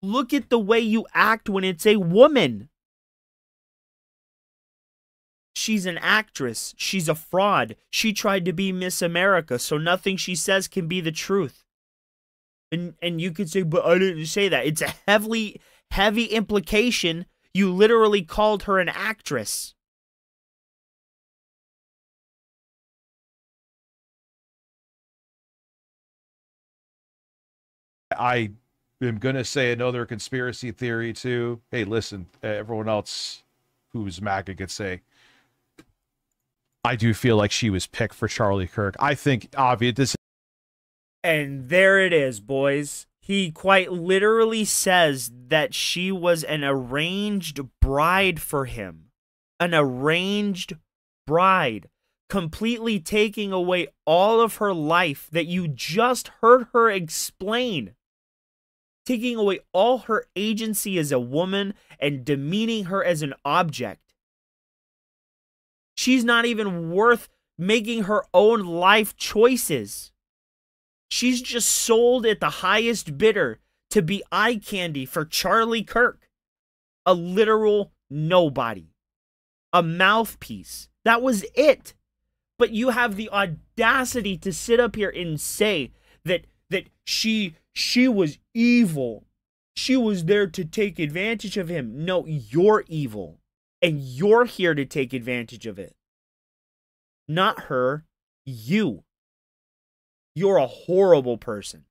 Look at the way you act when it's a woman. She's an actress. She's a fraud. She tried to be Miss America, so nothing she says can be the truth. And you could say, but I didn't say that. It's a heavy implication. You literally called her an actress. I am going to say another conspiracy theory too. Hey, listen, everyone else who's MAGA could say, I do feel like she was picked for Charlie Kirk. I think, obvious, this. And there it is, boys. He quite literally says that she was an arranged bride for him. An arranged bride. Completely taking away all of her life that you just heard her explain. Taking away all her agency as a woman and demeaning her as an object. She's not even worth making her own life choices. She's just sold at the highest bidder to be eye candy for Charlie Kirk. A literal nobody. A mouthpiece. That was it. But you have the audacity to sit up here and say that she was evil. She was there to take advantage of him. No, you're evil. And you're here to take advantage of it. Not her. You. You're a horrible person.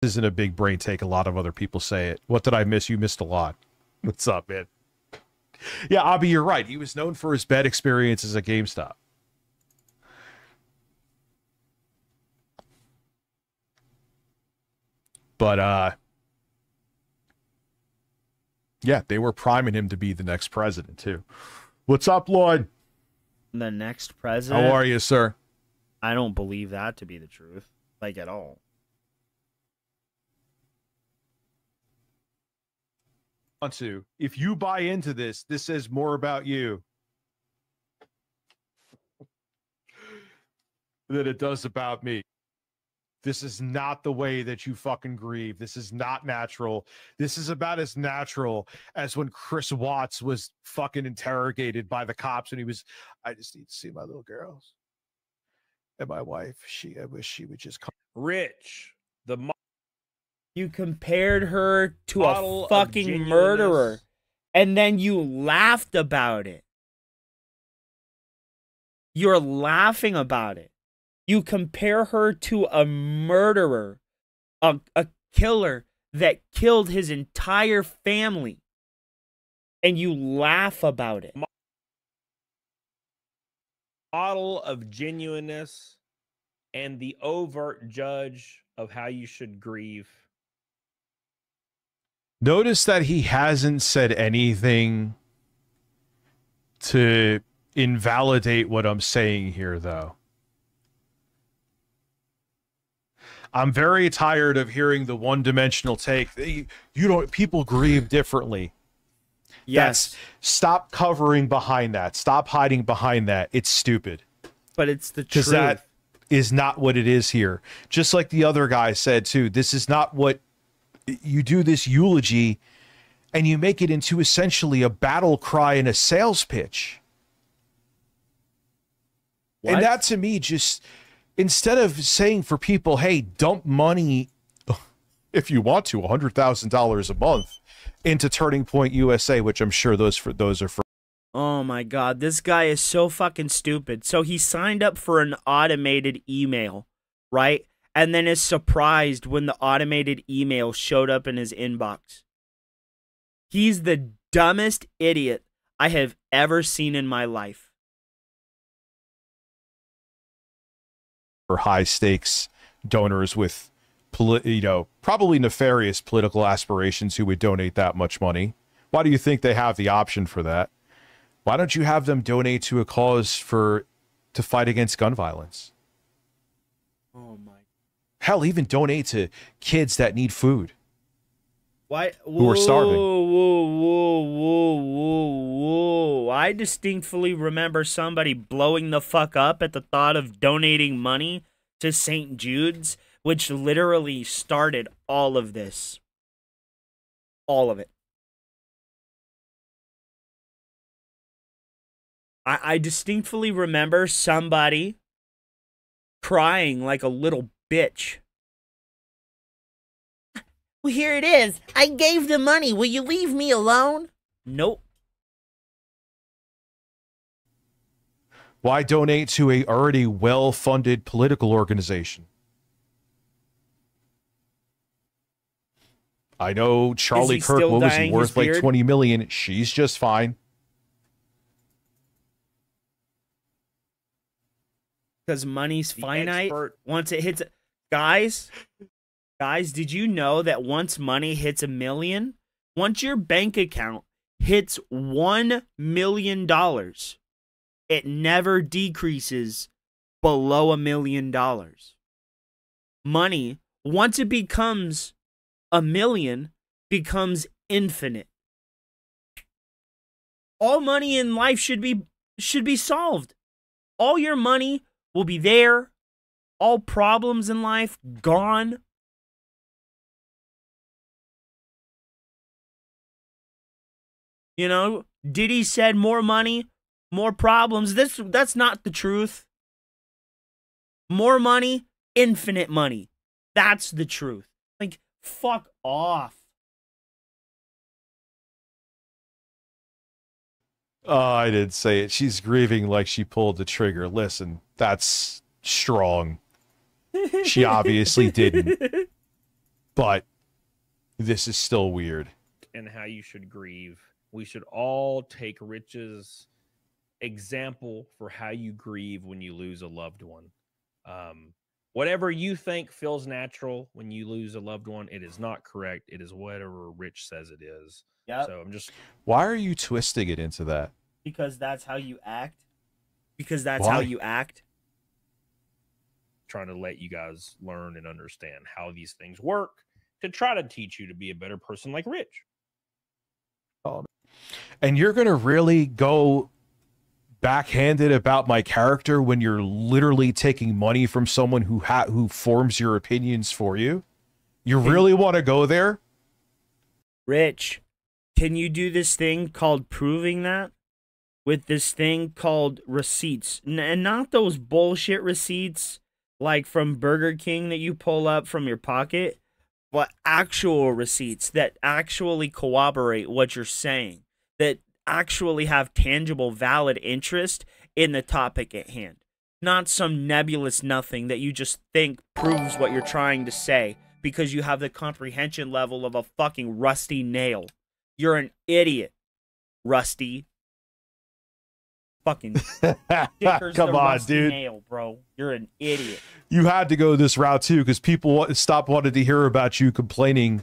This isn't a big brain take. A lot of other people say it. What did I miss? You missed a lot. What's up, man? Yeah, Abby, you're right. He was known for his bad experiences at GameStop. But, yeah, they were priming him to be the next president, too. What's up, Lloyd? The next president? How are you, sir? I don't believe that to be the truth. Like, at all. If you buy into this, this says more about you than it does about me. This is not the way that you fucking grieve. This is not natural. This is about as natural as when Chris Watts was fucking interrogated by the cops and he was, I just need to see my little girls. And my wife, I wish she would just come. Rich, you compared her to a fucking murderer, and then you laughed about it. You're laughing about it. You compare her to a murderer, a killer that killed his entire family, and you laugh about it. Model of genuineness and the overt judge of how you should grieve. Notice that he hasn't said anything to invalidate what I'm saying here, though. I'm very tired of hearing the one-dimensional take. People grieve differently. Yes. Stop covering behind that. Stop hiding behind that. It's stupid. But it's the truth. Because that is not what it is here. Just like the other guy said, too. This is not what... You do this eulogy and you make it into essentially a battle cry and a sales pitch. What? And that to me just, instead of saying for people, hey, dump money if you want to, $100,000 a month into Turning Point USA, which I'm sure those are for. Oh my God, this guy is so fucking stupid. So he signed up for an automated email, right? And then is surprised when the automated email showed up in his inbox. He's the dumbest idiot I have ever seen in my life. For high stakes donors with, probably nefarious political aspirations who would donate that much money. Why do you think they have the option for that? Why don't you have them donate to a cause to fight against gun violence? Oh my. Hell, even donate to kids that need food. Why? Who are starving. Whoa. I distinctly remember somebody blowing the fuck up at the thought of donating money to St. Jude's, which literally started all of this. All of it. I distinctly remember somebody crying like a little bitch. Well, here it is. I gave the money. Will you leave me alone? Nope. Why donate to a already well-funded political organization? I know Charlie Kirk, what was he worth, like 20 million? She's just fine. Because money's finite. Once it hits, guys, did you know that once money hits $1 million, once your bank account hits $1 million, it never decreases below $1 million. Money, once it becomes $1 million, becomes infinite. All money in life should be solved. All your money will be there. All problems in life gone. You know, Diddy said more money, more problems. That's not the truth. More money, infinite money. That's the truth. Like, fuck off. Oh, I didn't say it. She's grieving like she pulled the trigger. Listen, that's strong. She obviously didn't. But this is still weird. And how you should grieve. We should all take Rich's example for how you grieve when you lose a loved one. Whatever you think feels natural when you lose a loved one, it is not correct. It is whatever Rich says it is. Yep. So I'm just... Why are you twisting it into that? Because that's how you act. Because that's how you act. Trying to let you guys learn and understand how these things work to try to teach you to be a better person like Rich. And you're going to really go backhanded about my character when you're literally taking money from someone who forms your opinions for you? You really want to go there? Rich, can you do this thing called proving that? With this thing called receipts. And not those bullshit receipts like from Burger King that you pull up from your pocket, but actual receipts that actually corroborate what you're saying, that actually have tangible, valid interest in the topic at hand. Not some nebulous nothing that you just think proves what you're trying to say because you have the comprehension level of a fucking rusty nail. You're an idiot, Rusty. Fucking come on, dude. Nail, bro. You're an idiot. You had to go this route too because people wanted to hear about you complaining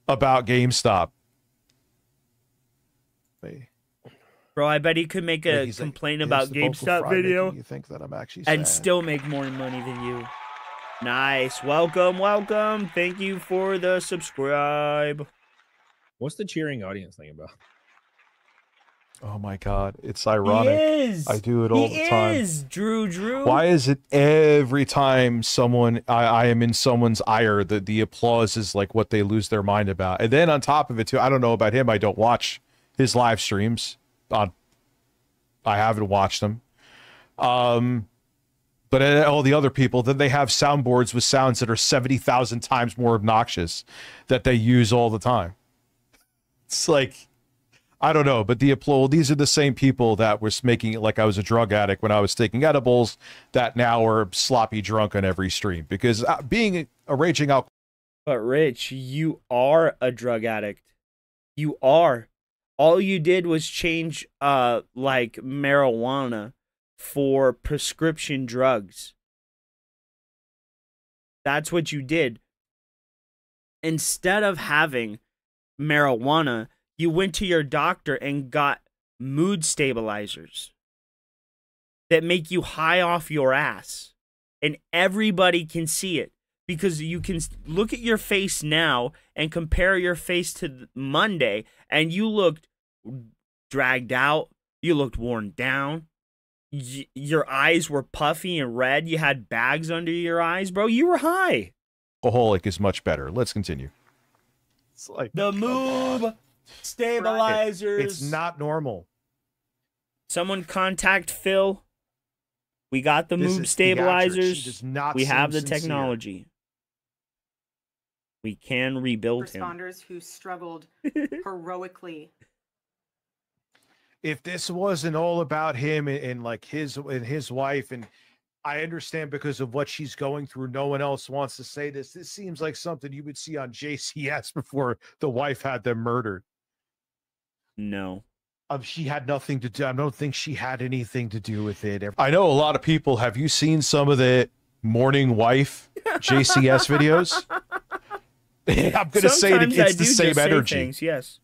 about GameStop. Bro, I bet he could make a complain about GameStop video you think that I'm actually and still make more money than you. Nice. Welcome. Thank you for the subscribe. What's the cheering audience thing about? Oh my God, it's ironic. He is. I do it all the time. He is, Drew. Why is it every time I am in someone's ire, the applause is like what they lose their mind about? And then on top of it too, I don't know about him. I don't watch his live streams. I haven't watched them. But all the other people, then they have soundboards with sounds that are 70,000 times more obnoxious that they use all the time. It's like, I don't know, but these are the same people that was making it like I was a drug addict when I was taking edibles that now are sloppy drunk on every stream because being a raging alcoholic. But Rich, you are a drug addict. You are. All you did was change like marijuana for prescription drugs. That's what you did. Instead of having marijuana, you went to your doctor and got mood stabilizers that make you high off your ass. And everybody can see it because you can look at your face now and compare your face to Monday, and you looked dragged out. You looked worn down. Your eyes were puffy and red. You had bags under your eyes, bro. You were high. Alcoholic is much better. Let's continue. It's like the move stabilizers. It's not normal. Someone contact Phil. We got the move stabilizers. We have the technology. We can rebuild him. Responders who struggled heroically. If this wasn't all about him and like his wife, and I understand because of what she's going through, no one else wants to say this. This seems like something you would see on JCS before the wife had them murdered. No. She had nothing to do. I don't think she had anything to do with it. I know a lot of people. Have you seen some of the morning wife JCS videos? I'm going to say it's the same energy. Things, yes.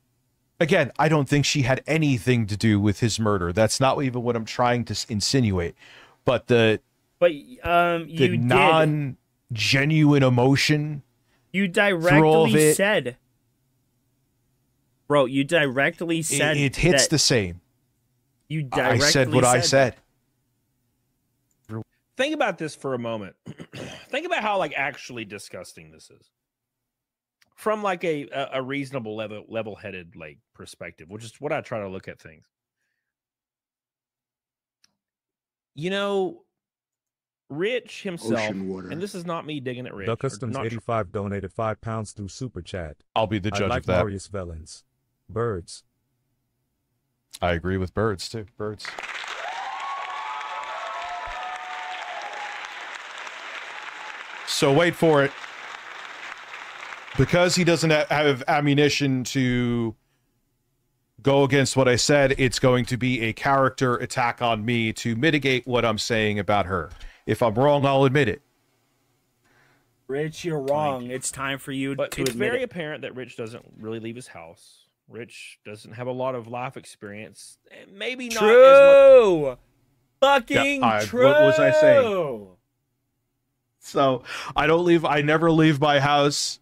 Again, I don't think she had anything to do with his murder. That's not even what I'm trying to insinuate. But the non-genuine emotion. You directly said. Bro, you directly said it hits the same. You directly I said what I said. Think about this for a moment. Think about how like actually disgusting this is. From like a reasonable level-headed like perspective, which is what I try to look at things. You know, Rich himself, and this is not me digging at Rich. The Customs 85 donated £5 through Super Chat. I'll be the judge like of that. Marius Vellens. Birds. I agree with birds too. Birds. So wait for it. Because he doesn't have ammunition to go against what I said, it's going to be a character attack on me to mitigate what I'm saying about her. If I'm wrong, I'll admit it. Rich, you're wrong. It's time for you to admit it. It's very apparent that Rich doesn't really leave his house. Rich doesn't have a lot of life experience. Maybe not true. As much. Fucking true. What was I saying? So I never leave my house.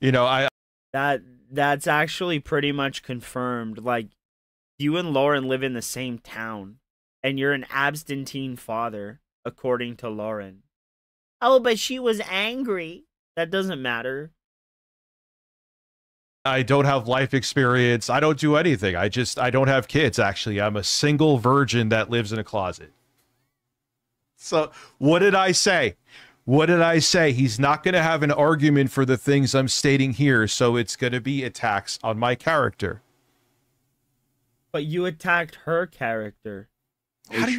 You know, that's actually pretty much confirmed. Like, you and Lauren live in the same town, and you're an absentee father, according to Lauren. Oh, but she was angry. That doesn't matter. I don't have life experience. I don't do anything. I don't have kids, actually. I'm a single virgin that lives in a closet. So, what did I say? What did I say? He's not going to have an argument for the things I'm stating here, so it's going to be attacks on my character. But you attacked her character. How do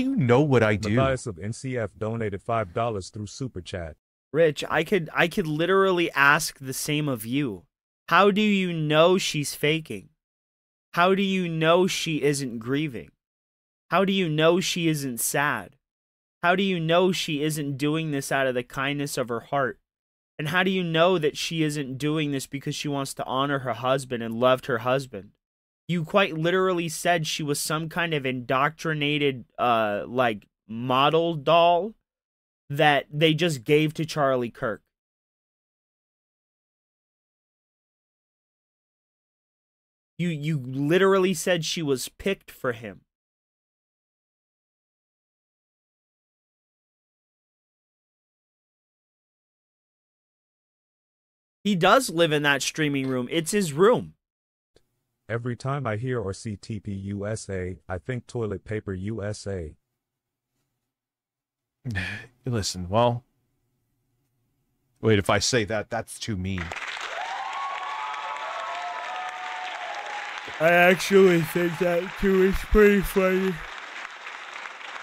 you know what I do? Matthias of NCF donated $5 through Super Chat. Rich, I could literally ask the same of you. How do you know she's faking? How do you know she isn't grieving? How do you know she isn't sad? How do you know she isn't doing this out of the kindness of her heart? And how do you know that she isn't doing this because she wants to honor her husband and loved her husband? You quite literally said she was some kind of indoctrinated, like, model doll that they just gave to Charlie Kirk. You literally said she was picked for him. He does live in that streaming room. It's his room. Every time I hear or see TP USA, I think Toilet Paper USA. Listen, well... Wait, if I say that, that's too mean. I actually think that too is pretty funny.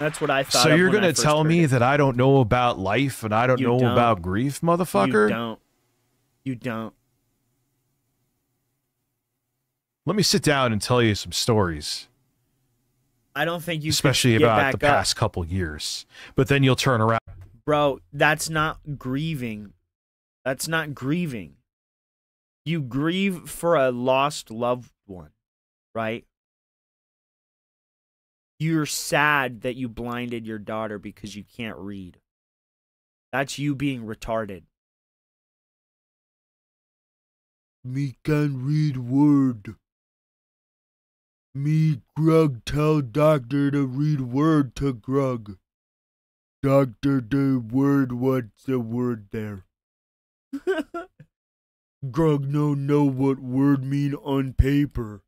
That's what I thought. So you're going to tell me that I don't know about life and I don't know about grief, motherfucker? You don't. You don't. Let me sit down and tell you some stories. I don't think you especially can get about back the past couple years. But then you'll turn around. Bro, that's not grieving. That's not grieving. You grieve for a lost loved one, right? You're sad that you blinded your daughter because you can't read. That's you being retarded. Me can read word. Me, Grug, tell doctor to read word to Grug. Doctor, the word, what's the word there? Grug no know what word mean on paper.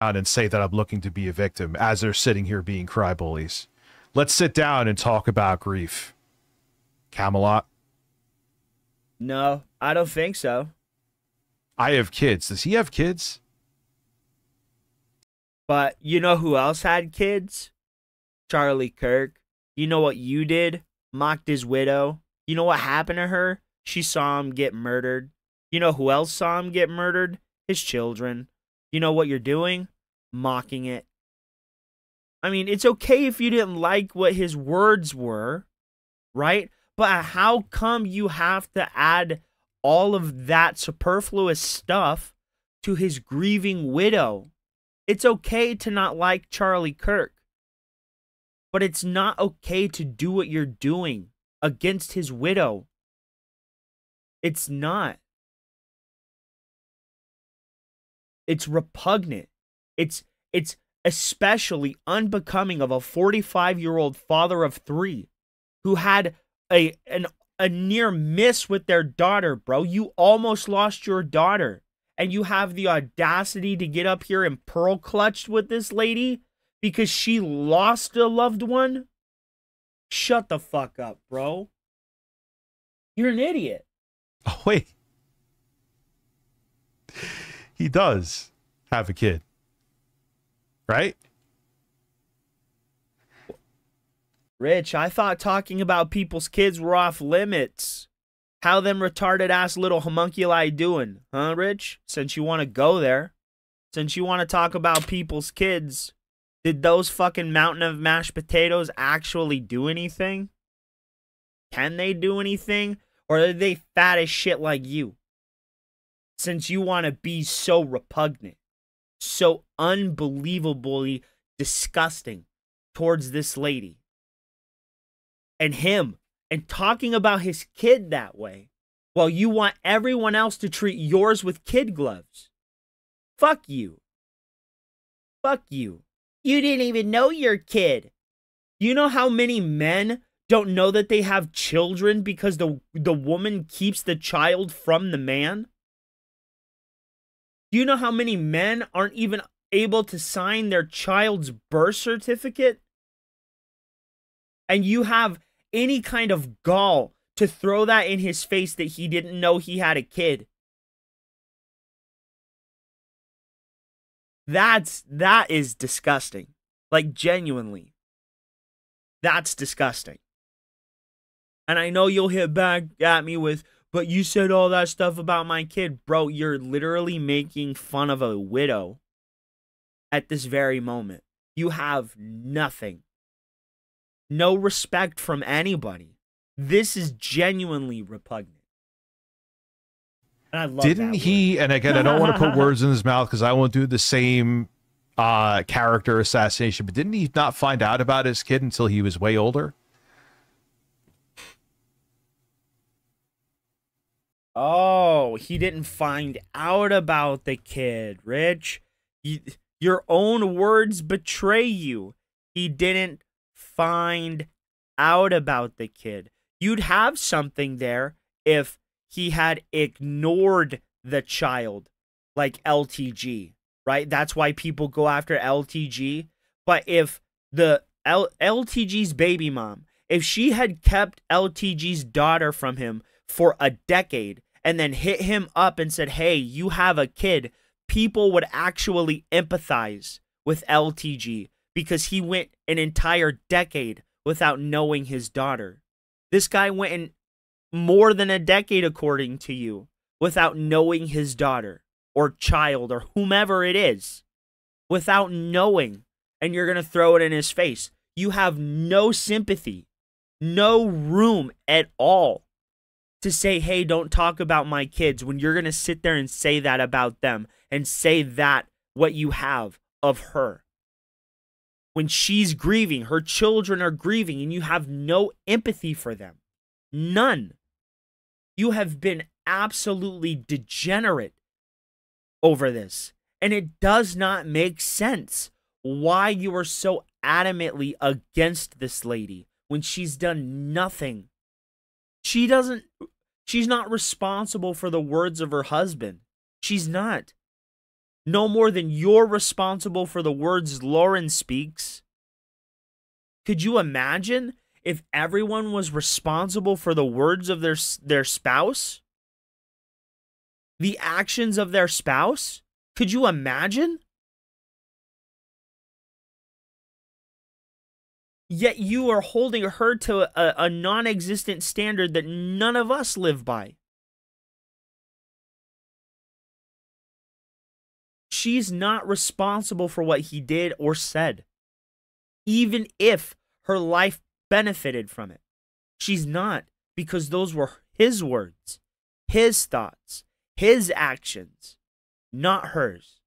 And say that I'm looking to be a victim as they're sitting here being cry bullies. Let's sit down and talk about grief. Camelot? No, I don't think so. I have kids. Does he have kids? But you know who else had kids? Charlie Kirk. You know what you did? Mocked his widow. You know what happened to her? She saw him get murdered. You know who else saw him get murdered? His children. You know what you're doing? Mocking it. I mean, it's okay if you didn't like what his words were, right? But how come you have to add all of that superfluous stuff to his grieving widow? It's okay to not like Charlie Kirk, but it's not okay to do what you're doing against his widow. It's not. It's repugnant. It's especially unbecoming of a 45-year-old father of 3 who had a near miss with their daughter, bro. You almost lost your daughter, and you have the audacity to get up here and pearl clutched with this lady because she lost a loved one? Shut the fuck up, bro. You're an idiot. Oh, wait. He does have a kid. Right? Rich, I thought talking about people's kids were off limits. How them retarded ass little homunculi doing? Huh, Rich? Since you want to go there. Since you want to talk about people's kids. Did those fucking mountain of mashed potatoes actually do anything? Can they do anything? Or are they fat as shit like you? Since you want to be so repugnant, so unbelievably disgusting towards this lady and him, and talking about his kid that way, while you want everyone else to treat yours with kid gloves. Fuck you. Fuck you. You didn't even know your kid. You know how many men don't know that they have children because the woman keeps the child from the man? Do you know how many men aren't even able to sign their child's birth certificate? And you have any kind of gall to throw that in his face that he didn't know he had a kid. That is disgusting. Like, genuinely. That's disgusting. And I know you'll hit back at me with, but you said all that stuff about my kid. Bro, you're literally making fun of a widow at this very moment. You have nothing. No respect from anybody. This is genuinely repugnant. And I love Didn't he, and again, I don't want to put words in his mouth because I won't do the same character assassination, but didn't he not find out about his kid until he was way older? Oh, he didn't find out about the kid, Rich. Your own words betray you. He didn't find out about the kid. You'd have something there if he had ignored the child, like LTG, right? That's why people go after LTG. But if the LTG's baby mom, if she had kept LTG's daughter from him for a decade and then hit him up and said, hey, you have a kid, people would actually empathize with LTG because he went an entire decade without knowing his daughter. This guy went in more than a decade, according to you, without knowing his daughter or child or whomever it is without knowing, and you're going to throw it in his face. You have no sympathy, no room at all to say, hey, don't talk about my kids, when you're going to sit there and say that about them and say that what you have of her. When she's grieving, her children are grieving, and you have no empathy for them. None. You have been absolutely degenerate over this. And it does not make sense why you are so adamantly against this lady when she's done nothing. She's not responsible for the words of her husband. She's not. No more than you're responsible for the words Lauren speaks. Could you imagine if everyone was responsible for the words of their spouse? The actions of their spouse? Could you imagine? Yet you are holding her to a non-existent standard that none of us live by. She's not responsible for what he did or said, even if her life benefited from it. She's not, because those were his words, his thoughts, his actions, not hers.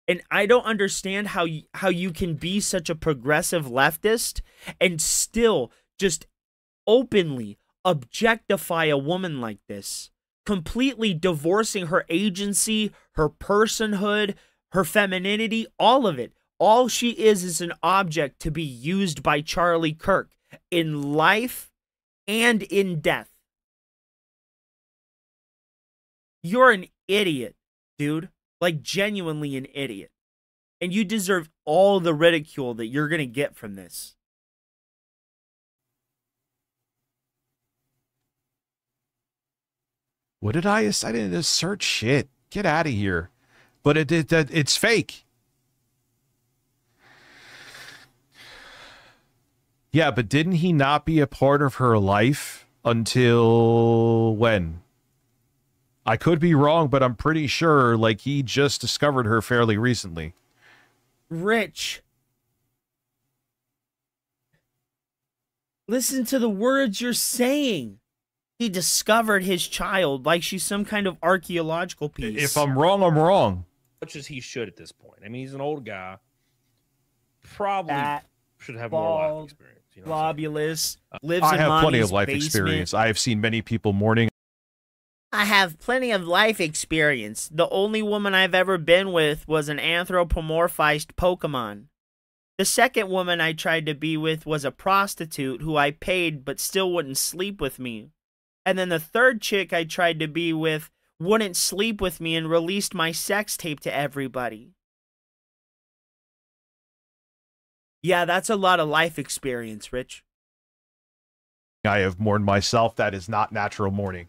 And I don't understand how you can be such a progressive leftist and still just openly objectify a woman like this, completely divorcing her agency, her personhood, her femininity, all of it. All she is an object to be used by Charlie Kirk in life and in death. You're an idiot, dude. Like, genuinely an idiot. And you deserve all the ridicule that you're going to get from this. What did I didn't assert shit. Get out of here. But it's fake. Yeah, but didn't he not be a part of her life until when? I could be wrong, but I'm pretty sure like he just discovered her fairly recently. Rich, listen to the words you're saying. He discovered his child like she's some kind of archaeological piece. If I'm wrong, I'm wrong. Much as he should at this point. I mean, he's an old guy. Probably should have more life experience. You know, globulous, lives I in have plenty mommy's of life basement. experience. I have seen many people mourning. I have plenty of life experience. The only woman I've ever been with was an anthropomorphized Pokemon. The second woman I tried to be with was a prostitute who I paid but still wouldn't sleep with me. And then the third chick I tried to be with wouldn't sleep with me and released my sex tape to everybody. Yeah, that's a lot of life experience, Rich. I have mourned myself. That is not natural mourning.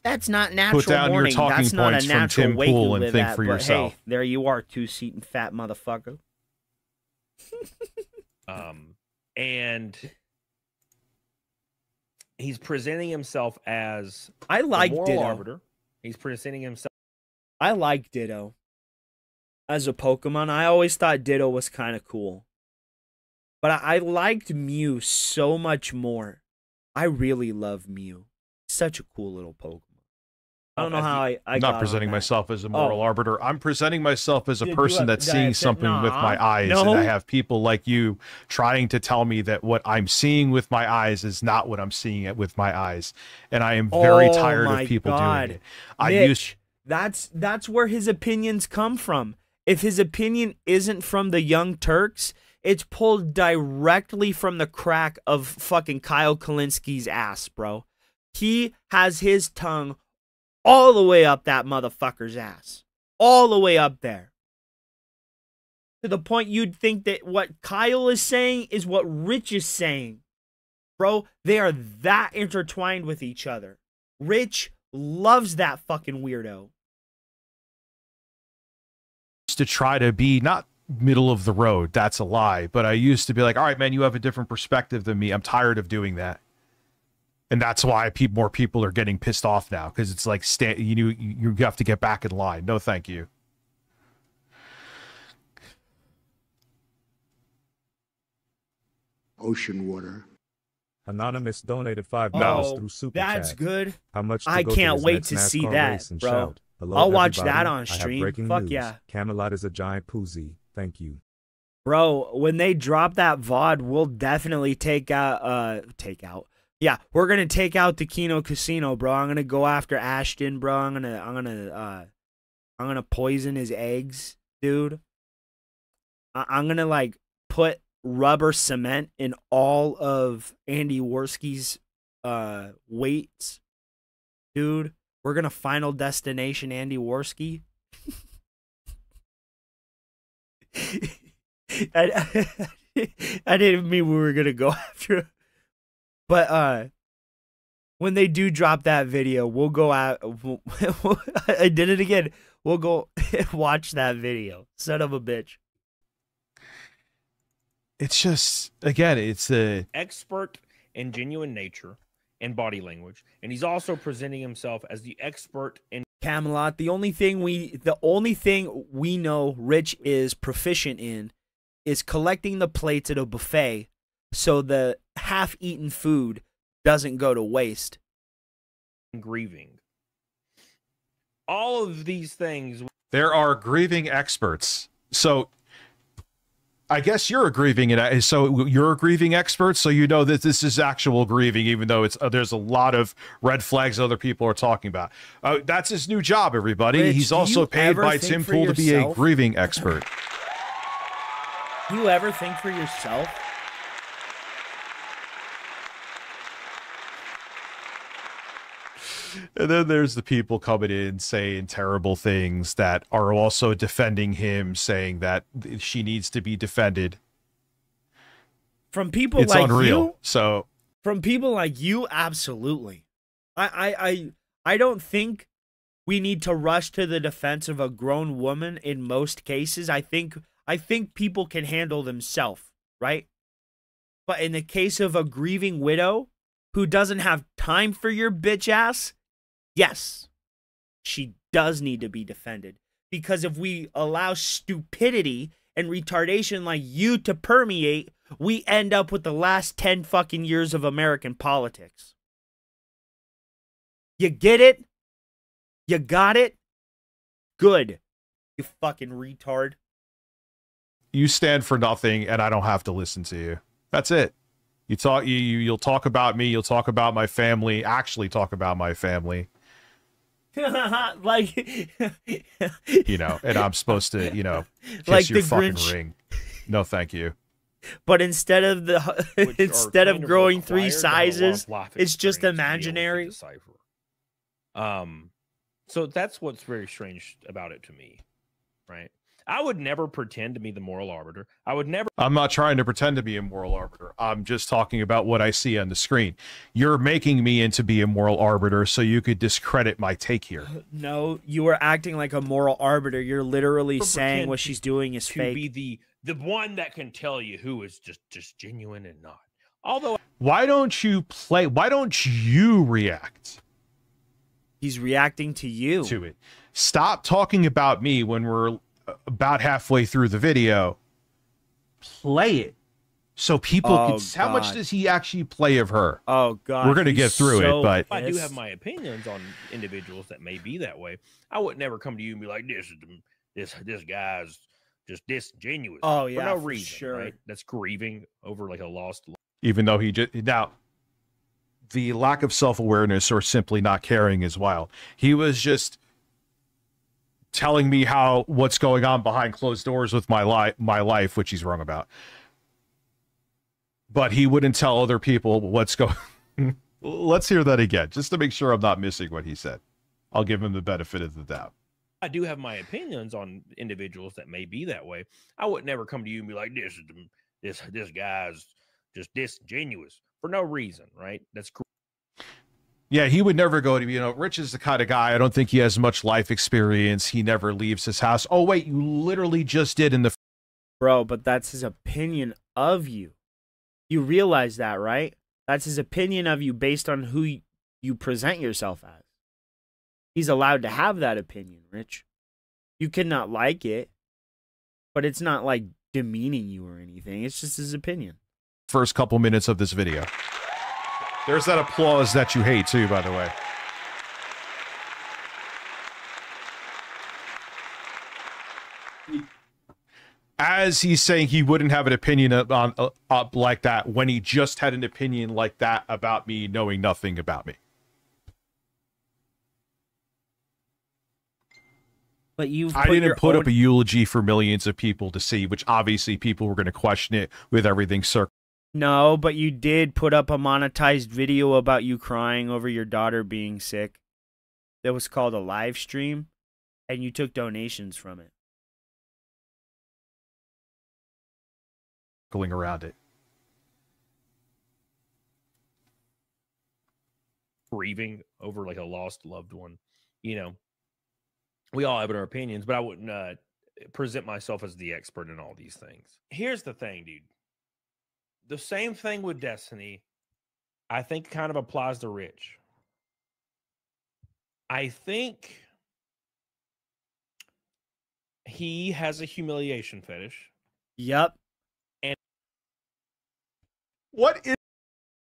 That's not natural Put down mourning. your talking That's not points a from natural Tim way to Pool and live think at, for but yourself. Hey, there you are, two-seating fat motherfucker. And he's presenting himself as I like the moral Ditto. arbiter. He's presenting himself. I like Ditto. As a Pokemon, I always thought Ditto was kind of cool. But I liked Mew so much more. I really love Mew. Such a cool little Pokemon. I don't know how I I'm got not on presenting that. myself as a moral arbiter. I'm presenting myself as a Dude, person that's seeing something with my eyes. And I have people like you trying to tell me that what I'm seeing with my eyes is not what I'm seeing it with my eyes. And I am very tired of people doing it. Mitch, that's where his opinions come from. If his opinion isn't from the Young Turks, it's pulled directly from the crack of fucking Kyle Kalinski's ass, bro. He has his tongue all the way up that motherfucker's ass. All the way up there. To the point you'd think that what Kyle is saying is what Rich is saying. Bro, they are that intertwined with each other. Rich loves that fucking weirdo. To try to be not middle of the road. That's a lie. But I used to be like, all right, man, you have a different perspective than me. I'm tired of doing that. And that's why more people are getting pissed off now, because it's like you have to get back in line. No, thank you. Ocean water. Anonymous donated $5 through Super Chat. That's good. How much? I can't wait to see that, bro. I'll watch that on stream. Fuck yeah. Camelot is a giant poozy. Thank you. Bro, when they drop that VOD, we'll definitely take out. Yeah, we're gonna take out the Kino Casino, bro. I'm gonna go after Ashton, bro. I'm gonna poison his eggs, dude. I'm gonna like put rubber cement in all of Andy Worski's weights, dude. We're gonna Final Destination Andy Worski. I didn't mean we were gonna go after, but when they do drop that video, we'll go out. I did it again. We'll go watch that video. Son of a bitch. It's just, again, it's a expert in genuine nature and body language, and he's also presenting himself as the expert in Camelot. The only thing we know Rich is proficient in is collecting the plates at a buffet so the half-eaten food doesn't go to waste. Grieving. All of these things. There are grieving experts. So I guess you're a grieving, so you're a grieving expert, so you know that this is actual grieving, even though it's there's a lot of red flags other people are talking about. That's his new job, everybody. Rich, he's also paid by Tim Pool to be a grieving expert. Do you ever think for yourself? And then there's the people coming in saying terrible things that are also defending him, saying that she needs to be defended. From people it's like unreal. you? So from people like you, absolutely. I don't think we need to rush to the defense of a grown woman in most cases. I think people can handle themselves, right? But in the case of a grieving widow who doesn't have time for your bitch ass, yes, she does need to be defended. Because if we allow stupidity and retardation like you to permeate, we end up with the last 10 fucking years of American politics. You get it? You got it? Good. You fucking retard. You stand for nothing, and I don't have to listen to you. That's it. You'll talk about me. You'll talk about my family. Actually, talk about my family. Like, and I'm supposed to, kiss like your the fucking Grinch. ring. No, thank you. But instead of growing three sizes, it's just to imaginary. decipher. So that's what's very strange about it to me, right? I would never pretend to be the moral arbiter. I'm not trying to pretend to be a moral arbiter. I'm just talking about what I see on the screen. You're making me into be a moral arbiter so you could discredit my take here. No, you are acting like a moral arbiter. You're literally saying what she's doing is to fake. be the one that can tell you who is just genuine and not. Although, why don't you react? He's reacting to you. To it. Stop talking about me when we're about halfway through the video. Play it so people can. How much does he actually play of her? Oh God, we're gonna get through it, but I do have my opinions on individuals that may be that way. I would never come to you and be like, this guy's just disingenuous. Oh yeah, for no for reason, sure. right? That's grieving over like a lost. Even though now the lack of self-awareness or simply not caring is wild. He was just telling me what's going on behind closed doors with my life, which he's wrong about. But he wouldn't tell other people what's going. Let's hear that again, just to make sure I'm not missing what he said. I'll give him the benefit of the doubt. I do have my opinions on individuals that may be that way. I would never come to you and be like, this guy's just disingenuous for no reason, right? That's cool. Yeah, he would never go to, Rich is the kind of guy, I don't think he has much life experience. He never leaves his house. Oh, wait, you literally just did in the... Bro, but that's his opinion of you. You realize that, right? That's his opinion of you based on who you present yourself as. He's allowed to have that opinion, Rich. You cannot like it, but it's not like demeaning you or anything. It's just his opinion. First couple minutes of this video. There's that applause that you hate too, by the way. As he's saying he wouldn't have an opinion on like that when he just had an opinion like that about me knowing nothing about me. But I didn't put up a eulogy for millions of people to see, which obviously people were going to question it with everything circling. No, but you did put up a monetized video about you crying over your daughter being sick. That was called a live stream, and you took donations from it. Around it. Grieving over like a lost loved one. You know, we all have our opinions, but I wouldn't present myself as the expert in all these things. Here's the thing, dude. The same thing with Destiny, I think kind of applies to Rich. I think he has a humiliation fetish. Yep. And what is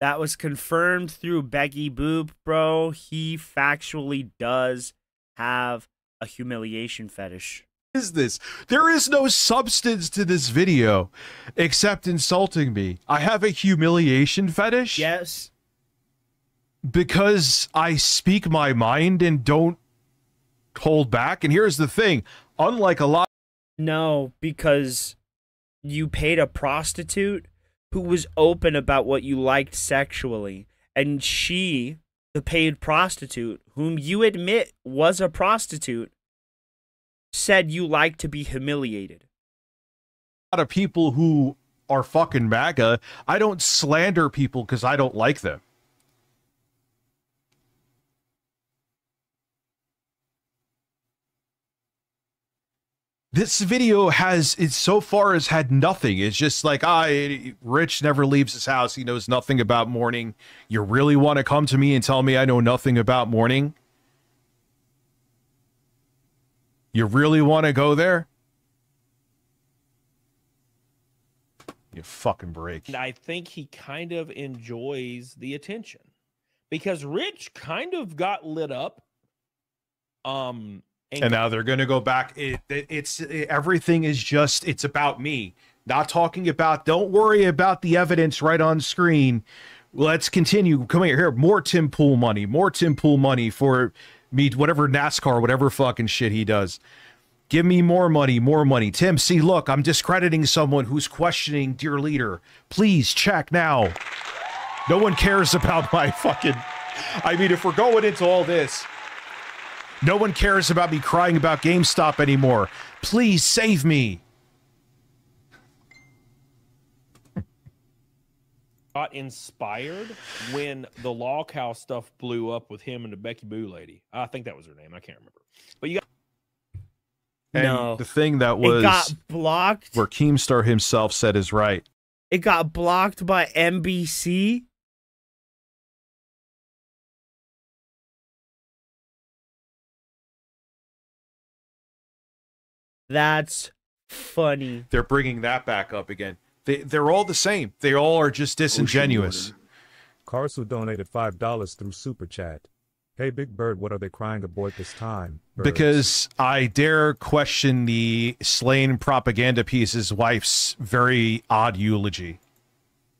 that was confirmed through Becky Boop, bro. He factually does have a humiliation fetish. Is this? There is no substance to this video except insulting me. I have a humiliation fetish? Yes. Because I speak my mind and don't hold back. And here's the thing. Unlike a lot... No, because you paid a prostitute who was open about what you liked sexually. And she, the paid prostitute, whom you admit was a prostitute, said you like to be humiliated. A lot of people who are fucking MAGA, I don't slander people because I don't like them. This video has, it so far has had nothing. It's just like, Rich never leaves his house. He knows nothing about mourning. You really want to come to me and tell me I know nothing about mourning? You really want to go there? You fucking break. And I think he kind of enjoys the attention because Rich kind of got lit up. And now they're going to go back. Everything is just, it's about me. Not talking about, don't worry about the evidence right on screen. Let's continue. Come here. More Tim Pool money. More Tim Pool money for me, whatever NASCAR, whatever fucking shit he does. Give me more money, more money. Tim, see, look, I'm discrediting someone who's questioning dear leader. Please check now. No one cares about my fucking... I mean, if we're going into all this, no one cares about me crying about GameStop anymore. Please save me. Got inspired when the Law Cow stuff blew up with him and the Becky Boo lady. I think that was her name. I can't remember. But you got... And no. The thing that was... It got blocked. Where Keemstar himself said is right. It got blocked by NBC. That's funny. They're bringing that back up again. They're all the same. They all are just disingenuous. Carsu donated $5 through Super Chat. Hey, Big Bird, what are they crying aboard this time? Birds. Because I dare question the slain propaganda piece's wife's very odd eulogy.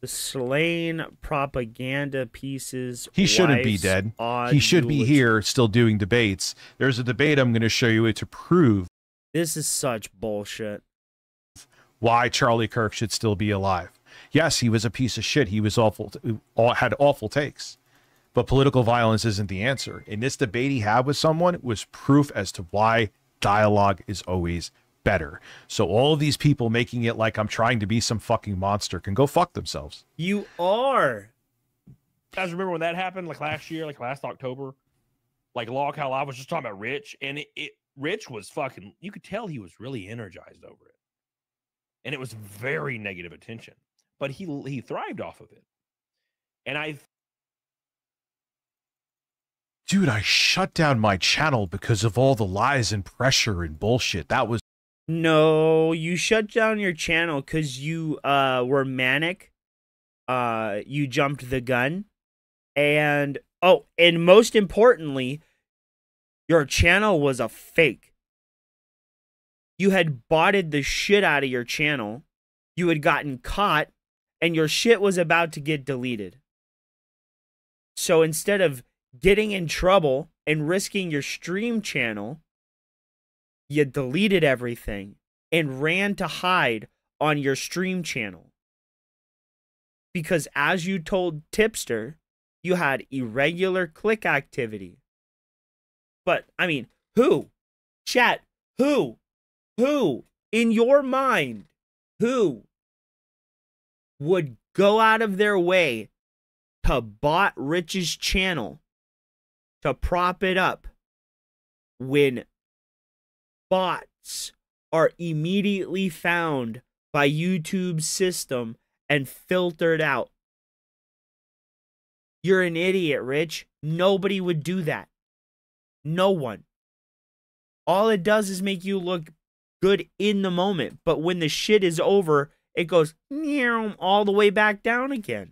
The slain propaganda pieces. He shouldn't be dead. He should be here still doing debates. There's a debate I'm going to show you to prove. This is such bullshit. Why Charlie Kirk should still be alive. Yes, he was a piece of shit. He was awful, had awful takes. But political violence isn't the answer. And this debate he had with someone was proof as to why dialogue is always better. So all of these people making it like I'm trying to be some fucking monster can go fuck themselves. You are. You guys remember when that happened? Like last year, like last October? Like Log How I was just talking about Rich. And Rich was fucking, you could tell he was really energized over it. And it was very negative attention. But he thrived off of it. And Dude, I shut down my channel because of all the lies and pressure and bullshit. That was No, you shut down your channel because you were manic. You jumped the gun. And and most importantly, your channel was a fake. You had botted the shit out of your channel. You had gotten caught, and your shit was about to get deleted. So instead of getting in trouble and risking your stream channel, you deleted everything and ran to hide on your stream channel. Because as you told Tipster, you had irregular click activity. But, I mean, who? Chat, who? Who? In your mind, who would go out of their way to bot Rich's channel to prop it up when bots are immediately found by YouTube's system and filtered out? You're an idiot, Rich. Nobody would do that. No one. All it does is make you look good in the moment, but when the shit is over, it goes all the way back down again.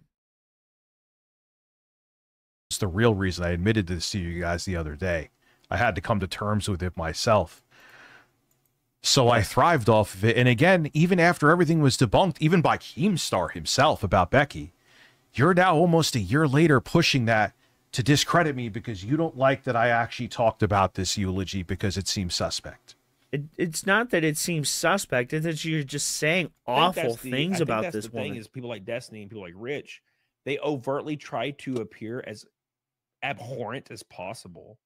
It's the real reason I admitted this to you guys the other day. I had to come to terms with it myself. So I thrived off of it. And again, even after everything was debunked, even by Keemstar himself about Becky, you're now almost a year later pushing that to discredit me because you don't like that I actually talked about this eulogy because it seems suspect. It's not that it seems suspect. It's that you're just saying awful things about this woman. The thing is, people like Destiny and people like Rich, they overtly try to appear as abhorrent as possible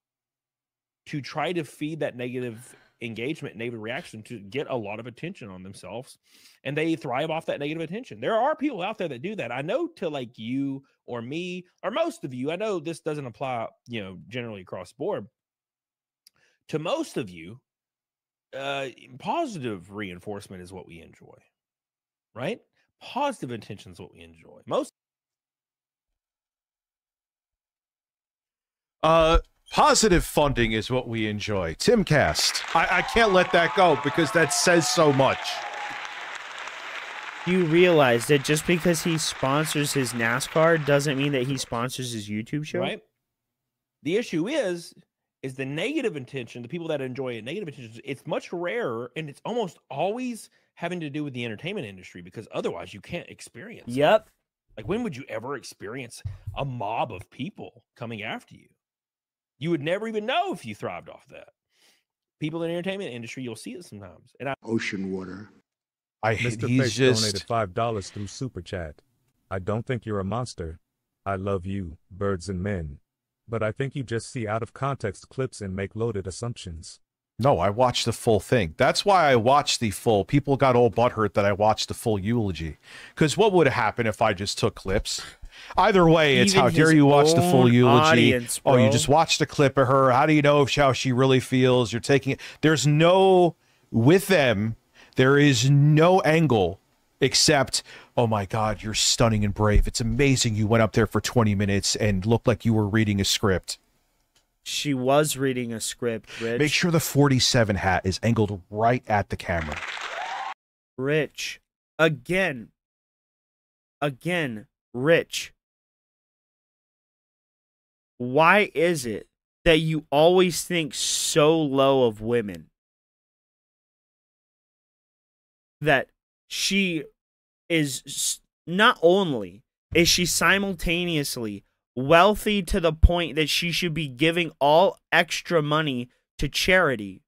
to try to feed that negative engagement, negative reaction to get a lot of attention on themselves, and they thrive off that negative attention. There are people out there that do that. I know to like you or me or most of you. I know this doesn't apply, generally across the board. To most of you, positive reinforcement is what we enjoy, right? Positive attention is what we enjoy. Positive funding is what we enjoy. Timcast. I can't let that go because that says so much. You realize that just because he sponsors his NASCAR doesn't mean that he sponsors his YouTube show? Right. The issue is the negative intention, the people that enjoy negative intentions, it's much rarer, and it's almost always having to do with the entertainment industry because otherwise you can't experience it. Yep. Like, when would you ever experience a mob of people coming after you? You would never even know if you thrived off that. People in the entertainment industry, you'll see it sometimes. And Ocean water. Mr. Face donated $5 through Super Chat. I don't think you're a monster. I love you, birds and men. But I think you just see out of context clips and make loaded assumptions. No, I watched the full thing. That's why I watched the full. People got all butthurt that I watched the full eulogy. Because what would have happened if I just took clips? Either way, it's Even how dare you watch the full eulogy. Audience, oh, you bro. just watched a clip of her. How do you know how she really feels? You're taking it. There's no, with them, there is no angle except, oh my God, you're stunning and brave. It's amazing you went up there for 20 minutes and looked like you were reading a script. She was reading a script, Rich. Make sure the 47 hat is angled right at the camera. Rich. Again, Rich. Why is it that you always think so low of women? That she is not only is she simultaneously wealthy to the point that she should be giving all extra money to charity,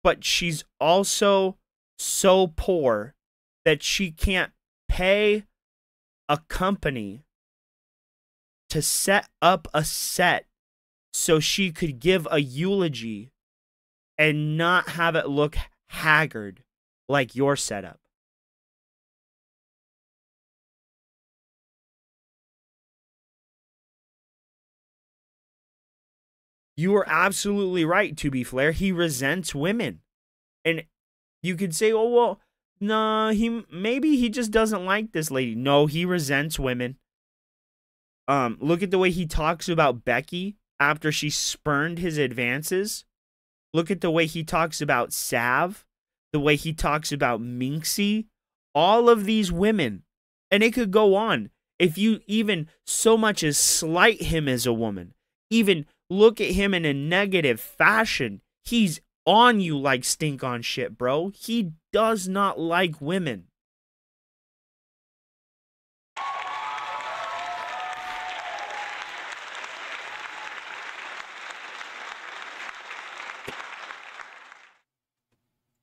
but she's also so poor that she can't pay a company to set up a set so she could give a eulogy and not have it look haggard like your setup. You are absolutely right, to be fair. He resents women. And you could say, oh, well, no, maybe he just doesn't like this lady. No, he resents women. Look at the way he talks about Becky after she spurned his advances. Look at the way he talks about Sav, the way he talks about Minxie, all of these women. And it could go on. If you even so much as slight him as a woman, even look at him in a negative fashion, he's on you like stink on shit, bro. He does not like women.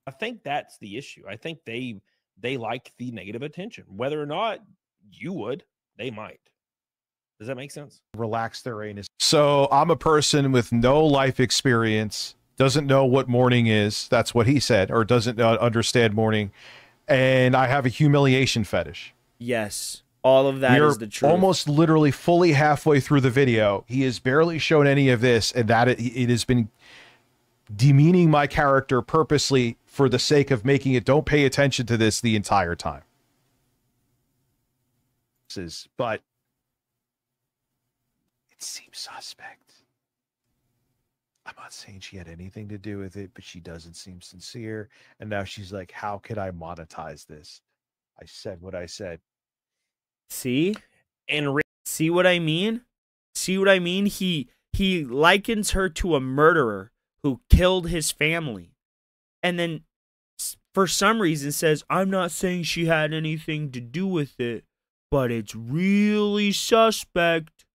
I think that's the issue. I think they like the negative attention. Whether or not you would, they might. Does that make sense? Relax their anus. So I'm a person with no life experience, doesn't know what mourning is. That's what he said, or doesn't understand mourning. And I have a humiliation fetish. Yes. All of that is the truth. Almost literally fully halfway through the video. He has barely shown any of this, and that it has been demeaning my character purposely for the sake of making it don't pay attention to this the entire time. But it seems suspect. I'm not saying she had anything to do with it, but she doesn't seem sincere. And now she's like, how could I monetize this? I said what I said. See? And see what I mean? See what I mean? He likens her to a murderer who killed his family. And then for some reason says, I'm not saying she had anything to do with it, but it's really suspect.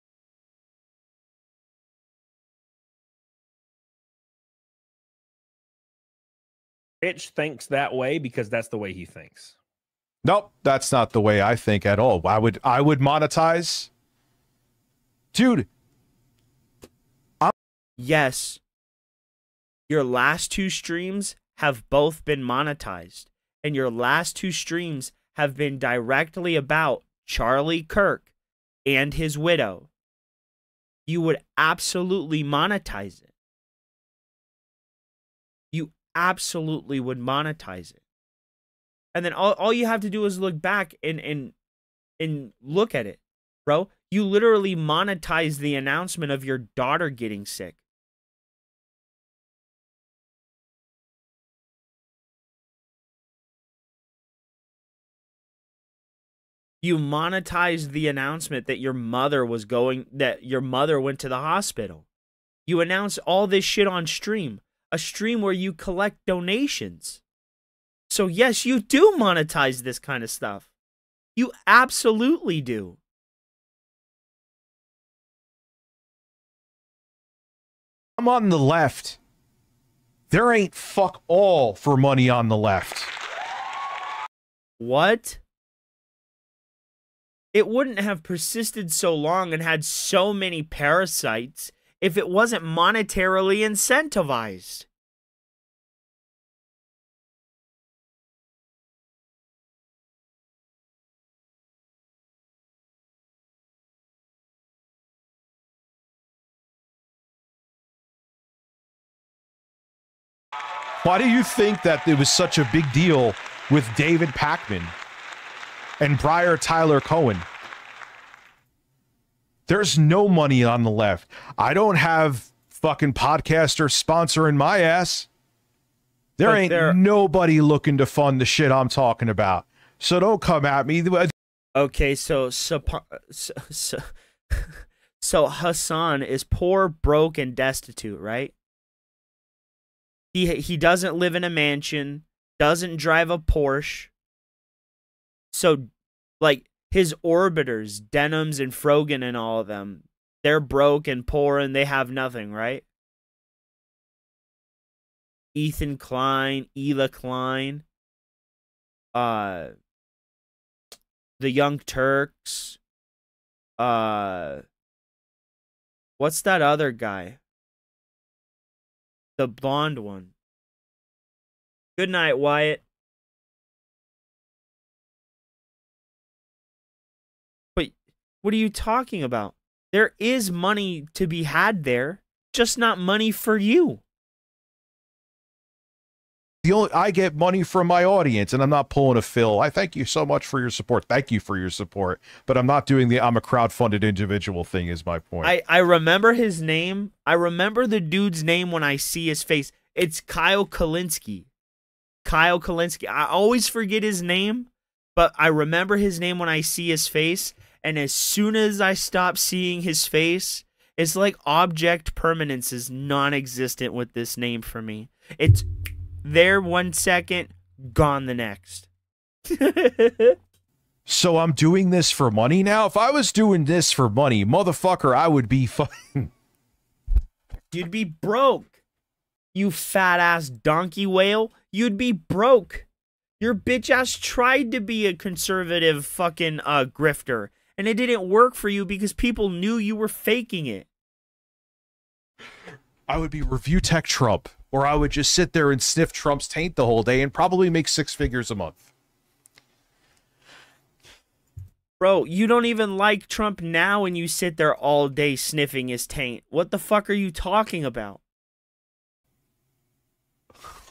Rich thinks that way because that's the way he thinks. Nope, that's not the way I think at all. I would monetize. Dude. Yes. Your last two streams have both been monetized. And your last two streams have been directly about Charlie Kirk and his widow. You would absolutely monetize it. You absolutely would monetize it. And then all you have to do is look back and look at it, bro. You literally monetize the announcement of your daughter getting sick. You monetized the announcement that your mother went to the hospital. You announced all this shit on stream, a stream where you collect donations. So yes, you do monetize this kind of stuff. You absolutely do. I'm on the left. There ain't fuck all for money on the left. What? It wouldn't have persisted so long and had so many parasites if it wasn't monetarily incentivized. Why do you think that it was such a big deal with David Pakman and Briar Tyler Cohen? There's no money on the left. I don't have fucking podcasters sponsoring my ass. There ain't nobody looking to fund the shit I'm talking about. So don't come at me. Okay, so Hassan is poor, broke, and destitute, right? He doesn't live in a mansion, doesn't drive a Porsche. So, like, his orbiters, Denims and Frogan and all of them, they're broke and poor and they have nothing, right? Ethan Klein, Ela Klein, the Young Turks, what's that other guy? The blonde one. Good night, Wyatt. But what are you talking about? There is money to be had there, just not money for you. I get money from my audience, and I'm not pulling a Phil. I thank you so much for your support. Thank you for your support, but I'm not doing the I'm a crowdfunded individual thing. Is my point. I remember his name. I remember the dude's name when I see his face. It's Kyle Kalinske. Kyle Kalinske. I always forget his name, but I remember his name when I see his face. And as soon as I stop seeing his face, it's like object permanence is non-existent with this name for me. It's there 1 second, gone the next. So I'm doing this for money now? If I was doing this for money, motherfucker, I would be fucking... You'd be broke. You fat-ass donkey whale. You'd be broke. Your bitch-ass tried to be a conservative fucking grifter, and it didn't work for you because people knew you were faking it. I would be review tech Trump, or I would just sit there and sniff Trump's taint the whole day and probably make 6 figures a month. Bro, you don't even like Trump now and you sit there all day sniffing his taint. What the fuck are you talking about?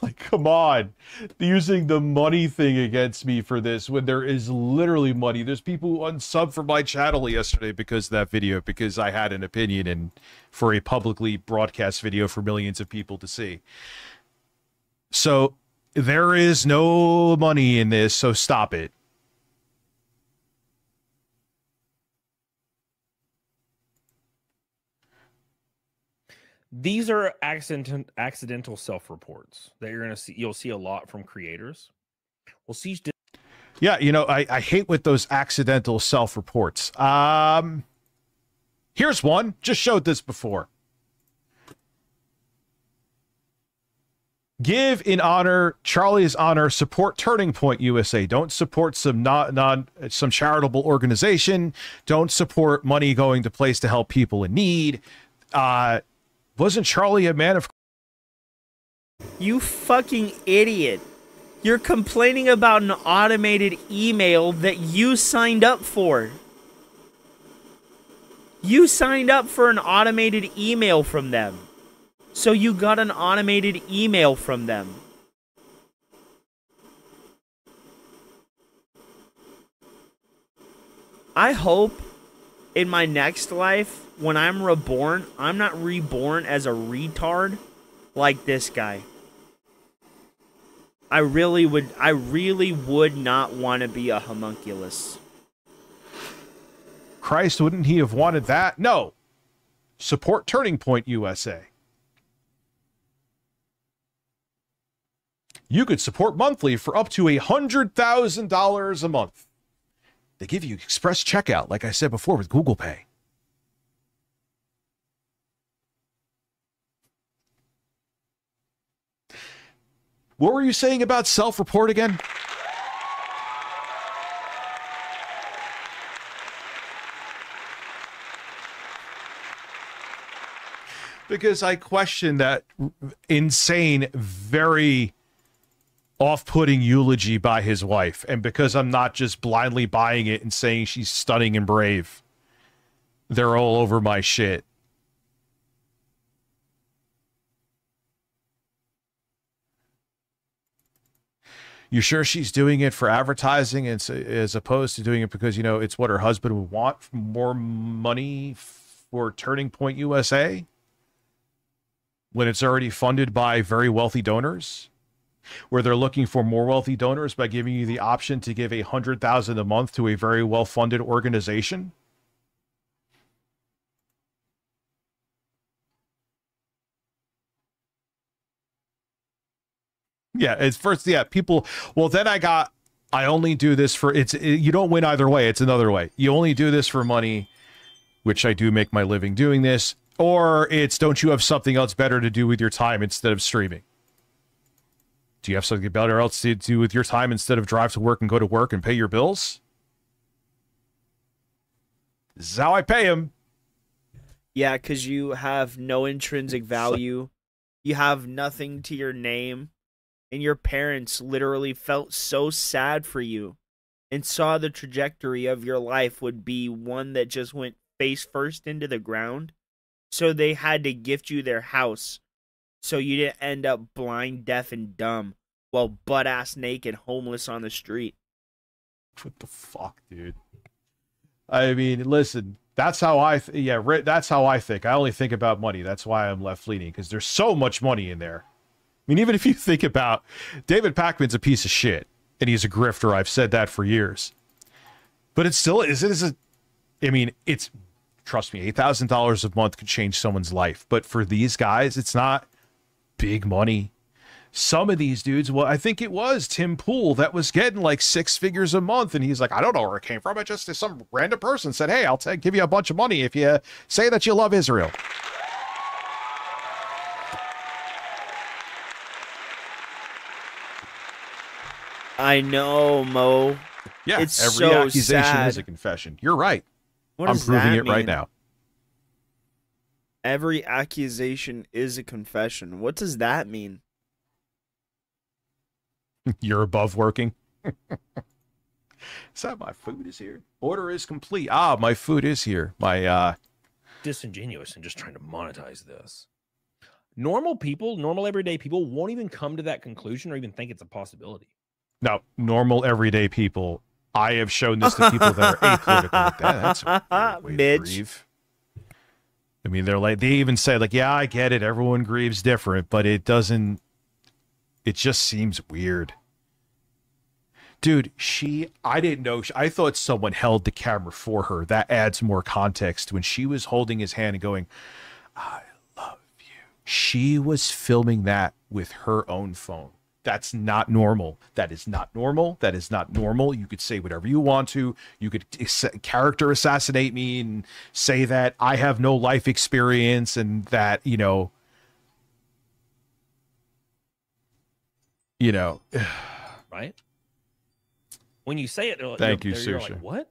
Like, come on. Using the money thing against me for this when there is literally money. There's people who unsubbed from my channel yesterday because of that video, because I had an opinion and for a publicly broadcast video for millions of people to see. So there is no money in this, so stop it. These are accidental self-reports that you're gonna see. You'll see a lot from creators. We'll see. Yeah, you know, I hate with those accidental self-reports. Here's one. Just showed this before. Give in honor, Charlie's honor, support Turning Point USA. Don't support some some charitable organization. Don't support money going to place to help people in need. Wasn't Charlie a man of... You fucking idiot. You're complaining about an automated email that you signed up for. You signed up for an automated email from them. So you got an automated email from them. I hope in my next life, when I'm reborn, I'm not reborn as a retard like this guy. I really would not want to be a homunculus. Christ, wouldn't he have wanted that? No. Support Turning Point USA. You could support monthly for up to $100,000 a month. They give you express checkout, like I said before, with Google Pay. What were you saying about self-report again? Because I question that insane, very off-putting eulogy by his wife. And because I'm not just blindly buying it and saying she's stunning and brave, they're all over my shit. You sure she's doing it for advertising as opposed to doing it because, you know, it's what her husband would want, more money for Turning Point USA? When it's already funded by very wealthy donors? Where they're looking for more wealthy donors by giving you the option to give $100,000 a month to a very well-funded organization? Yeah, it's first, yeah, people, well, then I only do this for, you don't win either way, it's another way. You only do this for money, which I do make my living doing this, or it's, don't you have something else better to do with your time instead of streaming? Do you have something better else to do with your time instead of drive to work and go to work and pay your bills? This is how I pay him. Yeah, because you have no intrinsic value. You have nothing to your name. And your parents literally felt so sad for you and saw the trajectory of your life would be one that just went face first into the ground. So they had to gift you their house so you didn't end up blind, deaf, and dumb while butt-ass naked, homeless on the street. What the fuck, dude? I mean, listen, that's how that's how I think. I only think about money. That's why I'm left-leaning, because there's so much money in there. I mean, even if you think about David Pakman's a piece of shit, and he's a grifter. I've said that for years. But it still is. I mean, it's, trust me, $8,000 a month could change someone's life. But for these guys, it's not big money. Some of these dudes, well, I think it was Tim Pool that was getting like 6 figures a month, and he's like, I don't know where it came from. I just, some random person said, hey, I'll give you a bunch of money if you say that you love Israel. I know, Mo. Yeah, it's every so accusation sad. is a confession. You're right. What I'm does proving that it right mean? now. Every accusation is a confession. What does that mean? You're above working. Is that my food is here? Order is complete. Ah, my food is here. My disingenuous and just trying to monetize this. Normal people, normal everyday people won't even come to that conclusion or even think it's a possibility. No, normal everyday people. I have shown this to people that are apolitical. Like that. That's a weird way to grieve. I mean, they're like, they even say like, yeah, I get it. Everyone grieves different, but it doesn't. It just seems weird. Dude, I didn't know. I thought someone held the camera for her. That adds more context. When she was holding his hand and going, I love you. She was filming that with her own phone. That's not normal. That is not normal. That is not normal. You could say whatever you want to. You could character assassinate me and say that I have no life experience and that, you know, right? When you say it, thank you, you're Susha. like, what?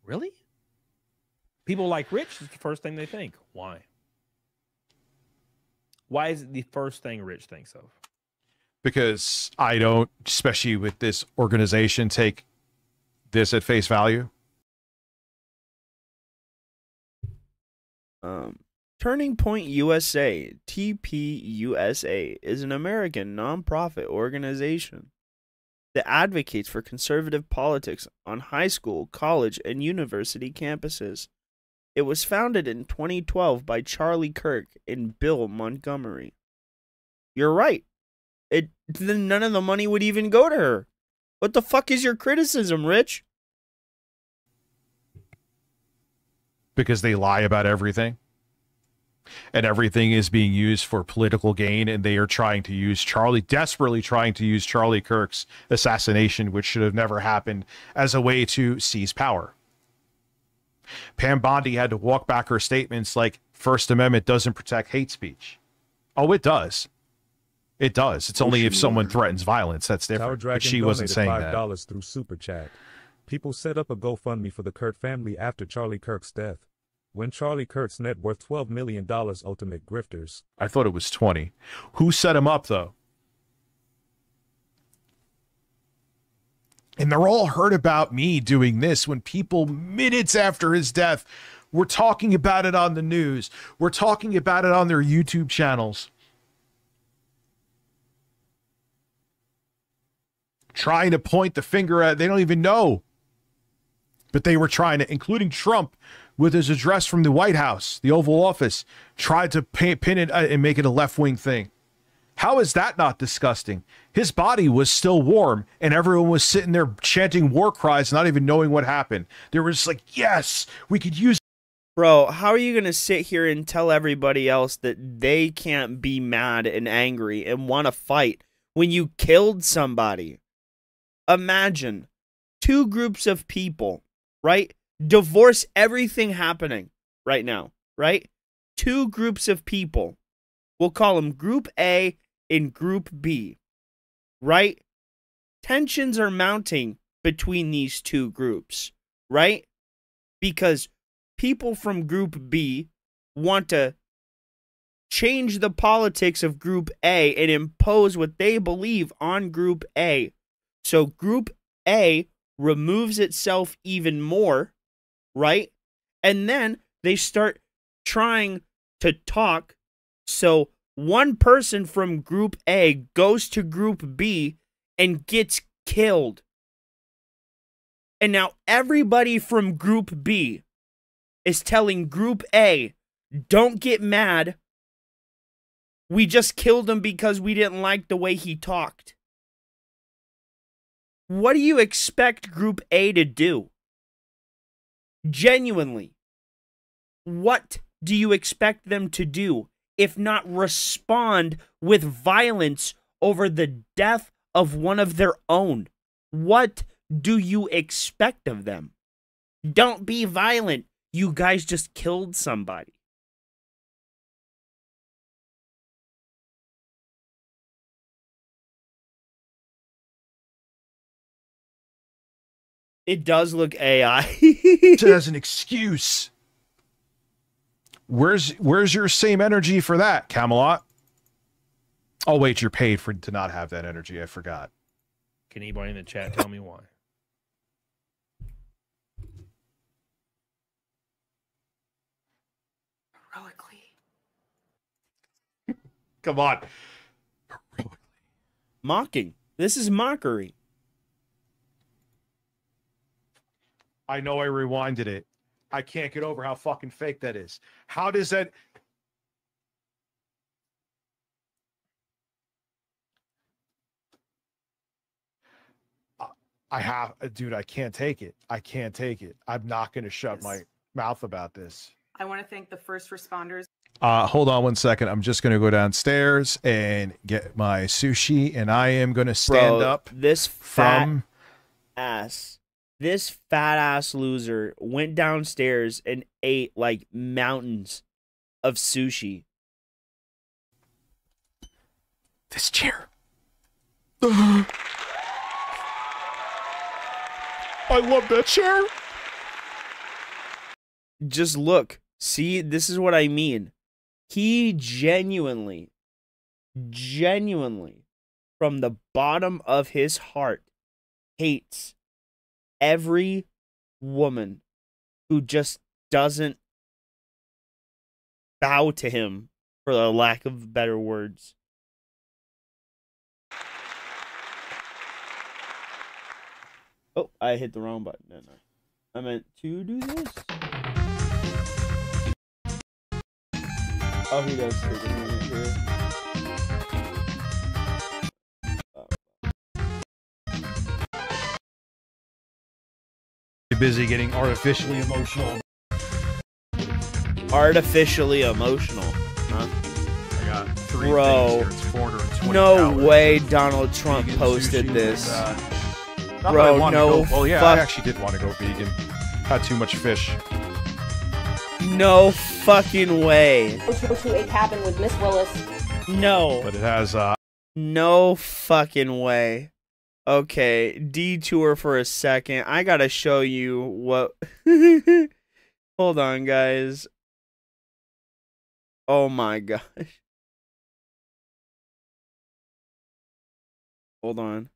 Really? People like Rich is the first thing they think. Why? Why is it the first thing Rich thinks of? Because I don't, especially with this organization, take this at face value. Turning Point USA, TPUSA, is an American nonprofit organization that advocates for conservative politics on high school, college, and university campuses. It was founded in 2012 by Charlie Kirk and Bill Montgomery. You're right. Then none of the money would even go to her. What the fuck is your criticism, Rich? Because they lie about everything. And everything is being used for political gain, and they are trying to use desperately trying to use Charlie Kirk's assassination, which should have never happened, as a way to seize power. Pam Bondi had to walk back her statements like First Amendment doesn't protect hate speech. Oh, it does. It does. It's only if someone threatens violence. That's different. But she wasn't saying that. $5 through Super Chat. People set up a GoFundMe for the Kirk family after Charlie Kirk's death. When Charlie Kirk's net worth $12 million, ultimate grifters. I thought it was 20. Who set him up, though? And they're all heard about me doing this when people, minutes after his death, were talking about it on the news. We're talking about it on their YouTube channels. Trying to point the finger at, they don't even know. But they were trying to, including Trump, with his address from the White House, the Oval Office, tried to pin it and make it a left-wing thing. How is that not disgusting? His body was still warm, and everyone was sitting there chanting war cries, not even knowing what happened. They were just like, yes, we could use... Bro, how are you going to sit here and tell everybody else that they can't be mad and angry and want to fight when you killed somebody? Imagine 2 groups of people, right? Divorce everything happening right now, right? 2 groups of people. We'll call them Group A and Group B, right? Tensions are mounting between these 2 groups, right? Because people from Group B want to change the politics of Group A and impose what they believe on Group A. So Group A removes itself even more, right? And then they start trying to talk. So one person from Group A goes to Group B and gets killed. And now everybody from Group B is telling Group A, don't get mad. We just killed him because we didn't like the way he talked. What do you expect Group A to do? Genuinely. What do you expect them to do if not respond with violence over the death of one of their own? What do you expect of them? Don't be violent. You guys just killed somebody. It does look AI. As an excuse. Where's your same energy for that, Camelot? Oh wait, you're paid for to not have that energy. I forgot. Can anybody in the chat tell me why? Heroically. Come on. Mocking. This is mockery. I know I rewinded it. I can't get over how fucking fake that is. How does that... dude, I can't take it. I can't take it. I'm not going to shut my mouth about this. I want to thank the first responders. Hold on one second. I'm just going to go downstairs and get my sushi, and I am going to stand up. This fat ass loser went downstairs and ate like mountains of sushi. This chair. I love that chair. Just look. See, this is what I mean. He genuinely, from the bottom of his heart, hates every woman who just doesn't bow to him, for the lack of better words. Oh, I hit the wrong button, didn't I? I meant to do this. Oh, he does take a minute here. Busy getting artificially emotional. Artificially emotional, huh? I got 3 Bro, things here. It's 420 no calories. way Donald Trump Vegan posted sushi this. with, not that I Bro, wanted no. to go, well, yeah, fuck, I actually did want to go vegan. Had too much fish. no fucking way. Go to a cabin with Miss Willis. No. But it has No fucking way. Okay, detour for a second. I gotta show you what... Hold on, guys. Oh my gosh. Hold on.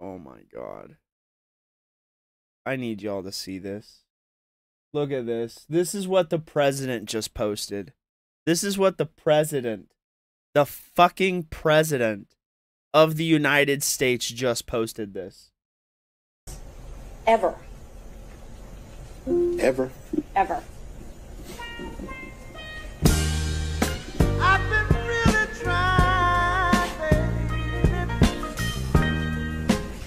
Oh my god. I need y'all to see this. Look at this. This is what the president just posted. This is what the fucking president of the United States just posted this. Ever. Ever? Ever. I've been really trying, baby,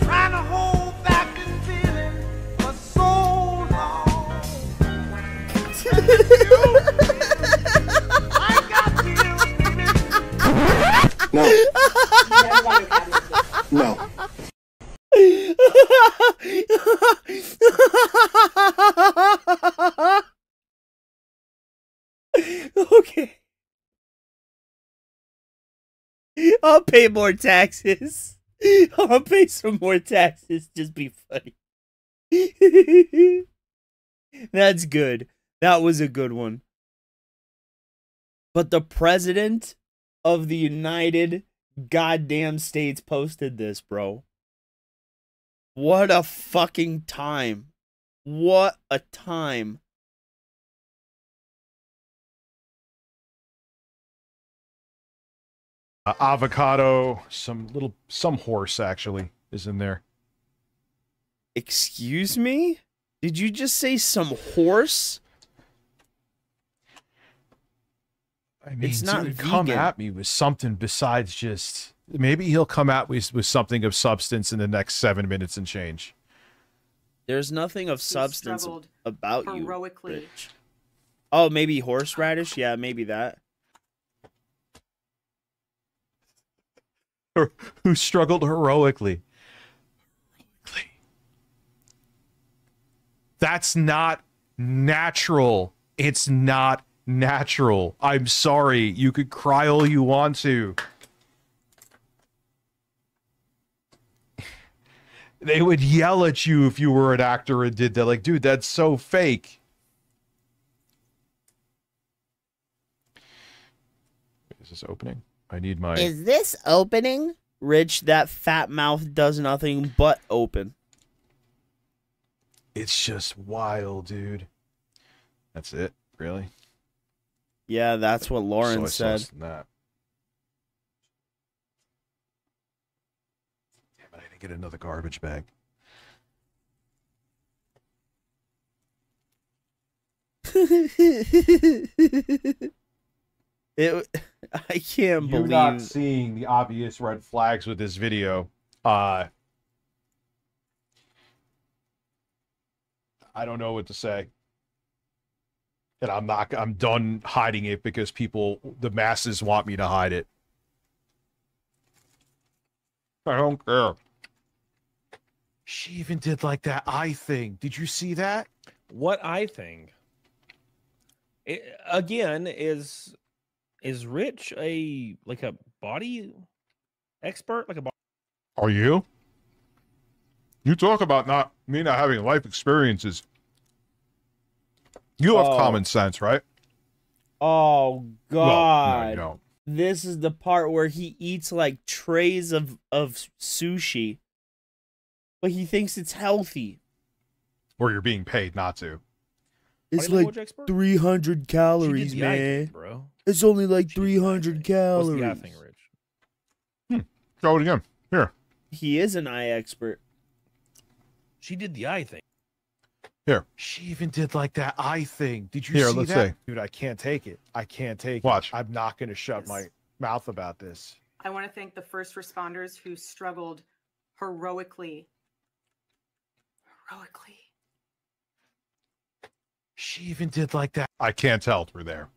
trying to hold back this feeling for so long. I got you, baby. No. No. Okay. I'll pay more taxes. I'll pay some more taxes. Just be funny. That's good. That was a good one. But the president of the United goddamn States posted this, bro. What a fucking time. What a time. Avocado, some horse actually is in there. Excuse me? Did you just say some horse? I mean, It's not dude, come vegan. at me with something besides just. Maybe he'll come out with something of substance in the next 7 minutes and change. There's nothing of substance struggled about you, heroically. Rich. Oh, maybe horseradish? Yeah, maybe that. Who struggled heroically. That's not natural. It's not natural. I'm sorry. You could cry all you want to. They would yell at you if you were an actor and did that. Like, dude, that's so fake. Is this opening? I need my... Is this opening? Rich, that fat mouth does nothing but open. It's just wild, dude. That's it? Really? Yeah, that's what Lauren Soy sauce said. in that. Damn it, I didn't get another garbage bag. I can't You believe not seeing the obvious red flags with this video. I don't know what to say. And I'm done hiding it because the masses want me to hide it. I don't care. She even did like that eye thing. Did you see that? What eye thing? Again, is Rich a body expert? Are you? You talk about me not having life experiences. You have common sense, right? Oh God! No, you don't. This is the part where he eats like trays of sushi, but he thinks it's healthy. Or you're being paid not to. It's Body like language expert? 300 calories, She did the eye thing, man. bro. It's only like 300 calories. What's the eye thing, Rich? Go it again. Here. He is an eye expert. She did the eye thing. Here. She even did like that eye thing. Did you Here, see let's that? see. Dude, I can't take it. I can't take Watch. it. I'm not going to shut Yes. my mouth about this. I want to thank the first responders who struggled heroically. Heroically. She even did like that. I can't tell through there.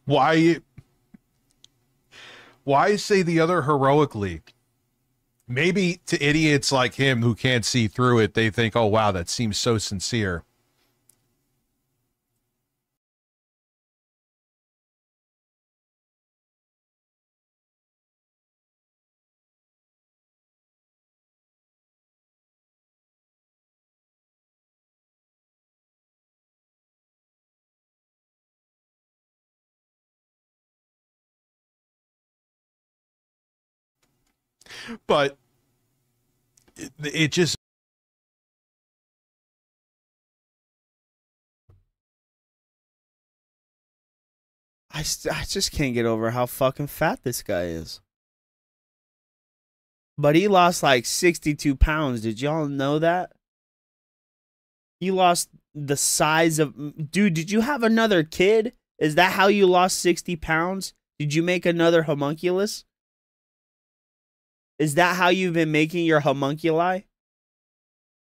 Why say the other heroically? Maybe to idiots like him who can't see through it, they think, oh, wow, that seems so sincere. But it just I just can't get over how fucking fat this guy is. But he lost like 62 pounds. Did y'all know that? He lost the size of... Dude, did you have another kid? Is that how you lost 60 pounds? Did you make another homunculus? Is that how you've been making your homunculi?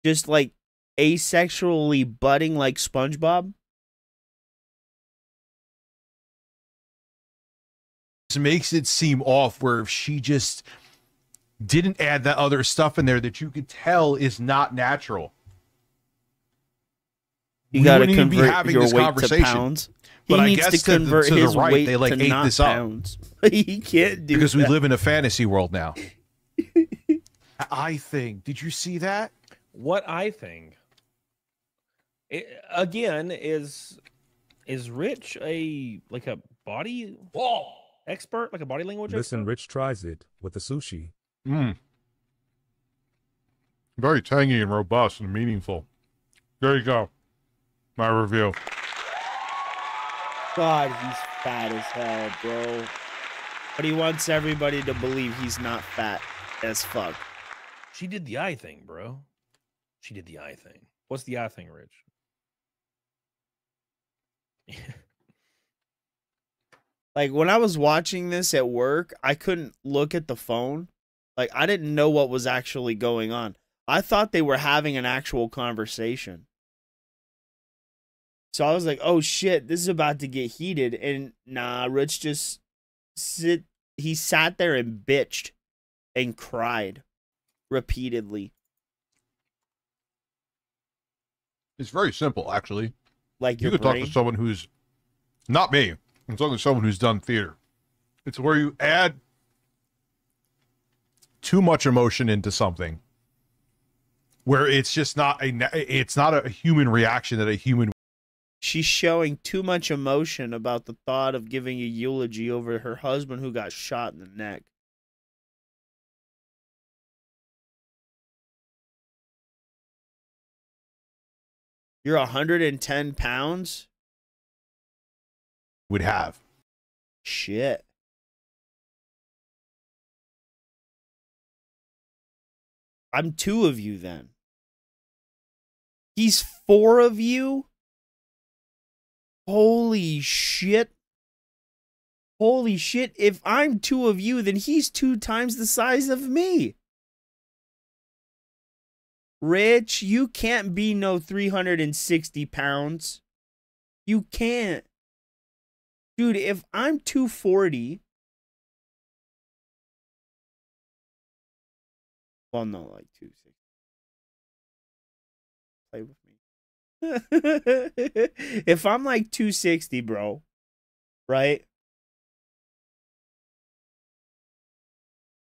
Just like asexually budding like SpongeBob? makes it seem off where if she just didn't add that other stuff in there that you could tell is not natural. You got to wouldn't even be convert having your this weight to conversation. pounds. But He I needs guess to convert to the his right, weight they like to ate not this up. pounds. He can't do because we that. live in a fantasy world now. Eye thing. Did you see that? What eye thing? Again, is Rich a body expert, like a body language Listen, expert? Rich tries it with the sushi. Very tangy and robust and meaningful. There you go. My review. God, he's fat as hell, bro. But he wants everybody to believe he's not fat as fuck. She did the eye thing, bro. She did the eye thing. What's the eye thing, Rich? Like, when I was watching this at work, I couldn't look at the phone. Like, I didn't know what was actually going on. I thought they were having an actual conversation. So I was like, oh shit, this is about to get heated. And nah, Rich just he sat there and bitched and cried repeatedly. It's very simple, actually. Like, you could talk to someone who's not me. I'm talking to someone who's done theater. It's where you add too much emotion into something, where it's just not a human reaction that a human. She's showing too much emotion about the thought of giving a eulogy over her husband who got shot in the neck. You're 110 pounds? Would have. Shit. I'm 2 of you then. He's 4 of you? Holy shit. Holy shit. If I'm 2 of you, then he's 2 times the size of me. Rich, you can't be no 360 pounds. You can't. Dude, if I'm 240... Well, no, like 260. Play with me. If I'm like 260, bro, right?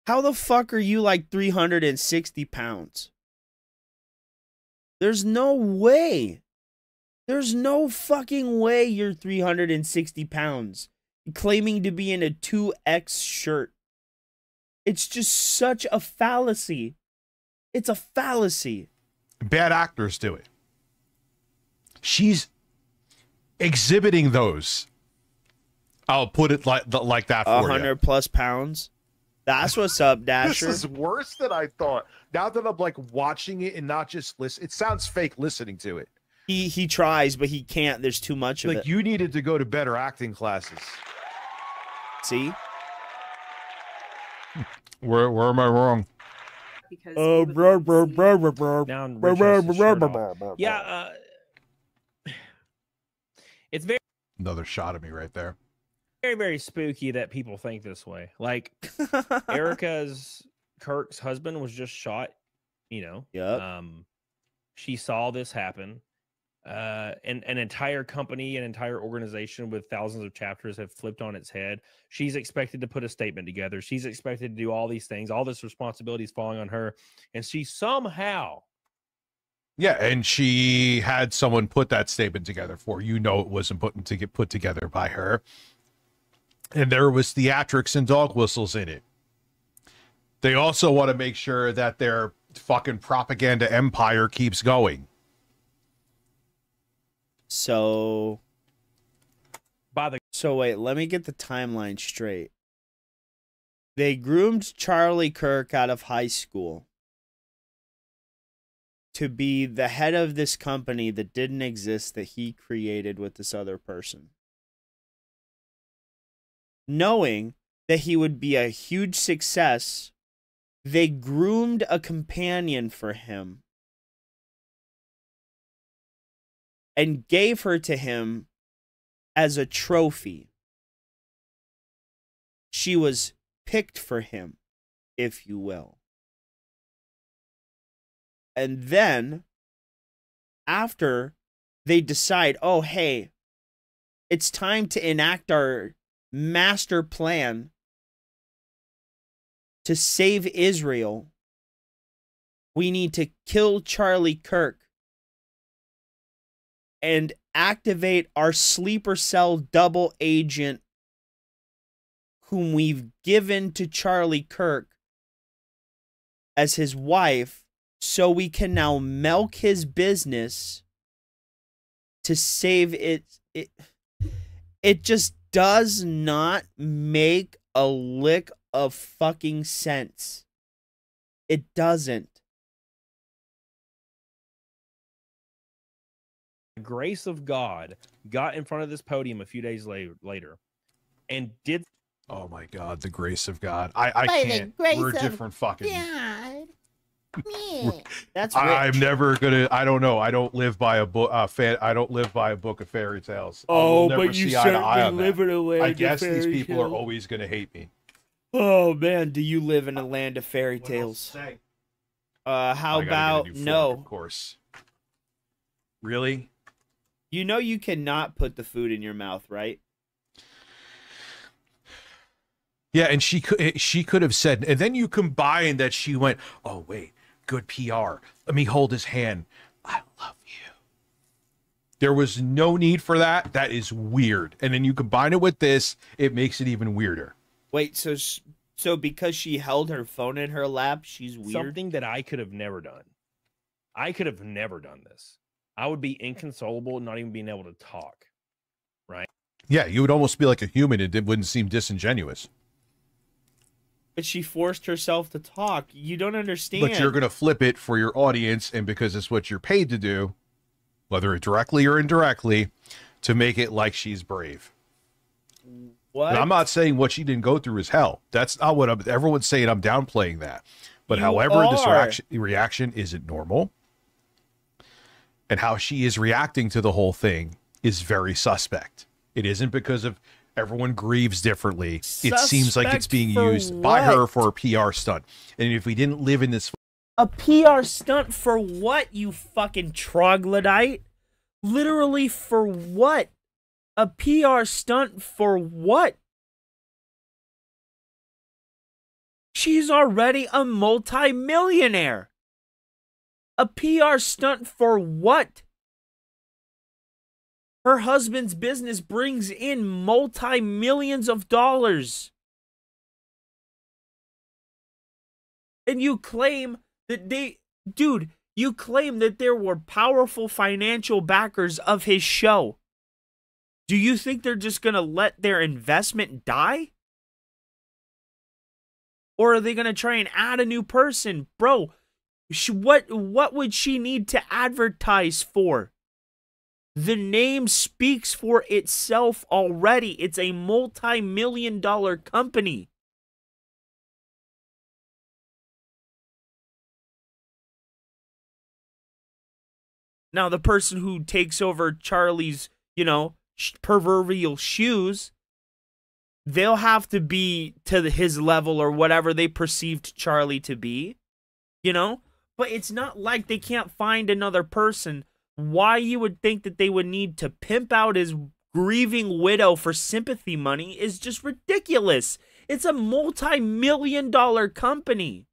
How the fuck are you like 360 pounds? There's no way. There's no fucking way you're 360 pounds. Claiming to be in a 2X shirt. It's just such a fallacy. It's a fallacy. Bad actors do it. She's exhibiting those. I'll put it like that for 100 plus pounds. That's what's up, Dasher. This is worse than I thought. Now that I'm like watching it and not just listen, it sounds fake listening to it. He tries, but he can't. There's too much of it. Like, you needed to go to better acting classes. See? Where am I wrong? Because down Rich's shirt off. Yeah, it's very Another shot of me right there. very, very spooky that people think this way. Like, Kirk's husband was just shot, you know. Yep. She saw this happen. And an entire company, an entire organization with thousands of chapters have flipped on its head. She's expected to put a statement together. She's expected to do all these things. All this responsibility is falling on her. And she somehow... Yeah, and she had someone put that statement together for her. You know it wasn't put together by her. And there was theatrics and dog whistles in it. They also want to make sure that their fucking propaganda empire keeps going. So wait, let me get the timeline straight. They groomed Charlie Kirk out of high school to be the head of this company that didn't exist that he created with this other person. Knowing that he would be a huge success, they groomed a companion for him and gave her to him as a trophy. She was picked for him, if you will. And then, after they decide, oh, hey, it's time to enact our master plan to save Israel, we need to kill Charlie Kirk and activate our sleeper cell double agent whom we've given to Charlie Kirk as his wife, so we can now milk his business to save it. It just does not make a lick of fucking sense. It doesn't. The grace of God got in front of this podium a few days later and did. Oh my God, the grace of God. I By the can't. grace We're of different fucking. God. Yeah. That's I'm never gonna. I don't know. I don't live by a book. I don't live by a book of fairy tales. Oh, We'll never but you see eye to eye certainly on live that. in a land I of guess these fairy people are tales. always gonna hate me. Oh man, do you live in a land of fairy What else tales? to say? How I gotta get a about new fork, no? Of course. Really? You know you cannot put the food in your mouth, right? Yeah, and she could have said, and then you combine that she went, oh wait, good PR. Let me hold his hand. I love you. There was no need for that. That is weird. And then you combine it with this, it makes it even weirder. Wait, so because she held her phone in her lap, she's weird? Something that I could have never done. I could have never done this. I would be inconsolable, not even being able to talk. Right? Yeah, you would almost be like a human. It wouldn't seem disingenuous. But she forced herself to talk. You don't understand. But you're going to flip it for your audience, and because it's what you're paid to do, whether directly or indirectly, to make it like she's brave. What? And I'm not saying what she didn't go through is hell. That's not what everyone's saying. I'm downplaying that. But You however, this are. reaction isn't normal. And how she is reacting to the whole thing is very suspect. It isn't because of everyone grieves differently. It seems like it's being used by her for a PR stunt. And if we didn't live in this... A PR stunt for what, you fucking troglodyte? Literally for what? A PR stunt for what? She's already a multi-millionaire. A PR stunt for what? Her husband's business brings in multi-millions of dollars. And you claim that you claim that there were powerful financial backers of his show. Do you think they're just going to let their investment die? Or are they going to try and add a new person? Bro, what would she need to advertise for? The name speaks for itself already. It's a multi-million-dollar company. Now, the person who takes over Charlie's, proverbial shoes, they'll have to be to his level or whatever they perceived Charlie to be, But it's not like they can't find another person. Why you would think that they would need to pimp out his grieving widow for sympathy money is just ridiculous. It's a multi-million-dollar company.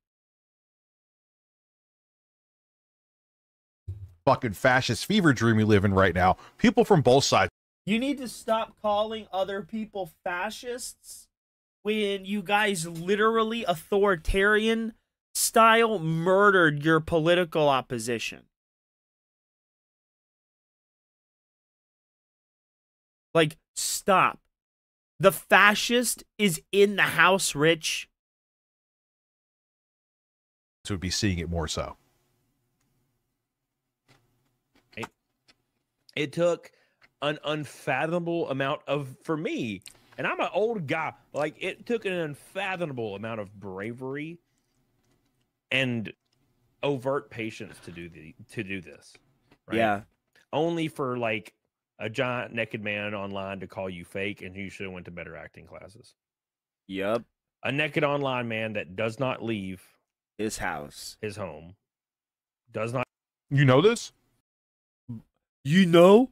Fucking fascist fever dream we live in right now. People from both sides. You need to stop calling other people fascists when you guys literally authoritarian style murdered your political opposition. Like, stop. The fascist is in the house, Rich. So would be seeing it more so. It took an unfathomable amount for me, and I'm an old guy, like it took an unfathomable amount of bravery and overt patience to do this. Right? Yeah. Only for like a giant naked man online to call you fake and you should have went to better acting classes. Yep. A naked online man that does not leave his house, his home, does not. You know this? You know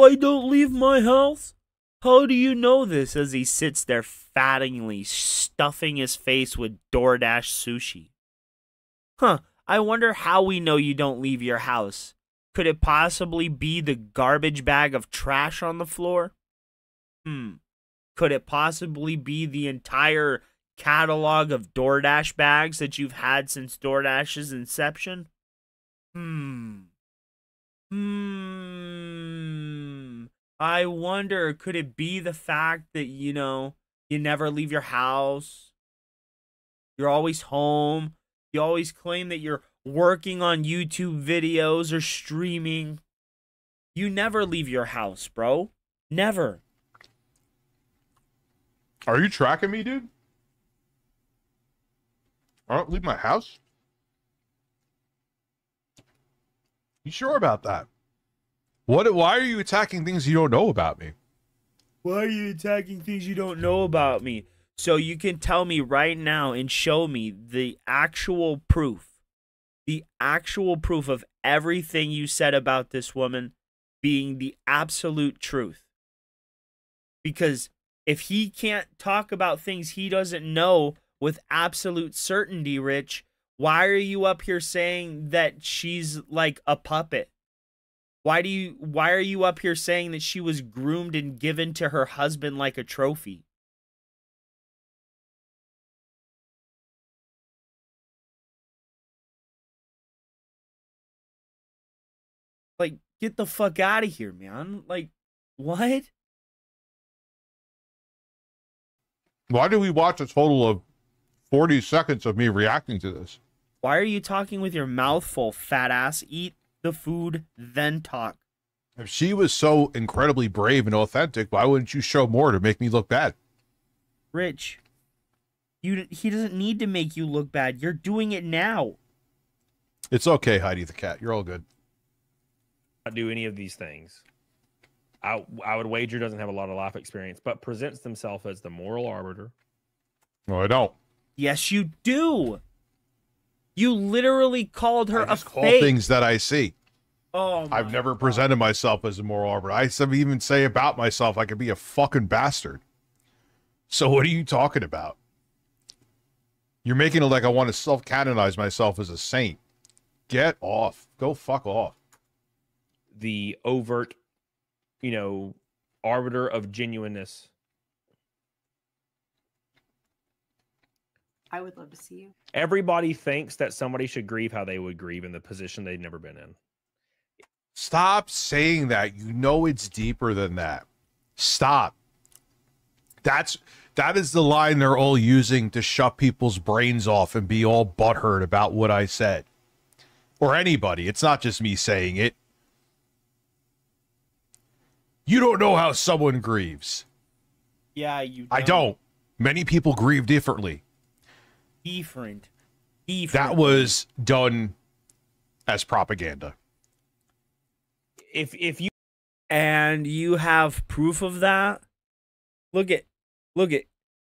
I don't leave my house? How do you know this? As he sits there fattingly stuffing his face with DoorDash sushi. Huh, I wonder how we know you don't leave your house. Could it possibly be the garbage bag of trash on the floor? Could it possibly be the entire catalog of DoorDash bags that you've had since DoorDash's inception? I wonder, could it be the fact that, you know, you never leave your house? You're always home. You always claim that you're working on YouTube videos or streaming. You never leave your house, bro. Never. Are you tracking me, dude? I don't leave my house. You sure about that? Why are you attacking things you don't know about me? Why are you attacking things you don't know about me? So you can tell me right now and show me the actual proof. The actual proof of everything you said about this woman being the absolute truth. Because if he can't talk about things he doesn't know with absolute certainty, Rich, why are you up here saying that she's like a puppet? Why are you up here saying that she was groomed and given to her husband like a trophy? Like, get the fuck out of here, man. Like, what? Why did we watch a total of 40 seconds of me reacting to this? Why are you talking with your mouth full, fat ass? Eat the food, then talk. If she was so incredibly brave and authentic, why wouldn't you show more to make me look bad? Rich, he doesn't need to make you look bad. You're doing it now. It's okay, Heidi the cat. You're all good. Not do any of these things. I would wager doesn't have a lot of life experience, but presents himself as the moral arbiter. No, I don't. Yes, you do. You literally called her a Call fake. things that I see. Oh, I've never presented myself as a moral arbiter. I even say about myself I could be a fucking bastard. So what are you talking about? You're making it like I want to self-canonize myself as a saint. Get off. Go fuck off. The overt, you know, arbiter of genuineness. I would love to see you. Everybody thinks that somebody should grieve how they would grieve in the position they've never been in. Stop saying that. You know it's deeper than that. Stop. That is the line they're all using to shut people's brains off and be all butthurt about what I said. Or anybody. It's not just me saying it. You don't know how someone grieves. Yeah, you don't. I don't. Many people grieve differently. Different. That was done as propaganda. If you and you have proof of that, look at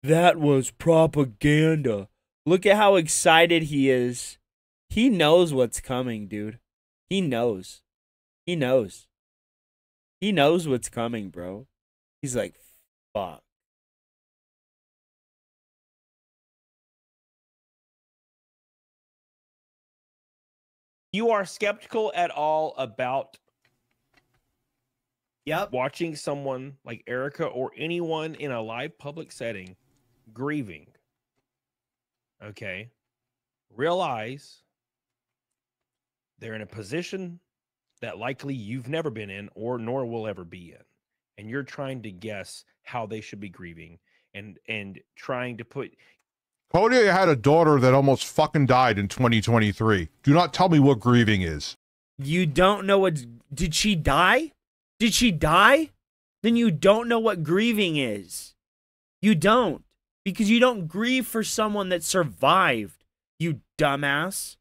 that was propaganda. Look at how excited he is. He knows what's coming, dude. He knows. He knows. He knows what's coming, bro. He's like, fuck. you are skeptical at all about watching someone like Erica or anyone in a live public setting grieving, okay, realize they're in a position that likely you've never been in or nor will ever be in, and you're trying to guess how they should be grieving and trying to put. Cody had a daughter that almost fucking died in 2023. Do not tell me what grieving is. You don't know what... Did she die? Did she die? Then you don't know what grieving is. You don't. Because you don't grieve for someone that survived, you dumbass.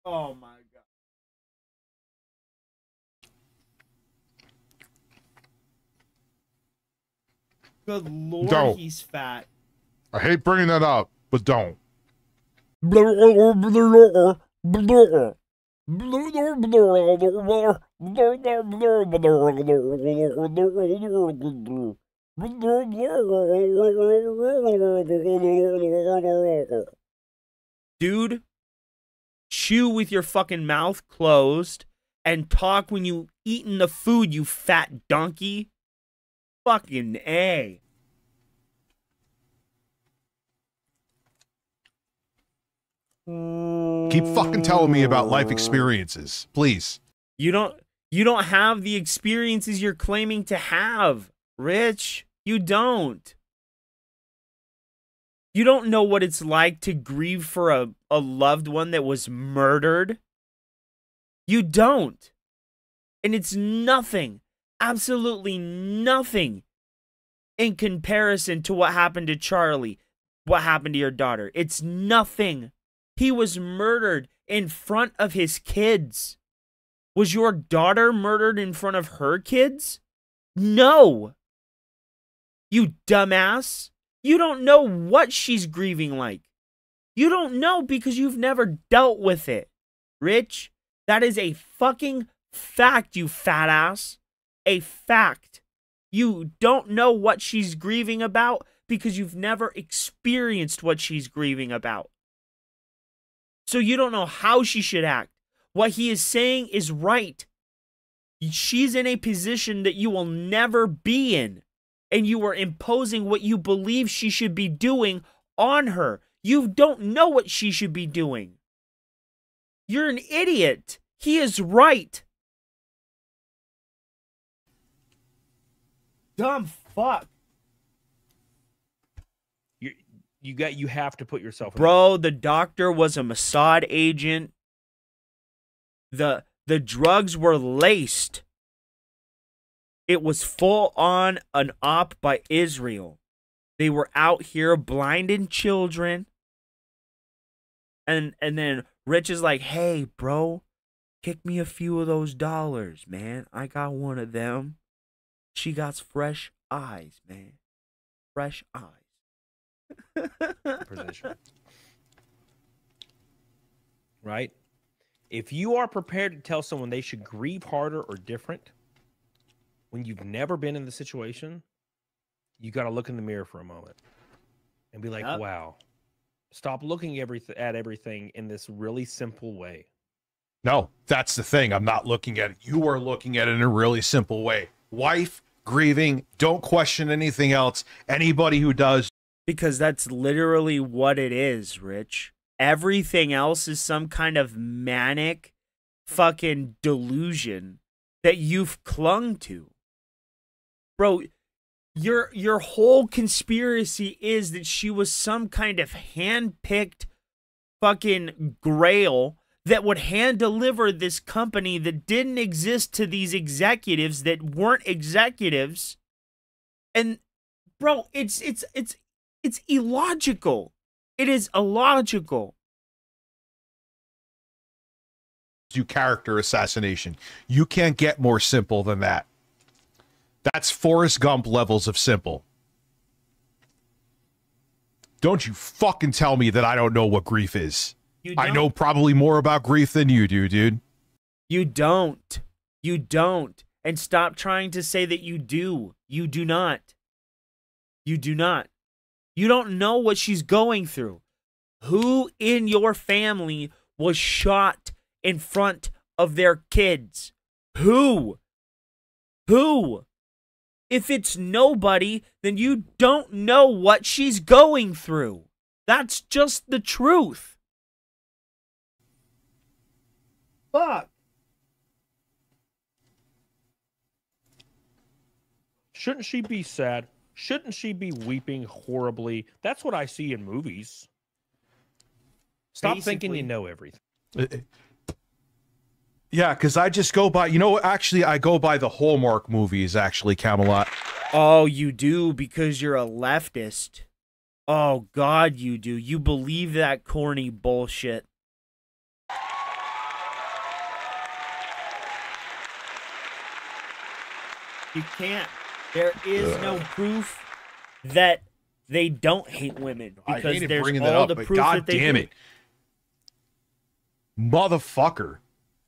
Oh my God. Good Lord, Don't. he's fat. I hate bringing that up, but don't. Dude, chew with your fucking mouth closed and talk when you eating the food, you fat donkey. Fucking A. Keep fucking telling me about life experiences, please. You don't have the experiences you're claiming to have, Rich. You don't. You don't know what it's like to grieve for a loved one that was murdered. You don't. And it's nothing, absolutely nothing in comparison to what happened to Charlie, what happened to your daughter. It's nothing. He was murdered in front of his kids. Was your daughter murdered in front of her kids? No. You dumbass. You don't know what she's grieving like. You don't know because you've never dealt with it. Rich, that is a fucking fact, you fat ass. A fact. You don't know what she's grieving about because you've never experienced what she's grieving about. So you don't know how she should act. What he is saying is right. She's in a position that you will never be in. And you are imposing what you believe she should be doing on her. You don't know what she should be doing. You're an idiot. He is right. Dumb fuck. You have to put yourself in Bro, the doctor was a Mossad agent. The drugs were laced. It was full on an op by Israel. They were out here blinding children. And then Rich is like, hey, bro, kick me a few of those dollars, man. I got one of them. She got fresh eyes, man. Fresh eyes. position. Right? If you are prepared to tell someone they should grieve harder or different when you've never been in the situation, you got to look in the mirror for a moment and be like, wow, stop looking at everything in this really simple way. No, that's the thing. I'm not looking at it. You are looking at it in a really simple way. Wife, grieving, don't question anything else. Anybody who does. Because that's literally what it is, Rich. Everything else is some kind of manic fucking delusion that you've clung to. Bro, your whole conspiracy is that she was some kind of hand-picked fucking grail that would hand-deliver this company that didn't exist to these executives that weren't executives. And, bro, it's illogical. It is illogical. Do character assassination. You can't get more simple than that. That's Forrest Gump levels of simple. Don't you fucking tell me that I don't know what grief is. I know probably more about grief than you do, dude. You don't. You don't. And stop trying to say that you do. You do not. You do not. You don't know what she's going through. Who in your family was shot in front of their kids? Who? Who? If it's nobody, then you don't know what she's going through. That's just the truth. Fuck. Shouldn't she be sad? Shouldn't she be weeping horribly? That's what I see in movies. Stop thinking you know everything. Yeah, because I just go by, actually, I go by the Hallmark movies, actually, Camelot. Oh, you do because you're a leftist. Oh, God, you do. You believe that corny bullshit. You can't. There is no proof that they don't hate women because I hated there's bringing all that up, the but proof God that they damn do. it. Motherfucker.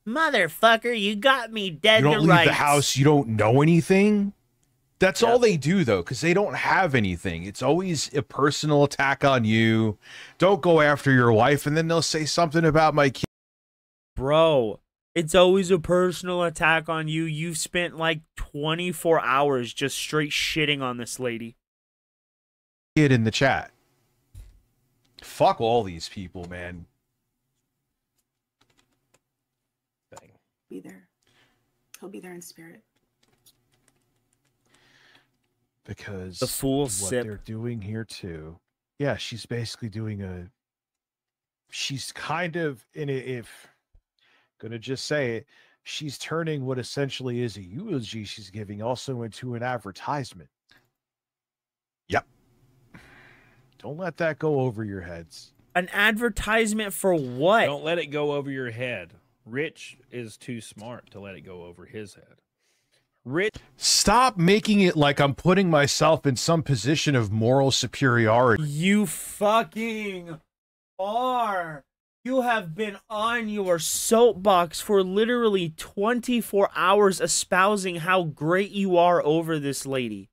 Motherfucker, you got me dead You to don't leave rights. the house, you don't know anything? That's all they do, though, because they don't have anything. It's always a personal attack on you. Don't go after your wife, and then they'll say something about my kid. Bro, it's always a personal attack on you. You've spent like 24 hours just straight shitting on this lady. Kid in the chat. Fuck all these people, man. be there. He'll be there in spirit. Because the fool what sip. they're doing here too. Yeah, she's basically doing she's kind of if gonna just say it, she's turning what essentially is a eulogy she's giving also into an advertisement. Yep. Don't let that go over your heads. An advertisement for what? Don't let it go over your head. Rich is too smart to let it go over his head. Rich. Stop making it like I'm putting myself in some position of moral superiority. You fucking are. You have been on your soapbox for literally 24 hours espousing how great you are over this lady.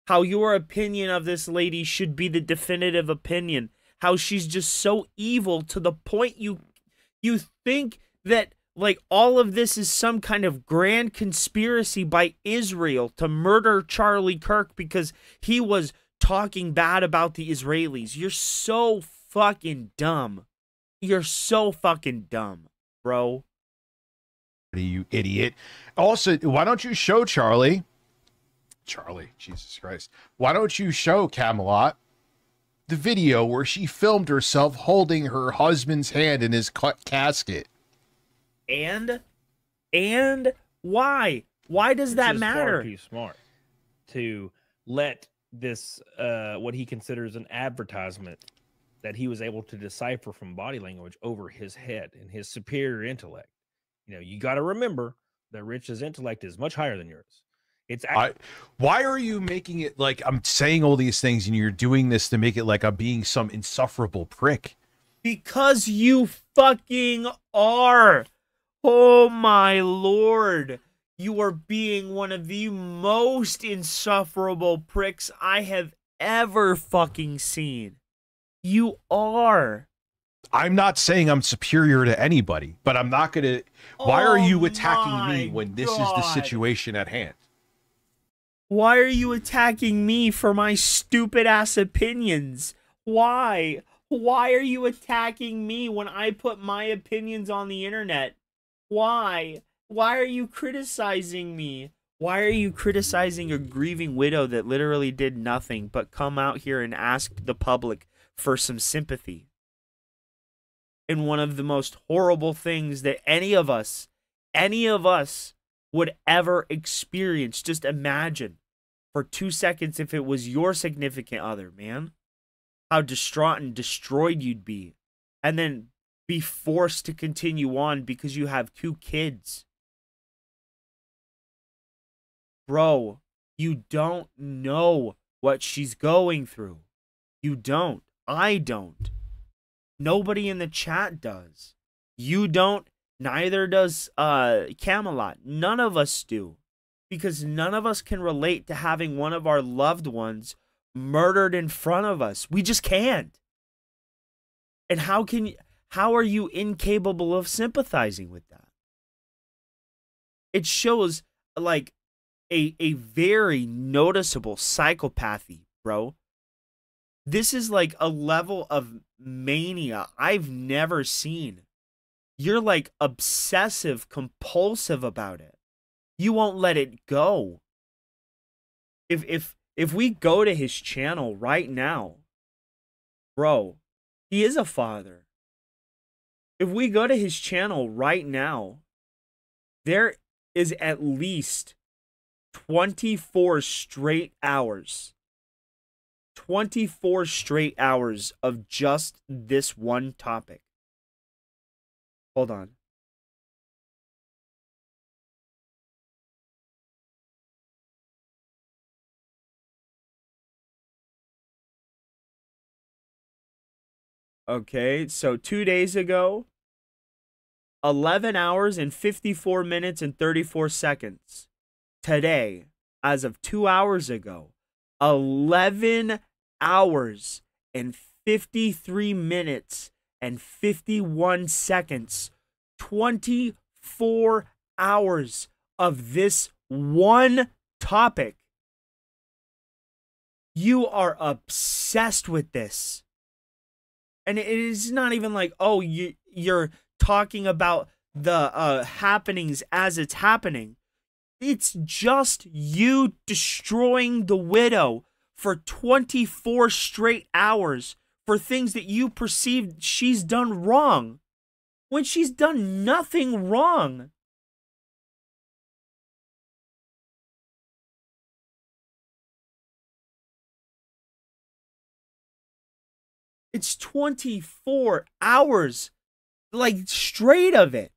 How your opinion of this lady should be the definitive opinion. How she's just so evil to the point you think that like all of this is some kind of grand conspiracy by Israel to murder Charlie Kirk because he was talking bad about the Israelis. You're so fucking dumb. You're so fucking dumb, bro. You idiot. Also, why don't you show Charlie, Jesus Christ. Why don't you show Camelot the video where she filmed herself holding her husband's hand in his casket? And why? Why does that matter? Far too smart to let this what he considers an advertisement that he was able to decipher from body language over his head and his superior intellect. You know, you got to remember that Rich's intellect is much higher than yours. It's why are you making it like I'm saying all these things and you're doing this to make it like I'm being some insufferable prick? Because you fucking are. Oh my lord. You are being one of the most insufferable pricks I have ever fucking seen. You are. I'm not saying I'm superior to anybody, but I'm not going to... Why are you attacking me when this is the situation at hand? Why are you attacking me for my stupid ass opinions? Why? Why are you attacking me when I put my opinions on the internet? Why? Why are you criticizing me? Why are you criticizing a grieving widow that literally did nothing but come out here and ask the public for some sympathy? And one of the most horrible things that any of us would ever experience. Just imagine for 2 seconds if it was your significant other, man. How distraught and destroyed you'd be. And then be forced to continue on because you have 2 kids. Bro, you don't know what she's going through. You don't. I don't. Nobody in the chat does. You don't. Neither does Camelot. None of us do. Because none of us can relate to having one of our loved ones murdered in front of us. We just can't. And how are you incapable of sympathizing with that? It shows like a very noticeable psychopathy, bro. This is like a level of mania I've never seen. You're like obsessive compulsive about it. You won't let it go. If we go to his channel right now, bro, he is a father. If we go to his channel right now, there is at least 24 straight hours. 24 straight hours of just this one topic. Hold on. Okay, so 2 days ago, 11 hours and 54 minutes and 34 seconds. Today, as of 2 hours ago, 11 hours and 53 minutes and 51 seconds. 24 hours of this one topic. You are obsessed with this. And it is not even like, oh, you're talking about the happenings as it's happening. It's just you destroying the widow for 24 straight hours for things that you perceive she's done wrong, when she's done nothing wrong. It's 24 hours, like, straight of it.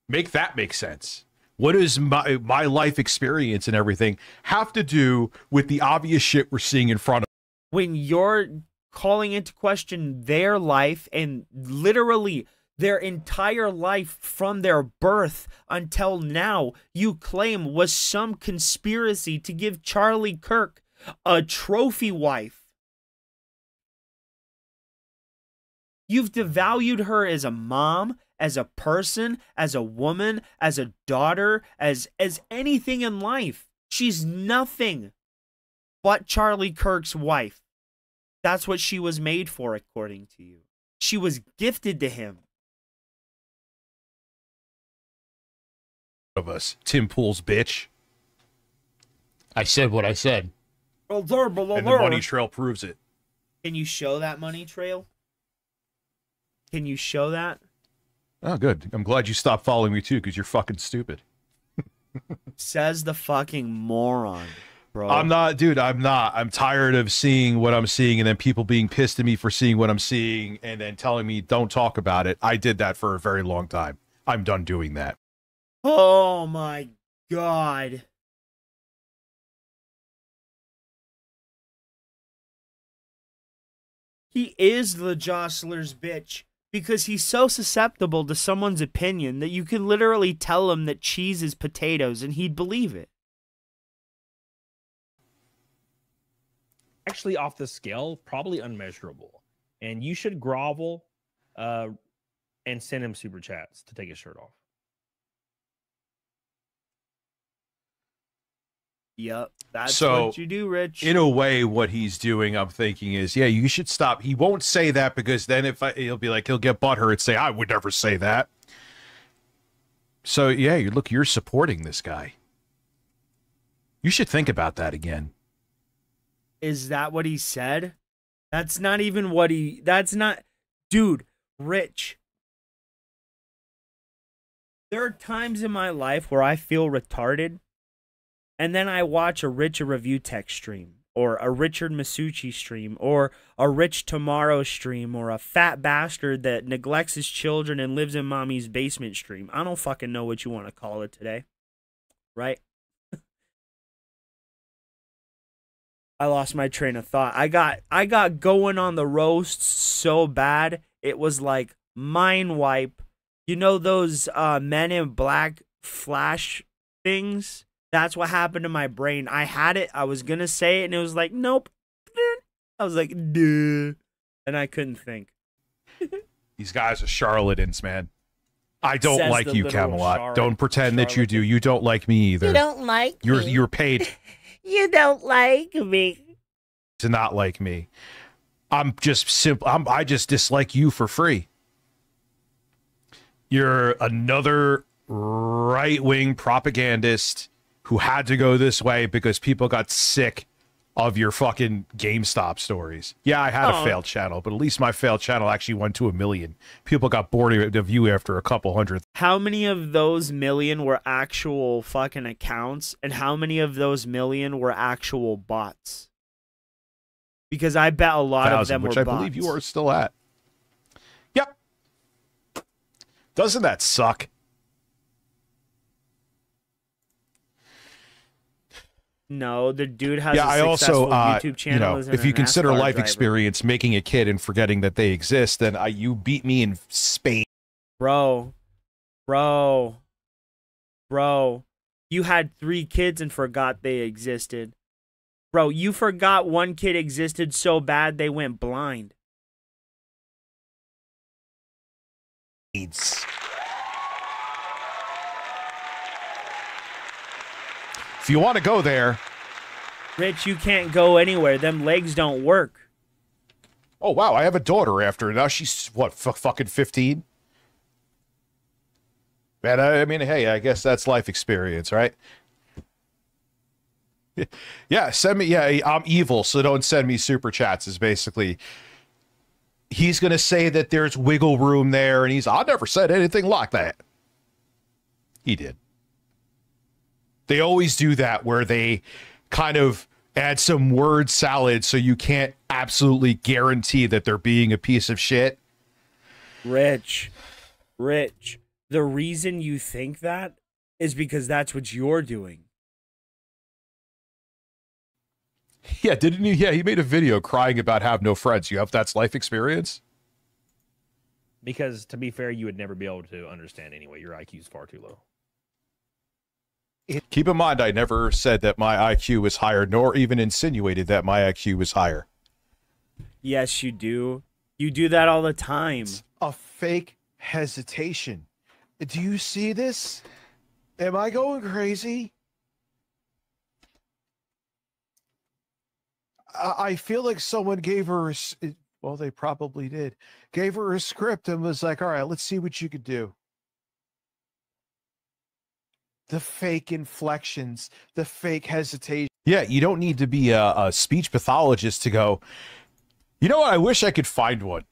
Make that make sense. What does my life experience and everything have to do with the obvious shit we're seeing in front of us? When you're calling into question their life and literally their entire life from their birth until now, you claim was some conspiracy to give Charlie Kirk a trophy wife. You've devalued her as a mom, as a person, as a woman, as a daughter, as anything in life. She's nothing but Charlie Kirk's wife. That's what she was made for, according to you. She was gifted to him. Of us, Tim Pool's bitch. I said what I said. And the money trail proves it. Can you show that money trail? Can you show that? Oh, good. I'm glad you stopped following me too, because you're fucking stupid. Says the fucking moron, bro. I'm not, dude. I'm not. I'm tired of seeing what I'm seeing and then people being pissed at me for seeing what I'm seeing and then telling me don't talk about it. I did that for a very long time. I'm done doing that. Oh my God. He is the jostler's bitch because he's so susceptible to someone's opinion that you can literally tell him that cheese is potatoes and he'd believe it. Actually, off the scale, probably unmeasurable. And you should grovel and send him super chats to take his shirt off. Yep, that's so, what you do, Rich. In a way, what he's doing, I'm thinking is, yeah, you should stop. He won't say that because then he'll be like, he'll get butthurt and say, I would never say that. So, yeah, you're supporting this guy. You should think about that again. Is that what he said? That's not even what he... That's not... Dude, Rich. There are times in my life where I feel retarded, and then I watch a Rich Review Tech stream, or a Richard Masucci stream, or a Rich Tomorrow stream, or a fat bastard that neglects his children and lives in mommy's basement stream. I don't fucking know what you want to call it today. Right? I lost my train of thought. I got going on the roasts so bad, it was like mind wipe. You know those Men in Black flash things? That's what happened to my brain. I had it. I was going to say it, and it was like, nope. I was like, duh. And I couldn't think. These guys are charlatans, man. I don't Says like the you, literal Camelot. Don't pretend that you do. You don't like me either. You don't like me. You're paid You don't like me. to not like me. I'm just simple. I just dislike you for free. You're another right-wing propagandist who had to go this way because people got sick of your fucking GameStop stories. Yeah, I had a failed channel, but at least my failed channel actually went to 1 million. People got bored of you after a couple hundred. How many of those million were actual fucking accounts, and how many of those million were actual bots? Because I bet a lot of them were bots. Which I believe you are still at. Yep. Doesn't that suck? No, the dude has yeah, a I also, YouTube channel. if you consider life experience making a kid and forgetting that they exist, then you beat me in Spain. Bro, you had 3 kids and forgot they existed. Bro, you forgot one kid existed so bad they went blind. If you want to go there, Rich, you can't go anywhere. Them legs don't work. Oh, wow. I have a daughter after. Now she's, what, fucking 15? Man, I mean, hey, I guess that's life experience, right? Yeah, send me. Yeah, I'm evil, so don't send me super chats. Is basically he's gonna say that there's wiggle room there, and I never said anything like that. He did. They always do that, where they kind of add some word salad, so you can't absolutely guarantee that they're being a piece of shit. Rich, the reason you think that is because that's what you're doing. Yeah, didn't he? Yeah, he made a video crying about having no friends. You have that's life experience? Because to be fair, you would never be able to understand anyway. Your IQ is far too low. Keep in mind, I never said that my IQ was higher, nor even insinuated that my IQ was higher. Yes, you do. You do that all the time. A fake hesitation. Do you see this? Am I going crazy? I feel like someone gave her, well, they probably did, gave her a script and was like, all right, let's see what you could do. The fake inflections, the fake hesitation. Yeah, you don't need to be a speech pathologist to go, you know what, I wish I could find one.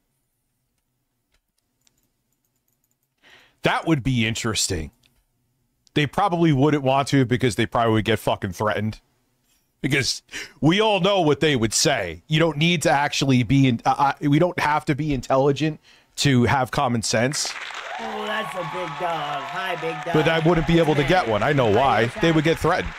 That would be interesting. They probably wouldn't want to because they probably would get fucking threatened. Because we all know what they would say. You don't need to actually be, we don't have to be intelligent to have common sense. Oh, that's a big dog. Hi, big dog. But I wouldn't be able to get one. I know why. They would get threatened.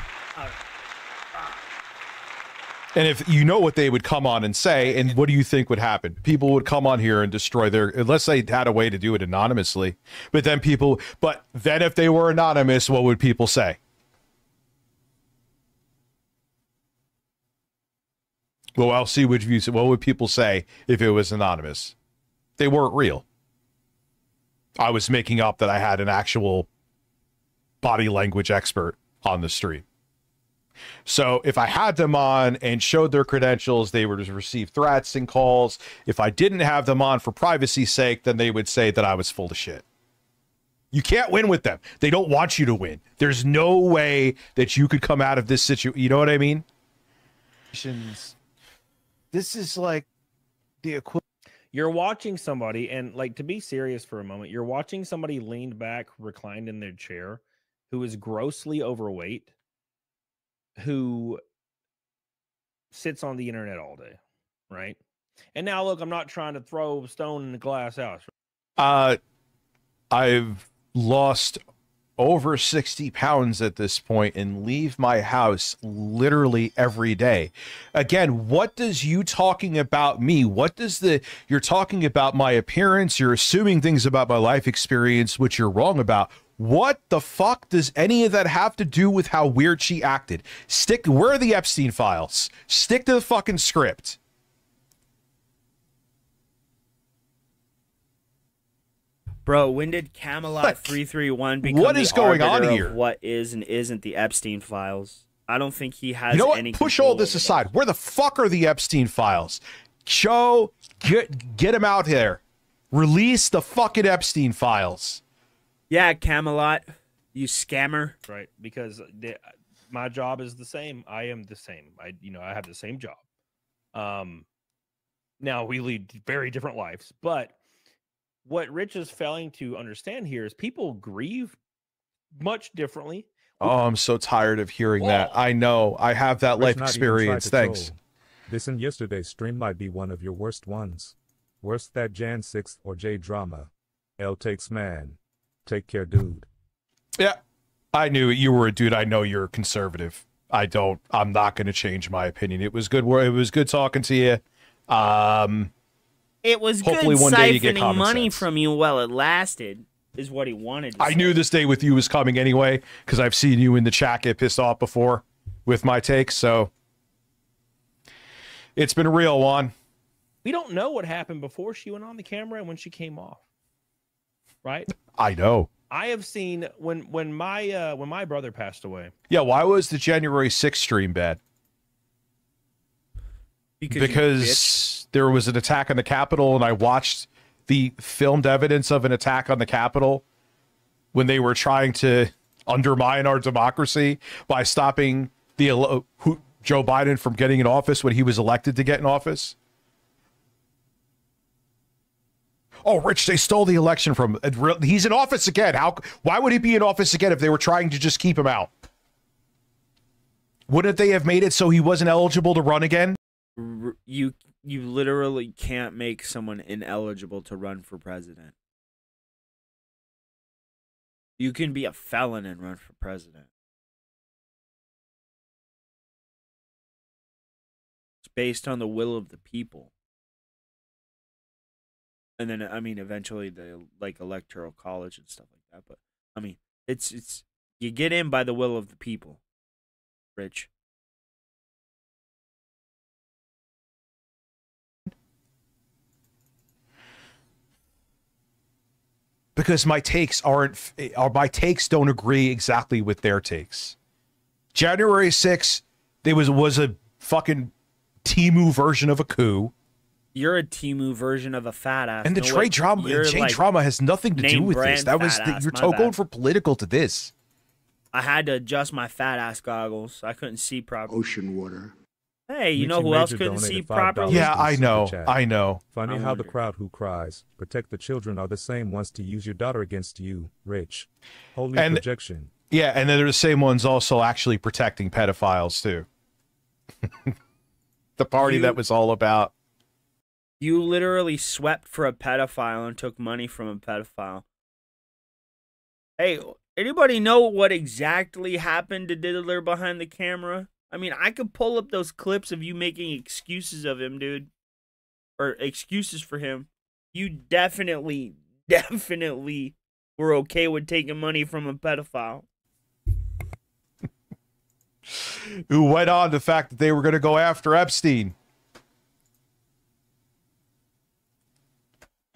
And if you know what they would come on and say, and what do you think would happen? People would come on here and destroy their, unless they had a way to do it anonymously. But then if they were anonymous, what would people say? Well, I'll see which views. What would people say if it was anonymous? They weren't real. I was making up that I had an actual body language expert on the street. So if I had them on and showed their credentials, they would receive threats and calls. If I didn't have them on for privacy's sake, then they would say that I was full of shit. You can't win with them. They don't want you to win. There's no way that you could come out of this situation. You know what I mean? This is like the equivalent. You're watching somebody, and like, to be serious for a moment, you're watching somebody leaned back, reclined in their chair, who is grossly overweight, who sits on the internet all day, right? And now, look, I'm not trying to throw a stone in the glass house. I've lost over 60 pounds at this point and leave my house literally every day. Again, what does you talking about me? You're talking about my appearance. You're assuming things about my life experience, which you're wrong about. What the fuck does any of that have to do with how weird she acted? Where are the Epstein files? Stick to the fucking script. Bro, when did Camelot 331 become what is going on here? Of what is and isn't the Epstein files? I don't think he has. You know what? Any Push all this aside. Where the fuck are the Epstein files? Get them out there. Release the fucking Epstein files. Yeah, Camelot, you scammer. Right, because my job is the same. I am the same. I have the same job. Now we lead very different lives, but what Rich is failing to understand here is people grieve much differently. Oh, I'm so tired of hearing that. I know. I have that life experience. Thanks. This and yesterday's stream might be one of your worst ones. Worse that Jan 6th or J drama. L takes man. Take care, dude. Yeah. I knew you were a dude. I know you're conservative. I'm not going to change my opinion. It was good. It was good talking to you. It was hopefully good one day you get siphoning money sense. from you while it lasted, is what he wanted to I say. knew this day with you was coming anyway, because I've seen you in the chat get pissed off before with my takes, so it's been real, Juan. We don't know what happened before she went on the camera and when she came off. Right? I know. I have seen when my brother passed away. Yeah, why was the January 6th stream bad? Because there was an attack on the Capitol, and I watched the filmed evidence of an attack on the Capitol when they were trying to undermine our democracy by stopping Joe Biden from getting in office when he was elected to get in office. Oh, Rich, they stole the election from him. He's in office again. Why would he be in office again if they were trying to just keep him out? Wouldn't they have made it so he wasn't eligible to run again? You literally can't make someone ineligible to run for president. You can be a felon and run for president. It's based on the will of the people. And then, I mean, eventually the electoral college and stuff like that. But I mean, it's you get in by the will of the people, Rich. Because my takes don't agree exactly with their takes. January 6th, there was a fucking Temu version of a coup. You're a Temu version of a fat ass. And the Jay drama has nothing to do with this. That was you're going for political to this. I had to adjust my fat ass goggles. I couldn't see properly. Ocean water. Hey, you know who else couldn't see properly? Yeah, I know. Funny how the crowd who cries, protect the children are the same ones to use your daughter against you, Rich. Holy projection. Yeah, and then they're the same ones also actually protecting pedophiles too. The party that was all about. You literally swept for a pedophile and took money from a pedophile. Hey, anybody know what exactly happened to Diddler behind the camera? I mean, I could pull up those clips of you making excuses of him, dude. Or excuses for him. You definitely were okay with taking money from a pedophile. Who went on the fact that they were going to go after Epstein.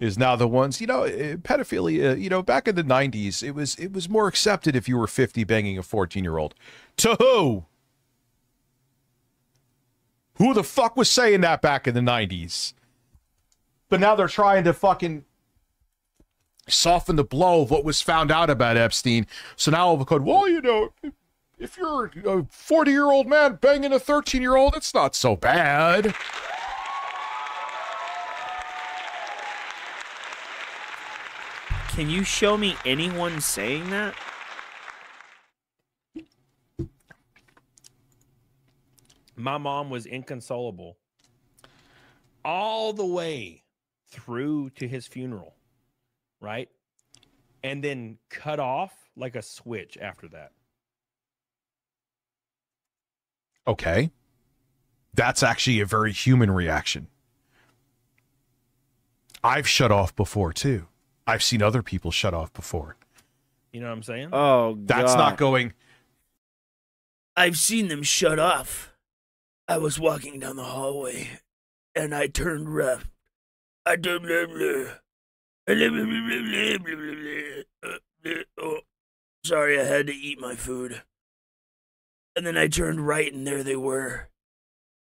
Is now the ones, pedophilia, back in the 90s, it was more accepted if you were 50 banging a 14-year-old. To who? Who the fuck was saying that back in the 90s? But now they're trying to fucking soften the blow of what was found out about Epstein. So now all of a sudden, well, if you're a 40-year-old man banging a 13-year-old, it's not so bad. Can you show me anyone saying that? My mom was inconsolable all the way through to his funeral, right? And then cut off like a switch after that. Okay. That's actually a very human reaction. I've shut off before, too. I've seen other people shut off before. You know what I'm saying? Oh, God. That's not going... I've seen them shut off. I was walking down the hallway, and I turned left. I turned left. Oh, sorry, I had to eat my food. And then I turned right, and there they were,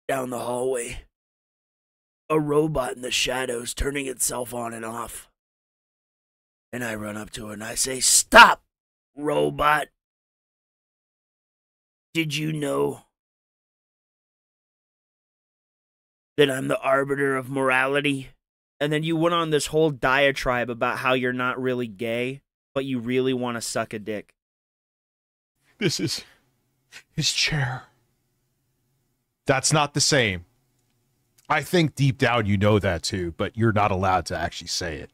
down the hallway. A robot in the shadows turning itself on and off. And I run up to it and I say, "Stop, robot. Did you know that I'm the arbiter of morality?" And then you went on this whole diatribe about how you're not really gay, but you really want to suck a dick. This is his chair. That's not the same. I think deep down you know that too, but you're not allowed to actually say it.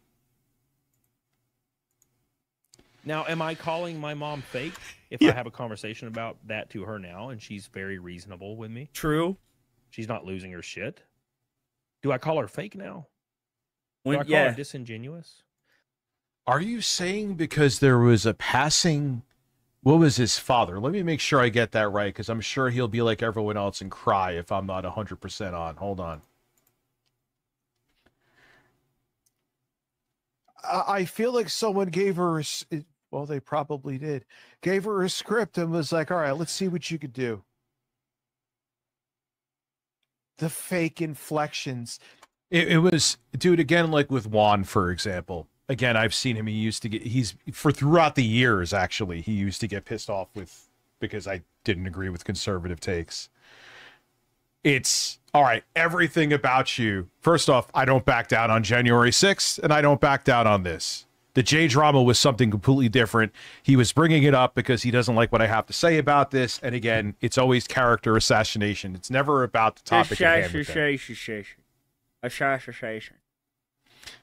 Now, am I calling my mom fake if I have a conversation about that to her now and she's very reasonable with me? True. She's not losing her shit. Do I call her fake now? Do I call her disingenuous? Are you saying because there was a passing... What was his father? Let me make sure I get that right, because I'm sure he'll be like everyone else and cry if I'm not 100% on. Hold on. I feel like someone gave her... Well, they probably did. Gave her a script and was like, all right, let's see what you could do. The fake inflections. It was, dude, again, like with Juan, for example. again, I've seen him. He used to get, throughout the years, actually, he used to get pissed off because I didn't agree with conservative takes. It's, all right, everything about you. First off, I don't back down on January 6th, and I don't back down on this. The J drama was something completely different. He was bringing it up because he doesn't like what I have to say about this. And again, it's always character assassination. It's never about the topic at hand.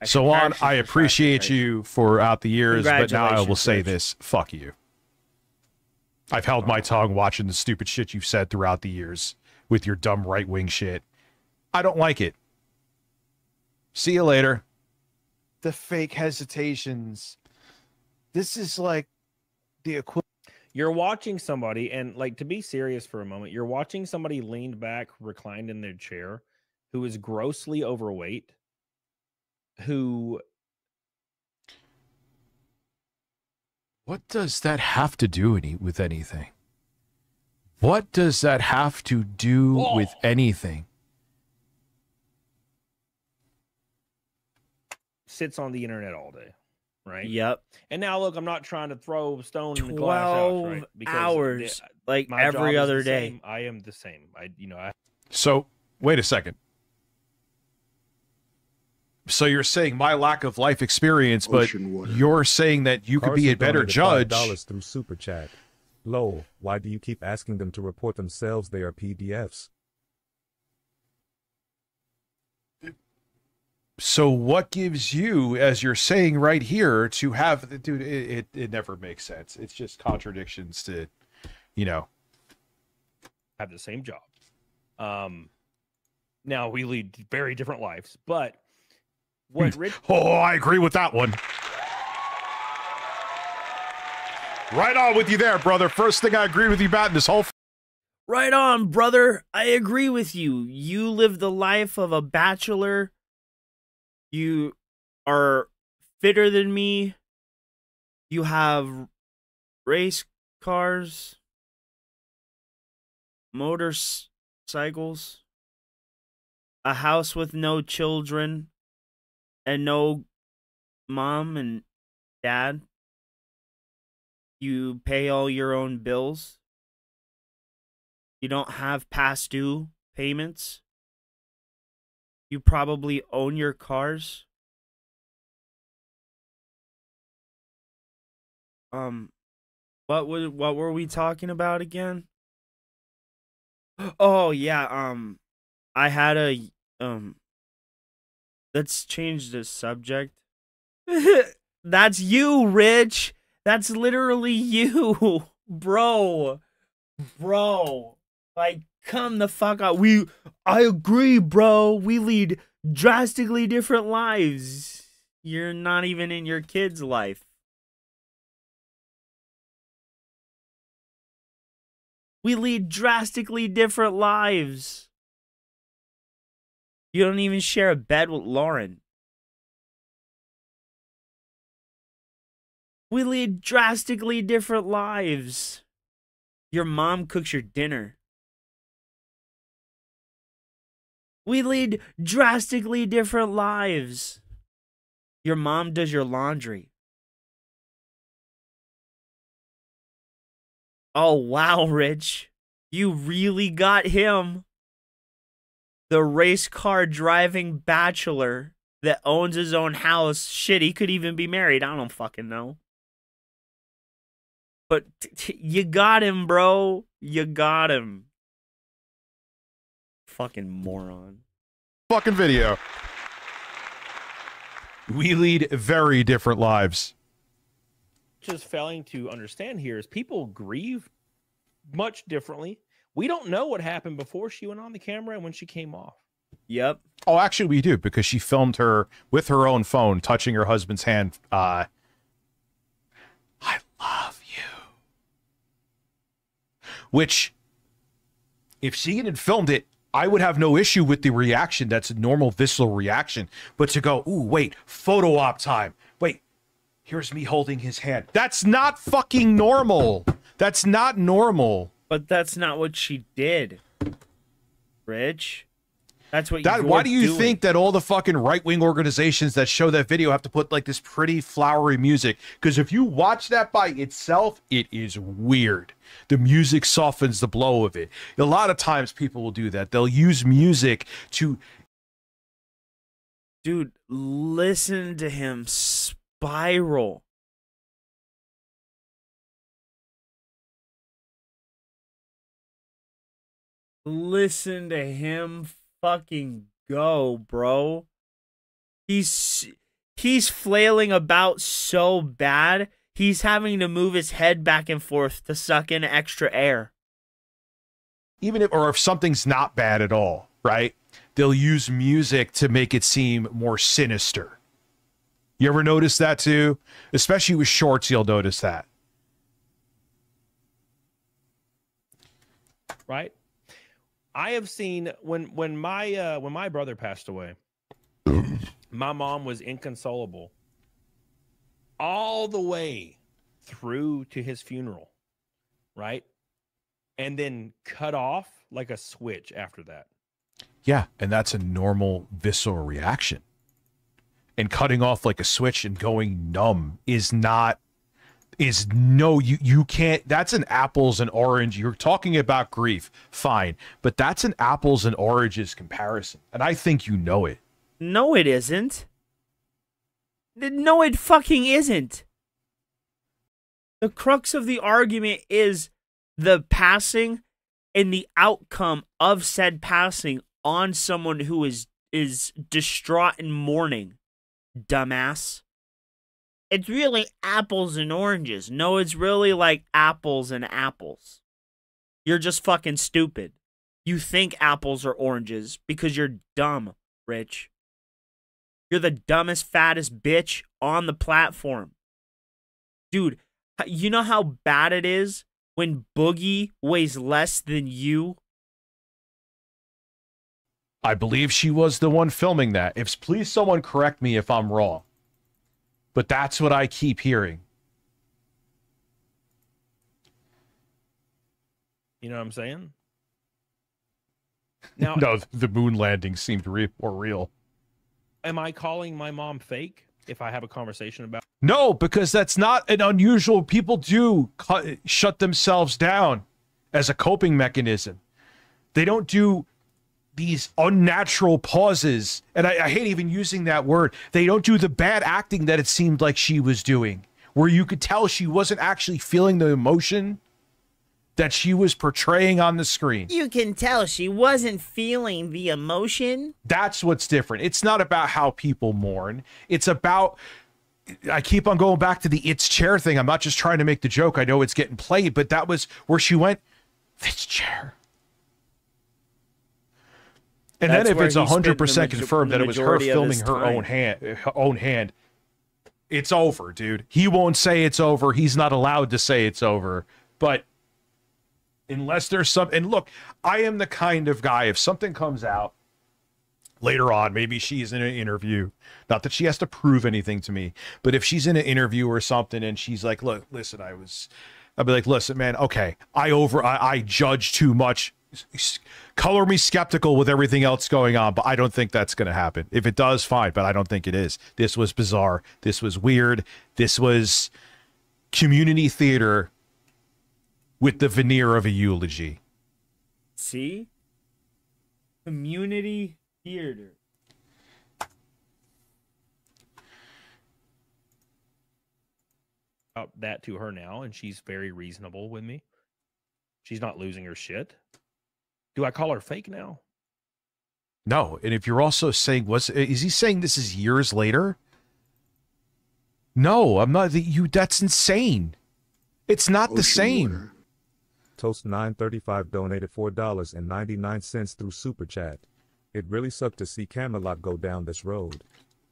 So on, I appreciate you throughout the years, but now I will say this. Fuck you. I've held my tongue watching the stupid shit you've said throughout the years with your dumb right-wing shit. I don't like it. See you later. The fake hesitations. This is like the equivalent. You're watching somebody, and like, to be serious for a moment, you're watching somebody leaned back, reclined in their chair, who is grossly overweight, who... What does that have to do with anything? What does that have to do with anything? Sits on the internet all day, right? Yep. And now, look, I'm not trying to throw stone in the glass house, right? 12 hours, like every other day. I am the same. So, wait a second. So you're saying my lack of life experience, but you're saying that you could be a better judge. $5 through Super Chat. Lol, why do you keep asking them to report themselves? They are PDFs. So what gives you, as you're saying right here, to have, dude, it never makes sense. It's just contradictions to, have the same job. Now we lead very different lives, but what Rich... Oh, I agree with that one. Right on with you there, brother. First thing I agree with you about in this whole... Right on, brother. I agree with you. You live the life of a bachelor. You are fitter than me. You have race cars, motorcycles, a house with no children, and no mom and dad. You pay all your own bills. You don't have past due payments. You probably own your cars. What were we talking about again? Oh yeah, I had a let's change the subject. That's you, Rich. That's literally you, bro. Like, come the fuck out. I agree, bro. We lead drastically different lives. You're not even in your kid's life. We lead drastically different lives. You don't even share a bed with Lauren. We lead drastically different lives. Your mom cooks your dinner. We lead drastically different lives. Your mom does your laundry. Oh, wow, Rich. You really got him. The race car driving bachelor that owns his own house. Shit, he could even be married. I don't fucking know. But you got him, bro. You got him. Fucking moron. Fucking video. We lead very different lives. Just failing to understand here is people grieve much differently. We don't know what happened before she went on the camera and when she came off. Yep. Oh, actually, we do, because she filmed her with her own phone touching her husband's hand. I love you. Which, if she hadn't filmed it, I would have no issue with the reaction. That's a normal visceral reaction. But to go, ooh, wait, photo op time. Wait, here's me holding his hand. That's not fucking normal. That's not normal. But that's not what she did, Rich. That's what that. you're Why do you doing. think that all the fucking right-wing organizations that show that video have to put like this pretty flowery music? Because if you watch that by itself, it is weird. The music softens the blow of it. A lot of times people will do that. They'll use music to... Dude, listen to him spiral. Listen to him fucking go, bro. He's flailing about so bad, he's having to move his head back and forth to suck in extra air. Even if something's not bad at all, right? They'll use music to make it seem more sinister. You ever notice that too? Especially with shorts, you'll notice that. Right? I have seen when my brother passed away, my mom was inconsolable all the way through to his funeral, right? And then cut off like a switch after that. Yeah, and that's a normal visceral reaction. And cutting off like a switch and going numb you can't. That's an apples and orange. You're talking about grief, fine, but that's an apples and oranges comparison, and I think you know it. No, it isn't. No, it fucking isn't. The crux of the argument is the passing and the outcome of said passing on someone who is distraught and mourning. Dumbass. It's really apples and oranges. No, it's really like apples and apples. You're just fucking stupid. You think apples are oranges because you're dumb, Rich. You're the dumbest, fattest bitch on the platform. Dude, you know how bad it is when Boogie weighs less than you? I believe she was the one filming that. Please someone correct me if I'm wrong. But that's what I keep hearing. You know what I'm saying? Now, no, the moon landing seemed more real. Am I calling my mom fake if I have a conversation about? No, because that's not an unusual. People do shut themselves down as a coping mechanism. They don't do these unnatural pauses, and I hate even using that word. They don't do the bad acting that it seemed like she was doing, where you could tell she wasn't actually feeling the emotion that she was portraying on the screen. You can tell she wasn't feeling the emotion. That's what's different. It's not about how people mourn. It's about, I keep on going back to the it's chair thing. I'm not just trying to make the joke. I know it's getting played, but that was where she went, this chair. And then if it's 100% confirmed that it was her filming her own hand, it's over, dude. He won't say it's over. He's not allowed to say it's over. But unless there's some, and look, I am the kind of guy, if something comes out later on, maybe she's in an interview, not that she has to prove anything to me, but if she's in an interview or something and she's like, look, listen, I'll be like, listen, man, okay, I judge too much. Color me skeptical with everything else going on, but I don't think that's going to happen. If it does, fine, but I don't think it is. This was bizarre. This was weird. This was community theater with the veneer of a eulogy. See? Community theater. That to her now, and she's very reasonable with me. She's not losing her shit. Do I call her fake now? No, and if you're also saying, is he saying this is years later? No, I'm not. That's insane. It's not the same. Toast 935 donated $4.99 through Super Chat. It really sucked to see Camelot go down this road.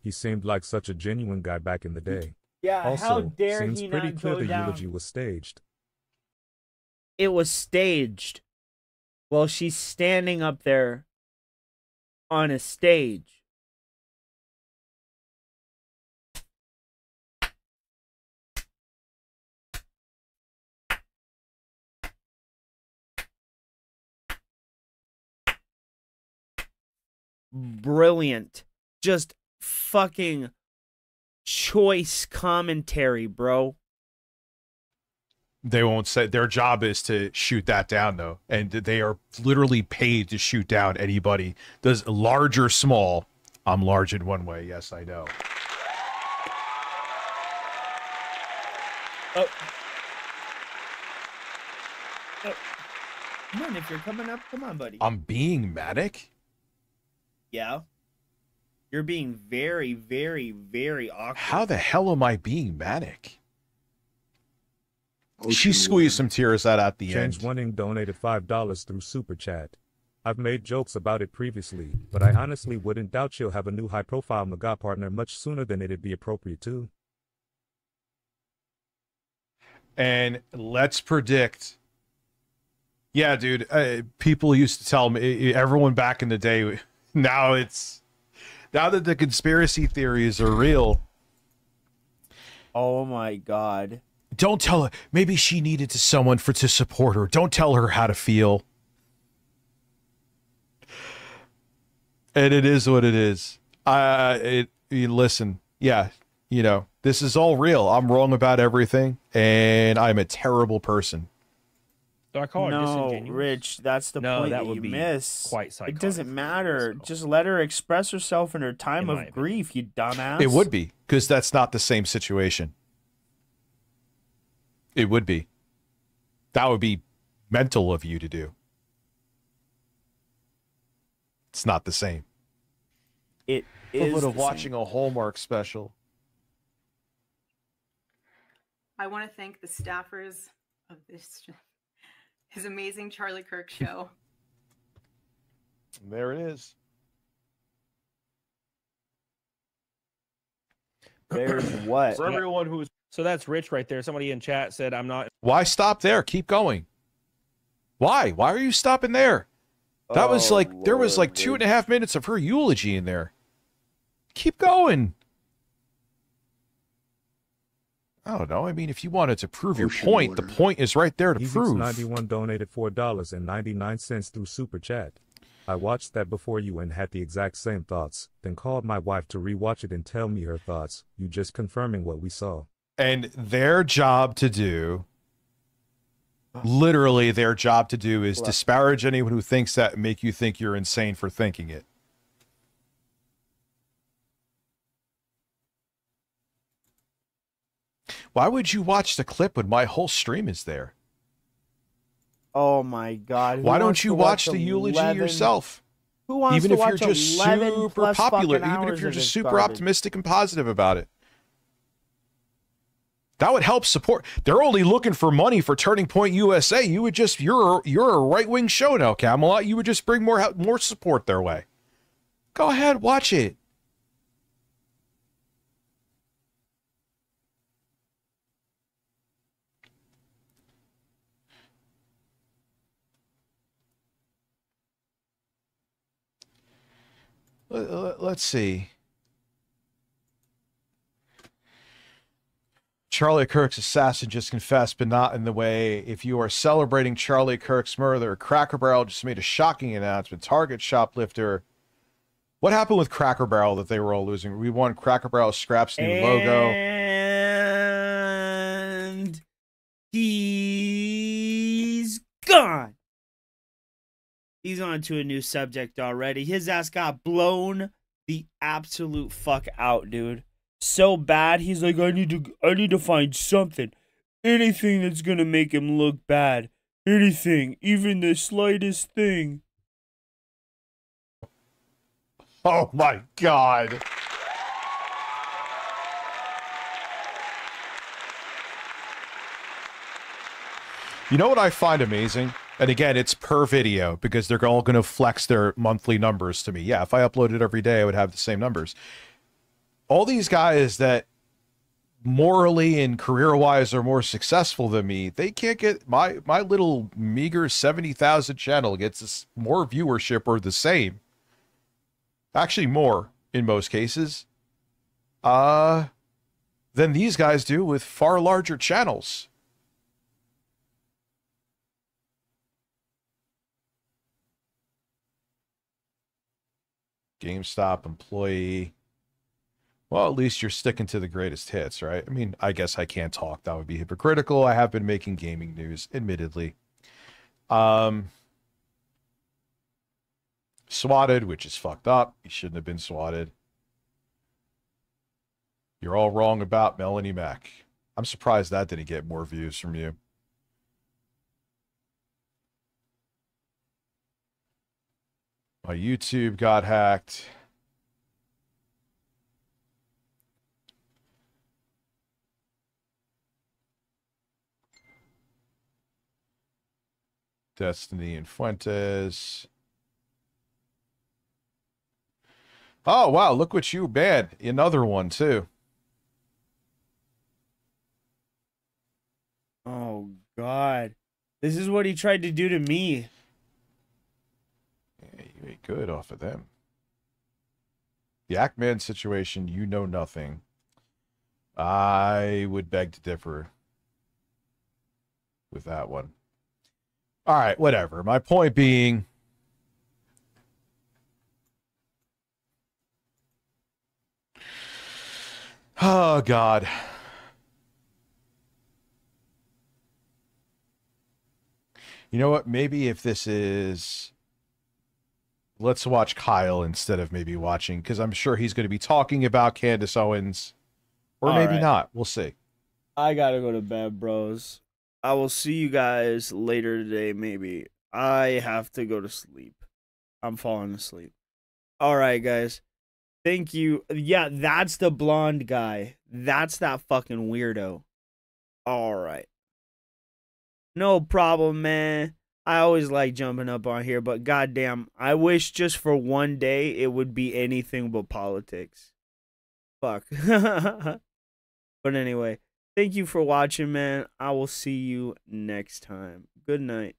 He seemed like such a genuine guy back in the day. Yeah, also, how dare seems he pretty not clear go the down. eulogy was staged. It was staged. Well, she's standing up there on a stage. brilliant, just fucking choice commentary, bro. They won't say. Their job is to shoot that down, though, and they are literally paid to shoot down anybody. Does large or small? I'm large in one way. Yes, I know. Oh. Oh. Come on, if you're coming up, come on, buddy. I'm being manic? Yeah. You're being very, very, very awkward. How the hell am I being manic? She squeezed some tears out at the James end. Winning donated $5 through Super Chat. I've made jokes about it previously, but I honestly wouldn't doubt she'll have a new high-profile MAGA partner much sooner than it'd be appropriate to. And let's predict. Yeah, dude. People used to tell me, everyone back in the day, now that the conspiracy theories are real. Oh my God. Don't tell her. Maybe she needed someone to support her. Don't tell her how to feel. And it is what it is. Listen, yeah, you know, this is all real. I'm wrong about everything, and I'm a terrible person. Do I call her disingenuous? Rich, that's the point that you miss. Quite psychotic. It doesn't matter. Just let her express herself in her time of grief, you dumbass. It would be, because that's not the same situation. It would be. That would be mental of you to do. It's not the same. It is Equivalent of the watching same. a Hallmark special. I want to thank the staffers of his amazing Charlie Kirk show. There it is. There's what? For everyone who's so that's Rich right there. Somebody in chat said I'm not. Why stop there? Keep going. Why? Why are you stopping there? That was like, there was like 2.5 minutes of her eulogy in there. Keep going. I don't know. I mean, if you wanted to prove your point, the point is right there to prove. 91 donated $4.99 through Super Chat. I watched that before you and had the exact same thoughts, then called my wife to rewatch it and tell me her thoughts. You just confirming what we saw. And their job to do, literally their job to do, is disparage anyone who thinks that and make you think you're insane for thinking it. Why would you watch the clip when my whole stream is there? Oh my God. Why don't you watch the eulogy yourself? Who wants even to if watch you're just 11 super plus popular, fucking even if hours you're of just this super garbage? optimistic and positive about it? That would help support. They're only looking for money for Turning Point USA. You would just, you're a right-wing show now, Camelot. You would just bring more support their way. Go ahead, watch it. Let's see. Charlie Kirk's assassin just confessed, but not in the way. If you are celebrating Charlie Kirk's murder, Cracker Barrel just made a shocking announcement. Target shoplifter. What happened with Cracker Barrel that they were all losing? We won Cracker Barrel Scrap's new logo. And he's gone. He's on to a new subject already. His ass got blown the absolute fuck out, dude. So bad, he's like, I need to find something. Anything that's gonna make him look bad. Anything, even the slightest thing. Oh my God. You know what I find amazing? And again, it's per video because they're all going to flex their monthly numbers to me. Yeah, if I uploaded every day, I would have the same numbers. All these guys that morally and career-wise are more successful than me, they can't get my little meager 70,000 channel gets this more viewership or the same. Actually, more in most cases. Than these guys do with far larger channels. GameStop employee. Well, at least you're sticking to the greatest hits, right? I mean, I guess I can't talk. That would be hypocritical. I have been making gaming news, admittedly. Swatted, which is fucked up. He shouldn't have been swatted. You're all wrong about Melanie Mack. I'm surprised that didn't get more views from you. My YouTube got hacked. Destiny and Fuentes. Oh, wow. Look what you banned. Another one, too. Oh, God. This is what he tried to do to me. Yeah, you ate good off of them. The Ackman situation, you know nothing. I would beg to differ with that one. All right, whatever. My point being, oh, God. You know what? Maybe if this is, let's watch Kyle instead of maybe watching, because I'm sure he's going to be talking about Candace Owens, or maybe not. We'll see. I gotta go to bed, bros. I will see you guys later today, maybe. I have to go to sleep. I'm falling asleep. All right, guys. Thank you. Yeah, that's the blonde guy. That's that fucking weirdo. All right. No problem, man. I always like jumping up on here, but goddamn, I wish just for one day it would be anything but politics. Fuck. But anyway, thank you for watching, man. I will see you next time. Good night.